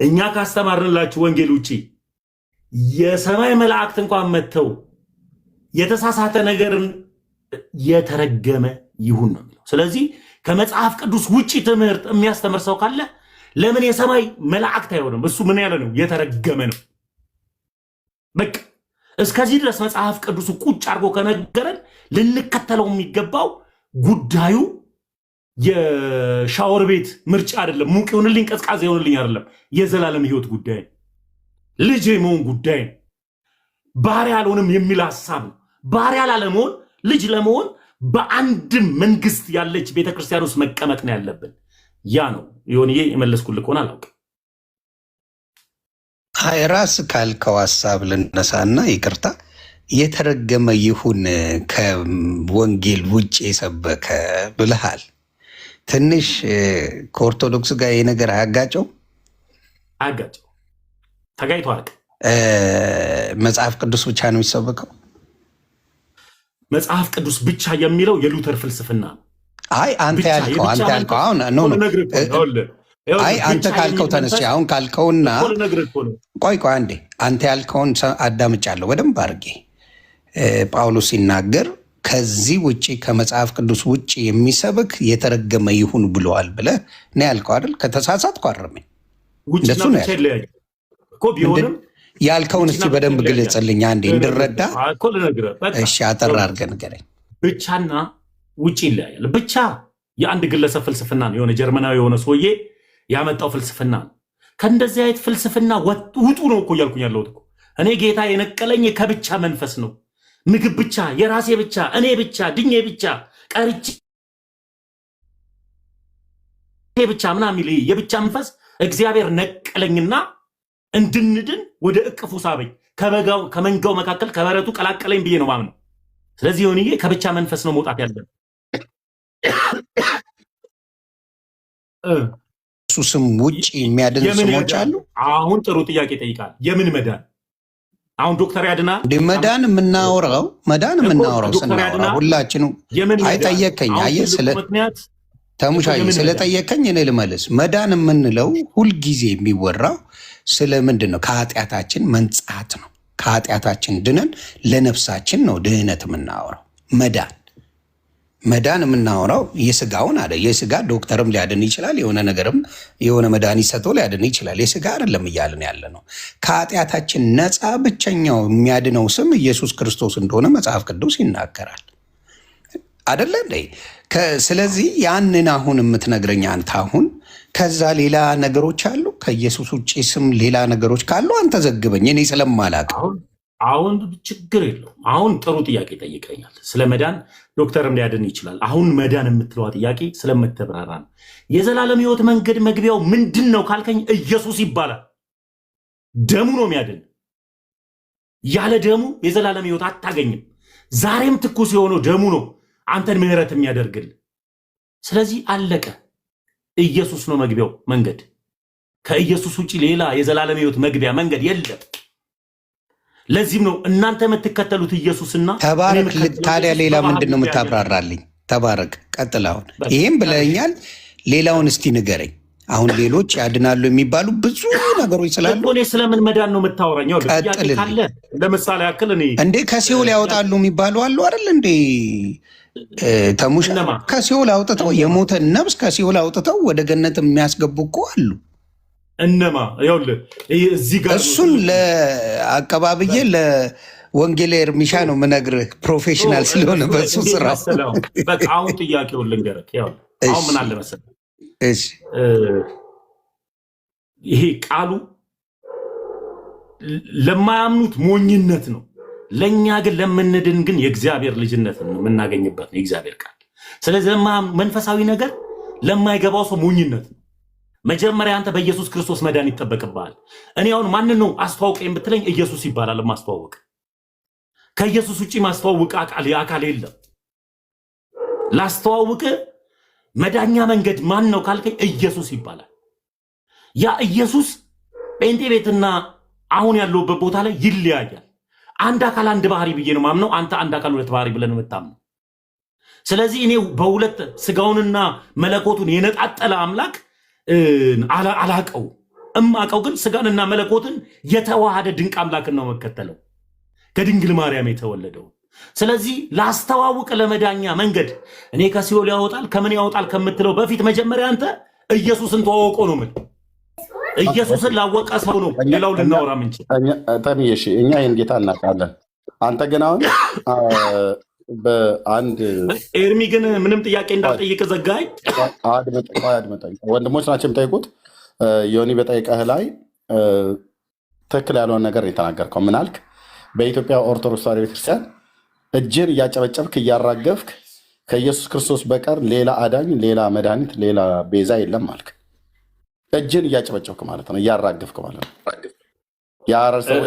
እኛ ካስተማርንላችሁ ወንጌል ውጪ የሰማይ መላእክት እንኳን መጥተው የተሳሳተ ነገርን የተረገመ ይሁን ነው የሚለው። ስለዚህ ከመጽሐፍ ቅዱስ ውጪ ትምህርት የሚያስተምር ሰው ካለ ለምን የሰማይ መላእክት አይሆንም? እሱ ምን ያለ ነው? የተረገመ ነው። በቃ እስከዚህ ድረስ መጽሐፍ ቅዱስ ቁጭ አድርጎ ከነገረን ልንከተለው የሚገባው ጉዳዩ የሻወር ቤት ምርጫ አይደለም። ሙቅ ይሁንልኝ ቀዝቃዛ ይሁንልኝ አይደለም። የዘላለም ህይወት ጉዳይ፣ ልጅ የመሆን ጉዳይ፣ ባሪያ አልሆንም የሚል ሐሳብ ነው። ባሪያ ላለመሆን ልጅ ለመሆን በአንድም መንግስት ያለች ቤተክርስቲያን ውስጥ መቀመጥ ነው ያለብን። ያ ነው ይሁንዬ። የመለስኩልህ ከሆነ አላውቅም። አይ ራስ ካልከው ሐሳብ ልነሳና ይቅርታ፣ የተረገመ ይሁን ከወንጌል ውጭ የሰበከ ብለሃል። ትንሽ ከኦርቶዶክስ ጋር ይሄ ነገር አያጋጨው? ተጋይቶ አልቅ። መጽሐፍ ቅዱስ ብቻ ነው የሚሰበከው? መጽሐፍ ቅዱስ ብቻ የሚለው የሉተር ፍልስፍና ነው። አይ አንተ ያልከው አሁን አንተ ካልከው ተነስ። አሁን ካልከውና ቆይ አንዴ፣ አንተ ያልከውን አዳምጫለሁ በደንብ አድርጌ። ጳውሎስ ሲናገር ከዚህ ውጪ ከመጽሐፍ ቅዱስ ውጪ የሚሰብክ የተረገመ ይሁን ብለዋል ብለህ ነው ያልከው አይደል? ከተሳሳትኩ አረመኝ። እንደሱ ነው ያልከውን እስቲ በደንብ ግለጽልኝ አንዴ እንድረዳ። እሺ አጠር አድርገህ ንገረኝ። ብቻና ውጪ ይለያያል። ብቻ የአንድ ግለሰብ ፍልስፍና ነው። የሆነ ጀርመናዊ የሆነ ሰውዬ ያመጣው ፍልስፍና ነው። ከእንደዚህ አይነት ፍልስፍና ውጡ ነው እኮ እያልኩኝ ያለሁት እኮ። እኔ ጌታ የነቀለኝ ከብቻ መንፈስ ነው። ምግብ ብቻ፣ የራሴ ብቻ፣ እኔ ብቻ፣ ድኜ ብቻ፣ ቀርቼ ብቻ ምናምን የብቻ መንፈስ እግዚአብሔር ነቀለኝና እንድንድን ወደ እቅፉ ሳበኝ፣ ከመንጋው መካከል ከበረቱ ቀላቀለኝ ብዬ ነው ማምነው። ስለዚህ ሆንዬ ከብቻ መንፈስ ነው መውጣት ያለን። እሱ ስም ውጭ የሚያድን ስሞች አሉ። አሁን ጥሩ ጥያቄ ጠይቃል። የምን መዳን? አሁን ዶክተር ያድና መዳን የምናወራው ስናወራ ሁላችንም አይጠየቀኝ። አየህ ተሙሻዬ ስለጠየቀኝ እኔ ልመልስ። መዳን የምንለው ሁልጊዜ የሚወራው ስለ ምንድን ነው? ከኃጢአታችን መንጻት ነው። ከኃጢአታችን ድነን ለነፍሳችን ነው ድህነት የምናወራው። መዳን የምናወራው የስጋውን አለ። የስጋ ዶክተርም ሊያድን ይችላል። የሆነ ነገርም የሆነ መድኃኒት ሰጥቶ ሊያድን ይችላል። የስጋ አይደለም እያልን ያለ ነው። ከኃጢአታችን ነፃ ብቸኛው የሚያድነው ስም ኢየሱስ ክርስቶስ እንደሆነ መጽሐፍ ቅዱስ ይናገራል። አደለ እንዴ? ስለዚህ ያንን አሁን የምትነግረኝ አንተ አሁን ከዛ ሌላ ነገሮች አሉ? ከኢየሱስ ውጭ ስም ሌላ ነገሮች ካሉ አንተ ዘግበኝ፣ እኔ ስለማላቅ። አሁን ችግር የለውም። አሁን ጥሩ ጥያቄ ጠይቀኛል። ስለ መዳን ዶክተርም ሊያድን ይችላል። አሁን መዳን የምትለዋ ጥያቄ ስለምትብራራ ነው። የዘላለም ሕይወት መንገድ መግቢያው ምንድን ነው ካልከኝ ኢየሱስ ይባላል። ደሙ ነው የሚያድን። ያለ ደሙ የዘላለም ሕይወት አታገኝም። ዛሬም ትኩስ የሆነው ደሙ ነው አንተን ምህረት የሚያደርግል። ስለዚህ አለቀ። ኢየሱስ ነው መግቢያው መንገድ። ከኢየሱስ ውጪ ሌላ የዘላለም ሕይወት መግቢያ መንገድ የለም። ለዚህም ነው እናንተ የምትከተሉት ኢየሱስና ተባረክ። ታዲያ ሌላ ምንድን ነው የምታብራራልኝ? ተባረክ፣ ቀጥል። አሁን ይህም ብለኛል፣ ሌላውን እስቲ ንገረኝ። አሁን ሌሎች ያድናሉ የሚባሉ ብዙ ነገሮች ስላሉ እኔ ስለምን መዳን ነው የምታወራኝ? ቀጥልልኝ። ለምሳሌ ያክል እኔ እንዴ ከሲኦል ያወጣሉ የሚባሉ አሉ አይደል እንዴ? ተሙሻ ከሲኦል አውጥተው የሞተን ነፍስ ከሲኦል አውጥተው ወደ ገነት የሚያስገቡ እኮ አሉ። እነማ? ይኸውልህ እዚህ ጋር እሱን ለአቀባብዬ ለወንጌል ኤርሚሻ ነው የምነግርህ፣ ፕሮፌሽናል ስለሆነ በሱ ስራ። በቃ አሁን ጥያቄውን ልንገርህ። አሁን ምን አለ መሰለህ፣ ይሄ ቃሉ ለማያምኑት ሞኝነት ነው፣ ለእኛ ግን ለምንድን ግን የእግዚአብሔር ልጅነት ነው የምናገኝበት ነው የእግዚአብሔር ቃል። ስለዚህ መንፈሳዊ ነገር ለማይገባው ሰው ሞኝነት ነው። መጀመሪያ አንተ በኢየሱስ ክርስቶስ መዳን ይጠበቅብሃል። እኔ አሁን ማንን ነው አስተዋውቀኝ ብትለኝ ኢየሱስ ይባላል ማስተዋወቅ። ከኢየሱስ ውጭ ማስተዋወቅ አካል የለም። ላስተዋውቅ መዳኛ መንገድ ማን ነው ካልከኝ ኢየሱስ ይባላል። ያ ኢየሱስ ጴንጤ ቤትና አሁን ያለውበት ቦታ ላይ ይለያያል። አንድ አካል አንድ ባህሪ ብዬ ነው ማምነው። አንተ አንድ አካል ሁለት ባህሪ ብለን የምታምነው። ስለዚህ እኔ በሁለት ስጋውንና መለኮቱን የነጣጠለ አምላክ አላቀው። እማቀው ግን ስጋንና መለኮትን የተዋሃደ ድንቅ አምላክን ነው መከተለው፣ ከድንግል ማርያም የተወለደው። ስለዚህ ላስተዋውቅ ለመዳኛ መንገድ እኔ ከሲኦል ያወጣል ከምን ያወጣል ከምትለው በፊት መጀመሪያ አንተ ኢየሱስን ተዋወቆ ነው ምን ኢየሱስን ላወቀ ሰው ነው ሌላው ልናወራ ምንችል። ተምዬሽ እኛ ይህን ጌታ እናውቃለን። አንተ ግን አሁን በአንድ ኤርሚ ግን ምንም ጥያቄ እንዳልጠይቅ ዘጋኝ። አድመጠኝ ወንድሞች ናቸው የሚጠይቁት። ዮኒ በጠይቀህ ላይ ትክክል ያልሆነ ነገር የተናገርከው ምን አልክ? በኢትዮጵያ ኦርቶዶክስ ተዋሕዶ ቤተክርስቲያን እጅን እያጨበጨብክ እያራገፍክ ከኢየሱስ ክርስቶስ በቀር ሌላ አዳኝ፣ ሌላ መድኃኒት፣ ሌላ ቤዛ የለም አልክ። እጅን እያጨበጨብክ ማለት ነው፣ እያራገፍክ ማለት ነው።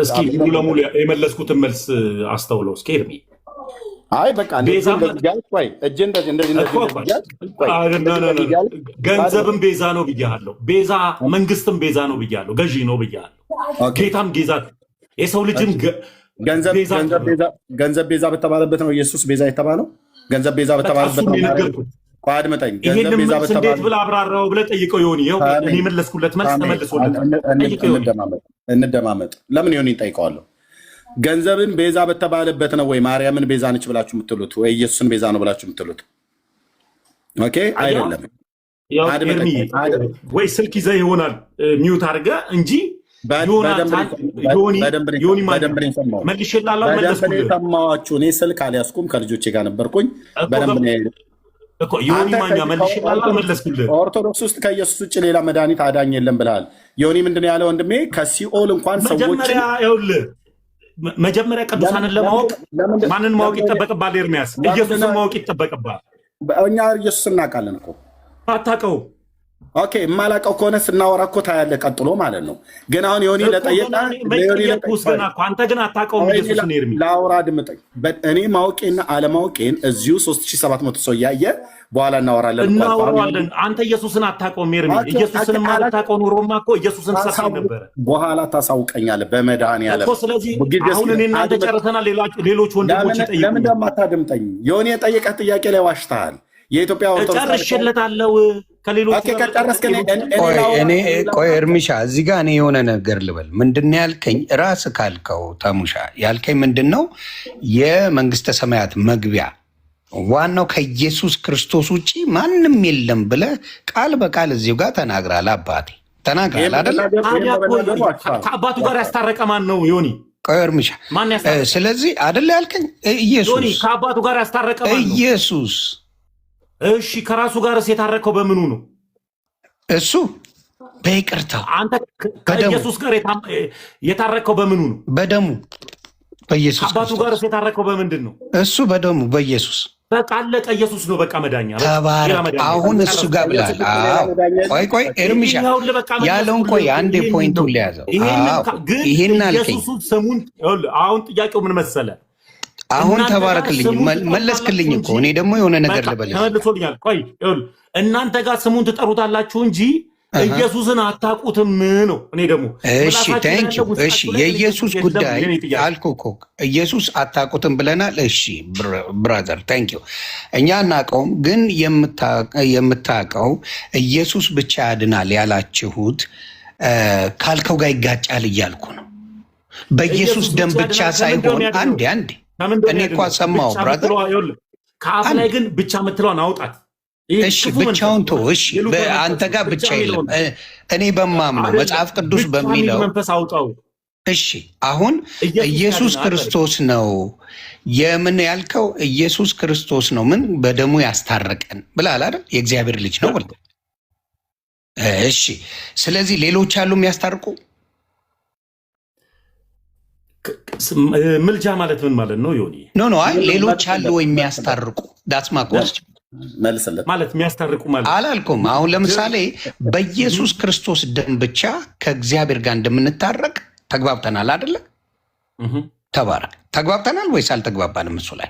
እስኪ ሙሉ ለሙሉ የመለስኩትን መልስ አስተውለው እስኪ ኤርሚ። አይ በቃ ገንዘብም ቤዛ ነው ብያለሁ። ቤዛ መንግስትም ቤዛ ነው ብያለሁ። ገዢ ነው ብያለሁ። ጌታም ጌዛ የሰው ልጅም ገንዘብ ቤዛ በተባለበት ነው ኢየሱስ ቤዛ የተባለው። ገንዘብ ቤዛ በተባለበት ነው። አድመጠኝ። ይህን መልስ እንዴት ብለህ አብራራው ብለህ ጠይቀው ይሆን? ይኸው እኔ መለስኩለት መልስ ተመልሶለት። እንደማመጥ ለምን ይሆን ይጠይቀዋለሁ። ገንዘብን ቤዛ በተባለበት ነው ወይ ማርያምን ቤዛ ነች ብላችሁ የምትሉት ወይ ኢየሱስን ቤዛ ነው ብላችሁ የምትሉት? ኦኬ አይደለም። ወይ ስልክ ይዘህ ይሆናል ሚውት አድርገህ እንጂ ሰማችሁ። እኔ ስልክ አልያዝኩም፣ ከልጆቼ ጋር ነበርኩኝ። ኦርቶዶክስ ውስጥ ከኢየሱስ ውጭ ሌላ መድኃኒት አዳኝ የለም ብለሃል። ዮኒ ምንድን ያለ ወንድሜ? ከሲኦል እንኳን ሰዎች መጀመሪያ ቅዱሳንን ለማወቅ ማንን ማወቅ ይጠበቅባል? ኤርሚያስ ኢየሱስን ማወቅ ይጠበቅባል። እኛ ኢየሱስ እናውቃለን እኮ። አታውቀውም? ኦኬ የማላውቀው ከሆነ ስናወራ እኮ ታያለህ ቀጥሎ ማለት ነው። ግን አሁን ዮኒ ለጠየቀ አንተ ግን አታውቀውም ኢየሱስን። ኤርሚ ላውራ ድምጠኝ። እኔ ማወቄና አለማወቄን እዚሁ 3700 ሰው እያየ በኋላ እናወራለን። አንተ ኢየሱስን አታውቀውም ኤርሚ። ኢየሱስን ማታውቀው ኑሮማ እኮ ኢየሱስን ሰጥተህ ነበረ። በኋላ ታሳውቀኛለህ በመድኃኒዓለም። ስለዚህ አሁን እኔ እናንተ ጨርሰናል። ሌሎች ወንድሞች ይጠይቁ። ለምን እንደማታደምጠኝ? ዮኒ የጠየቀህ ጥያቄ ላይ ዋሽተሃል። የኢትዮጵያ ጨርሼለታለሁ። ከሌሎች ቆይ እርሚሻ፣ እዚህ ጋር እኔ የሆነ ነገር ልበል። ምንድን ነው ያልከኝ? ራስ ካልከው ተሙሻ ያልከኝ ምንድን ነው? የመንግስተ ሰማያት መግቢያ ዋናው ከኢየሱስ ክርስቶስ ውጭ ማንም የለም ብለህ ቃል በቃል እዚሁ ጋር ተናግራል። አባቴ ተናግራል አይደለ? ከአባቱ ጋር ያስታረቀ ማን ነው ዮኒ? ቆይ እርሚሻ፣ ስለዚህ አይደለ ያልከኝ? ኢየሱስ ከአባቱ ጋር ያስታረቀ ማን ነው? ኢየሱስ። እሺ ከራሱ ጋርስ የታረቀው በምኑ ነው? እሱ በይቅርታው። አንተ ከኢየሱስ ጋር የታረቀው በምኑ ነው? በደሙ በኢየሱስ። ከአባቱ ጋርስ የታረቀው በምንድን ነው? እሱ በደሙ በኢየሱስ። በቃ አለቀ። ኢየሱስ ነው በቃ መዳኛ። ተባረክ። አሁን እሱ ጋር ብላል። ቆይ ኤርሚሻ ያለውን ቆይ አንዴ ፖይንቱን ሊያዘው። ይሄን አልከኝ። አሁን ጥያቄው ምን መሰለ? አሁን ተባረክልኝ፣ መለስክልኝ እኮ። እኔ ደግሞ የሆነ ነገር ልበልህ። ተመልሶልኛል። ቆይ እናንተ ጋር ስሙን ትጠሩታላችሁ እንጂ ኢየሱስን አታውቁትም ነው። እኔ ደግሞ እሺ ታንኪዩ። እሺ የኢየሱስ ጉዳይ አልኩህ እኮ ኢየሱስ አታውቁትም ብለናል። እሺ ብራዘር ታንኪዩ። እኛ አናውቀውም፣ ግን የምታውቀው ኢየሱስ ብቻ ያድናል ያላችሁት ካልከው ጋር ይጋጫል እያልኩ ነው። በኢየሱስ ደም ብቻ ሳይሆን አንዴ እኔ እኮ ሰማሁ ብራዘር። ከአፍ ላይ ግን ብቻ የምትለዋን አውጣት። እሺ ብቻውን ተው። እሺ አንተ ጋር ብቻ የለም። እኔ በማምነው መጽሐፍ ቅዱስ በሚለው መንፈስ አውጣው። እሺ አሁን ኢየሱስ ክርስቶስ ነው የምን ያልከው? ኢየሱስ ክርስቶስ ነው ምን በደሙ ያስታረቀን ብለሃል አይደል? የእግዚአብሔር ልጅ ነው ብለህ። እሺ ስለዚህ ሌሎች አሉ የሚያስታርቁ? ምልጃ ማለት ምን ማለት ነው? ዮኒ ኖ አይ ሌሎች አሉ ወይ የሚያስታርቁ? ዳትስ ማይ ኮስችን ማለት የሚያስታርቁ ማለት አላልኩም። አሁን ለምሳሌ በኢየሱስ ክርስቶስ ደም ብቻ ከእግዚአብሔር ጋር እንደምንታረቅ ተግባብተናል አይደለ? ተባረክ። ተግባብተናል ወይስ አልተግባባንም? እሱ ላይ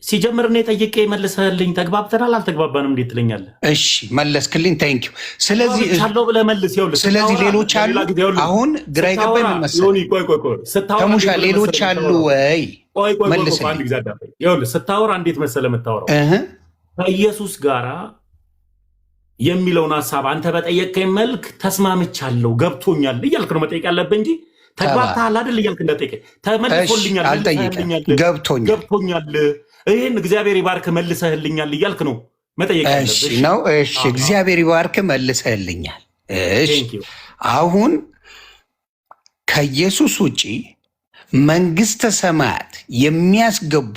ሲጀምር እኔ ጠይቄ መልሰህልኝ ተግባብተናል አልተግባባንም እንዴት ትለኛለህ? እሺ መለስክልኝ። ታንኪዩ። ስለዚህ ብለህ መልስ። ስለዚህ ሌሎች አሉ። አሁን ግራ የገባኝ ምን መሰለህ ተሙሻ፣ ሌሎች አሉ ወይ መልስልኝ። ስታወራ እንዴት መሰለህ የምታወራው ከኢየሱስ ጋር የሚለውን ሀሳብ አንተ በጠየቀኝ መልክ ተስማምቻለሁ ገብቶኛል እያልክ ነው መጠየቅ ያለብህ እንጂ ተግባብተሃል አይደል እያልክ እንዳጠየቀኝ ተመልሶልኛል ገብቶኛል ይህን እግዚአብሔር ይባርክ መልሰህልኛል እያልክ ነው መጠየቅ ያለብህ ነው። እሺ እግዚአብሔር ይባርክ መልሰህልኛል። እሺ አሁን ከኢየሱስ ውጪ መንግስተ ሰማያት የሚያስገቡ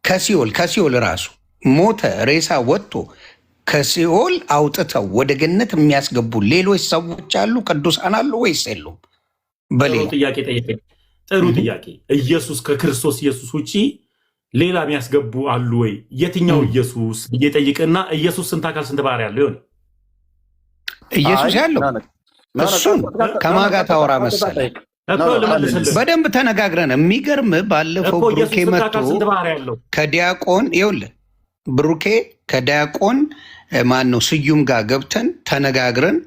ከሲኦል ራሱ ሞተ ሬሳ ወጥቶ ከሲኦል አውጥተው ወደ ገነት የሚያስገቡ ሌሎች ሰዎች አሉ? ቅዱሳን አሉ ወይስ የሉም? በሌላ ጥያቄ ጠየቀኝ። ጥሩ ጥያቄ። ኢየሱስ ከክርስቶስ ኢየሱስ ውጪ ሌላ የሚያስገቡ አሉ ወይ? የትኛው ኢየሱስ እየጠይቅና ኢየሱስ ስንት አካል ስንት ባህሪ ያለው ይሆን? ኢየሱስ ያለው እሱን ከማን ጋር ታወራ መሰለህ? በደንብ ተነጋግረን የሚገርም ባለፈው ብሩኬ መጥቶ ከዲያቆን ይኸውልህ ብሩኬ ከዲያቆን ማን ነው ስዩም ጋር ገብተን ተነጋግረን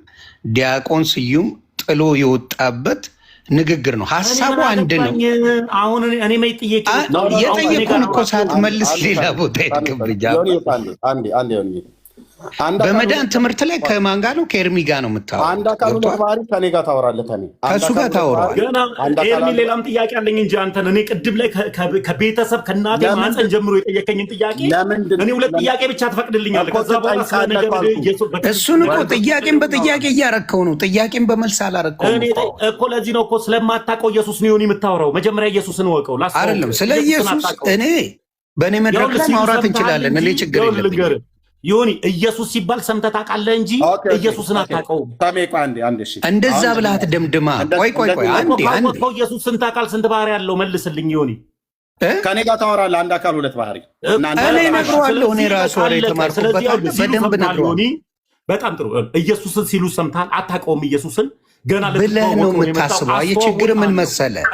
ዲያቆን ስዩም ጥሎ የወጣበት ንግግር ነው። ሀሳቡ አንድ ነው። አሁን እኔ የጠየቁን እኮ ሳትመልስ ሌላ ቦታ ይገብጃል። በመዳን ትምህርት ላይ ከማን ጋር ነው? ከኤርሚ ጋር ነው የምታወራው። አንድ አካል ባህሪ ከኔ ጋር ታወራለህ። ከእሱ ጋር ታወራዋለህ። ኤርሚ ሌላም ጥያቄ አለኝ እንጂ አንተን እኔ ቅድም ላይ ከቤተሰብ ከእናቴ ማህፀን ጀምሮ የጠየቀኝን ጥያቄ እኔ ሁለት ጥያቄ ብቻ ትፈቅድልኛለህ? ከዛ በኋላ እሱን እኮ ጥያቄን በጥያቄ እያረከው ነው። ጥያቄን በመልስ አላረከው እኮ። ለዚህ ነው እኮ ስለማታውቀው ኢየሱስ ነው የምታወራው። መጀመሪያ ኢየሱስን ወቀው። አይደለም ስለ ኢየሱስ እኔ በእኔ መድረክ ላይ ማውራት እንችላለን። እኔ ችግር የለብኝም። ዮኒ ኢየሱስ ሲባል ሰምተህ ታውቃለህ እንጂ ኢየሱስን አታውቀውም። እንደዛ ብለህ አትደምድማ። ቆይ አንዴ ኢየሱስ ስንት አካል ስንት ባህሪ ያለው መልስልኝ። ዮኒ ከኔ ጋር ታወራለህ። አንድ አካል ሁለት ባህሪ እኔ እነግረዋለሁ። እኔ ራሱ ወሬ የተማርኩበት በደንብ እነግረዋለሁ። በጣም ጥሩ። ኢየሱስን ሲሉ ሰምተሃል? አታውቀውም ኢየሱስን ገና ብለህ ነው የምታስበው። አየህ ችግር ምን መሰለህ?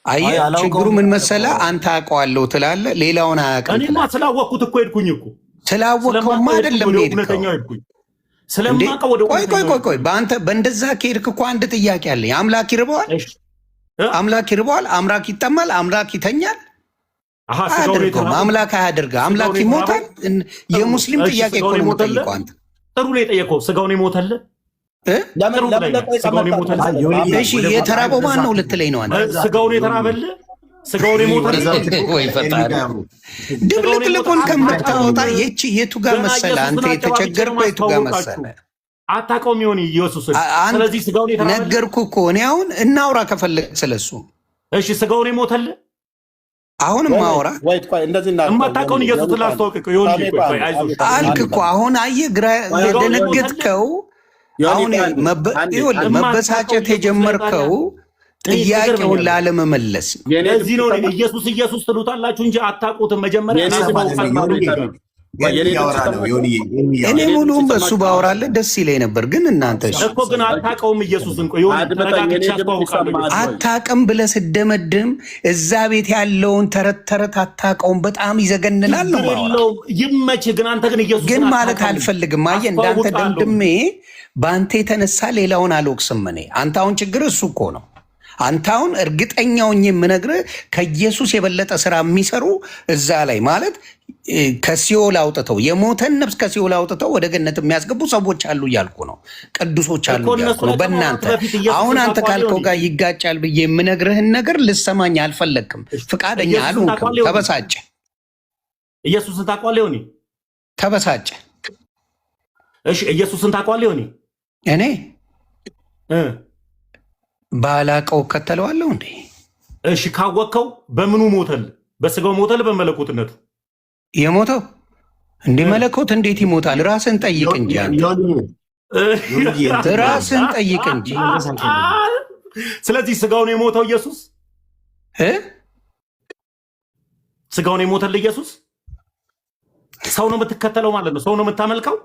አየህ ችግሩ ምን መሰለህ? አንተ አውቀዋለሁ ትላለህ፣ ሌላውን አያውቅም። እኔማ ስላወቅኩት እኮ ሄድኩኝ እኮ ስላወቀውማ አይደለም ቆይ በአንተ በእንደዛ ከሄድክ እኮ አንድ ጥያቄ አለኝ። አምላክ ይርበዋል? አምላክ ይጠማል? አምላክ ይተኛል? አያደርገውም። አምላክ አያደርገው። አምላክ ይሞታል? የሙስሊም ጥያቄ እኮ ነው የምጠይቀው። አንተ ጥሩ ነው የጠየቀው። ስጋውን ይሞታል? የተራበው ማን ነው ልትለኝ ነው? ስጋውን የተራበል ስጋውን የሞተል ወይ ፈጣሪ ድብልቅልቁን ከምታወጣ የቱ ጋር መሰለ? አንተ የተቸገርከው የቱ ጋር መሰለ? አታውቀውም ይሆን ኢየሱስን? ስለዚህ ስጋውን የተራበል ነገርኩህ እኮ እኔ። አሁን እናውራ ከፈለግ ስለሱ። እሺ ስጋውን የሞተል አሁን ማውራ የማታውቀውን ኢየሱስን ላስተዋውቅ አልክ እኮ። አሁን አየህ ግራ የደነገጥከው። አሁን መበሳጨት የጀመርከው ጥያቄውን ላለመመለስ ለዚህ ነው ኢየሱስ ትሉታላችሁ እንጂ አታውቁትም። መጀመሪያ እኔ ሙሉም በሱ ባወራለ ደስ ይለኝ ነበር፣ ግን እናንተ እኮ ግን አታውቀውም ኢየሱስን። ቆይ ተረጋግቼ አስተዋውቃለሁ። አታውቅም ብለህ ስደመድም እዛ ቤት ያለውን ተረት አታውቀውም። በጣም ይዘገንናል ነው ይመችህ። ግን አንተ ግን ኢየሱስን ግን ማለት አልፈልግም። አየህ እንዳንተ ደምድሜ በአንተ የተነሳ ሌላውን አልወቅስም። እኔ አንተ አሁን ችግር እሱ እኮ ነው። አንተ አሁን እርግጠኛው የምነግርህ ከኢየሱስ የበለጠ ስራ የሚሰሩ እዛ ላይ ማለት ከሲኦል አውጥተው የሞተን ነፍስ ከሲኦል አውጥተው ወደ ገነት የሚያስገቡ ሰዎች አሉ እያልኩ ነው። ቅዱሶች አሉ እያልኩ ነው። በእናንተ አሁን አንተ ካልከው ጋር ይጋጫል ብዬ የምነግርህን ነገር ልሰማኝ አልፈለግክም፣ ፍቃደኛ አልሆንክም። ተበሳጨ። ኢየሱስን ታውቀዋለህ ሆኒ? ተበሳጨ። እሺ ኢየሱስን ታውቀዋለህ ሆኒ? እኔ ባላቀው እከተለዋለሁ እንዴ? እሺ ካወቅከው በምኑ ሞተል? በስጋው ሞተል? በመለኮትነቱ የሞተው እንዴ? መለኮት እንዴት ይሞታል? ራስን ጠይቅ እንጂ ራስን ጠይቅ እንጂ። ስለዚህ ስጋውን የሞተው ኢየሱስ ስጋውን የሞተል ኢየሱስ ሰው ነው የምትከተለው ማለት ነው። ሰው ነው የምታመልከው።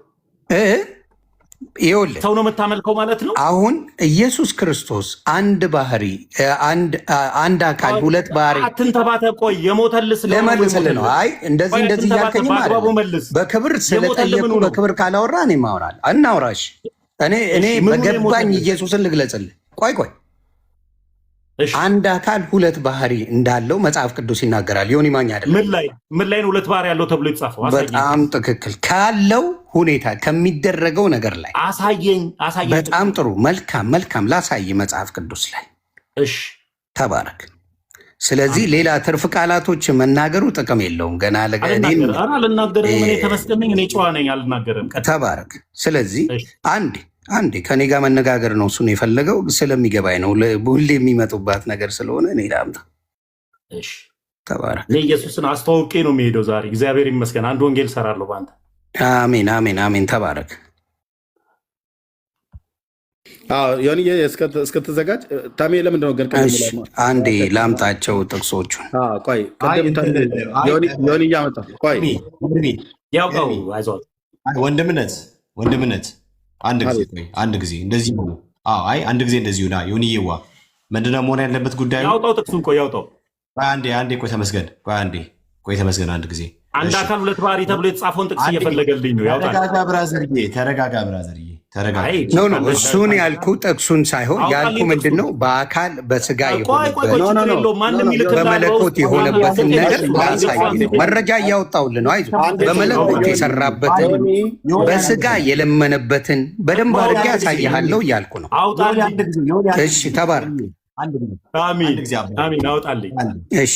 ይኸውልህ ሰው ነው የምታመልከው ማለት ነው። አሁን ኢየሱስ ክርስቶስ አንድ ባህሪ፣ አንድ አካል፣ ሁለት ባህሪ። አትንተባተ ቆይ የሞተልህ ለመልስልህ ነው። አይ እንደዚህ እያልከኝ ማለት በክብር ስለጠየቁ በክብር ካላወራ እኔ ማውራል እናውራሽ። እኔ በገባኝ ኢየሱስን ልግለጽልህ። ቆይ አንድ አካል ሁለት ባህሪ እንዳለው መጽሐፍ ቅዱስ ይናገራል። ዮኒ ማኛ አይደለም። ምን ላይ ነው ሁለት ባህሪ ያለው ተብሎ የተጻፈው? በጣም ትክክል ካለው ሁኔታ ከሚደረገው ነገር ላይ አሳየኝ። በጣም ጥሩ። መልካም ላሳይ መጽሐፍ ቅዱስ ላይ። እሺ ተባረክ። ስለዚህ ሌላ ትርፍ ቃላቶች መናገሩ ጥቅም የለውም። ገና አልናገርም። እኔ ተመስገነኝ። እኔ ጨዋ ነኝ፣ አልናገርም። ተባረክ። ስለዚህ አንዴ ከኔ ጋር መነጋገር ነው እሱን የፈለገው ስለሚገባኝ ነው። ሁሌ የሚመጡባት ነገር ስለሆነ እኔ ላምጣ። ተባረክ። እኔ ኢየሱስን አስተዋውቄ ነው የሚሄደው ዛሬ። እግዚአብሔር ይመስገን። አንድ ወንጌል ሰራለሁ በአንተ። አሜን። ተባረክ። ዮኒ እስክትዘጋጅ ታሜ ለምንድን ነው ግን አንዴ ላምጣቸው ጥቅሶቹን። ቆይ ዮኒ እያመጣ ቆይ ያውቀው አይዞህ ወንድምነት አንድ ጊዜ እንደዚህ ሆኖ አንድ ጊዜ እንደዚህ ሆና ዮኒዬዋ ምንድነው መሆን ያለበት ጉዳዩ? ያውጣው ጥቅሱን። ቆይ ያውጣው። አንዴ ቆይ ተመስገን። አንድ ጊዜ አንድ አካል ሁለት ባህሪ ተብሎ የተጻፈውን ጥቅስ እየፈለገልኝ ነው። ያውጣው። ተረጋጋ ብራዘርዬ። እሱን ያልኩ ጥቅሱን ሳይሆን ያልኩ ምንድነው በአካል በስጋ በመለኮት የሆነበትን ነገር ላሳይ ነው። መረጃ እያወጣሁልህ ነው። አይዞህ። በመለኮት የሰራበትን በስጋ የለመነበትን በደንብ አድርጌ ያሳይሃለሁ እያልኩ ነው። እሺ ተባረክ። አሜን። አውጣልኝ። እሺ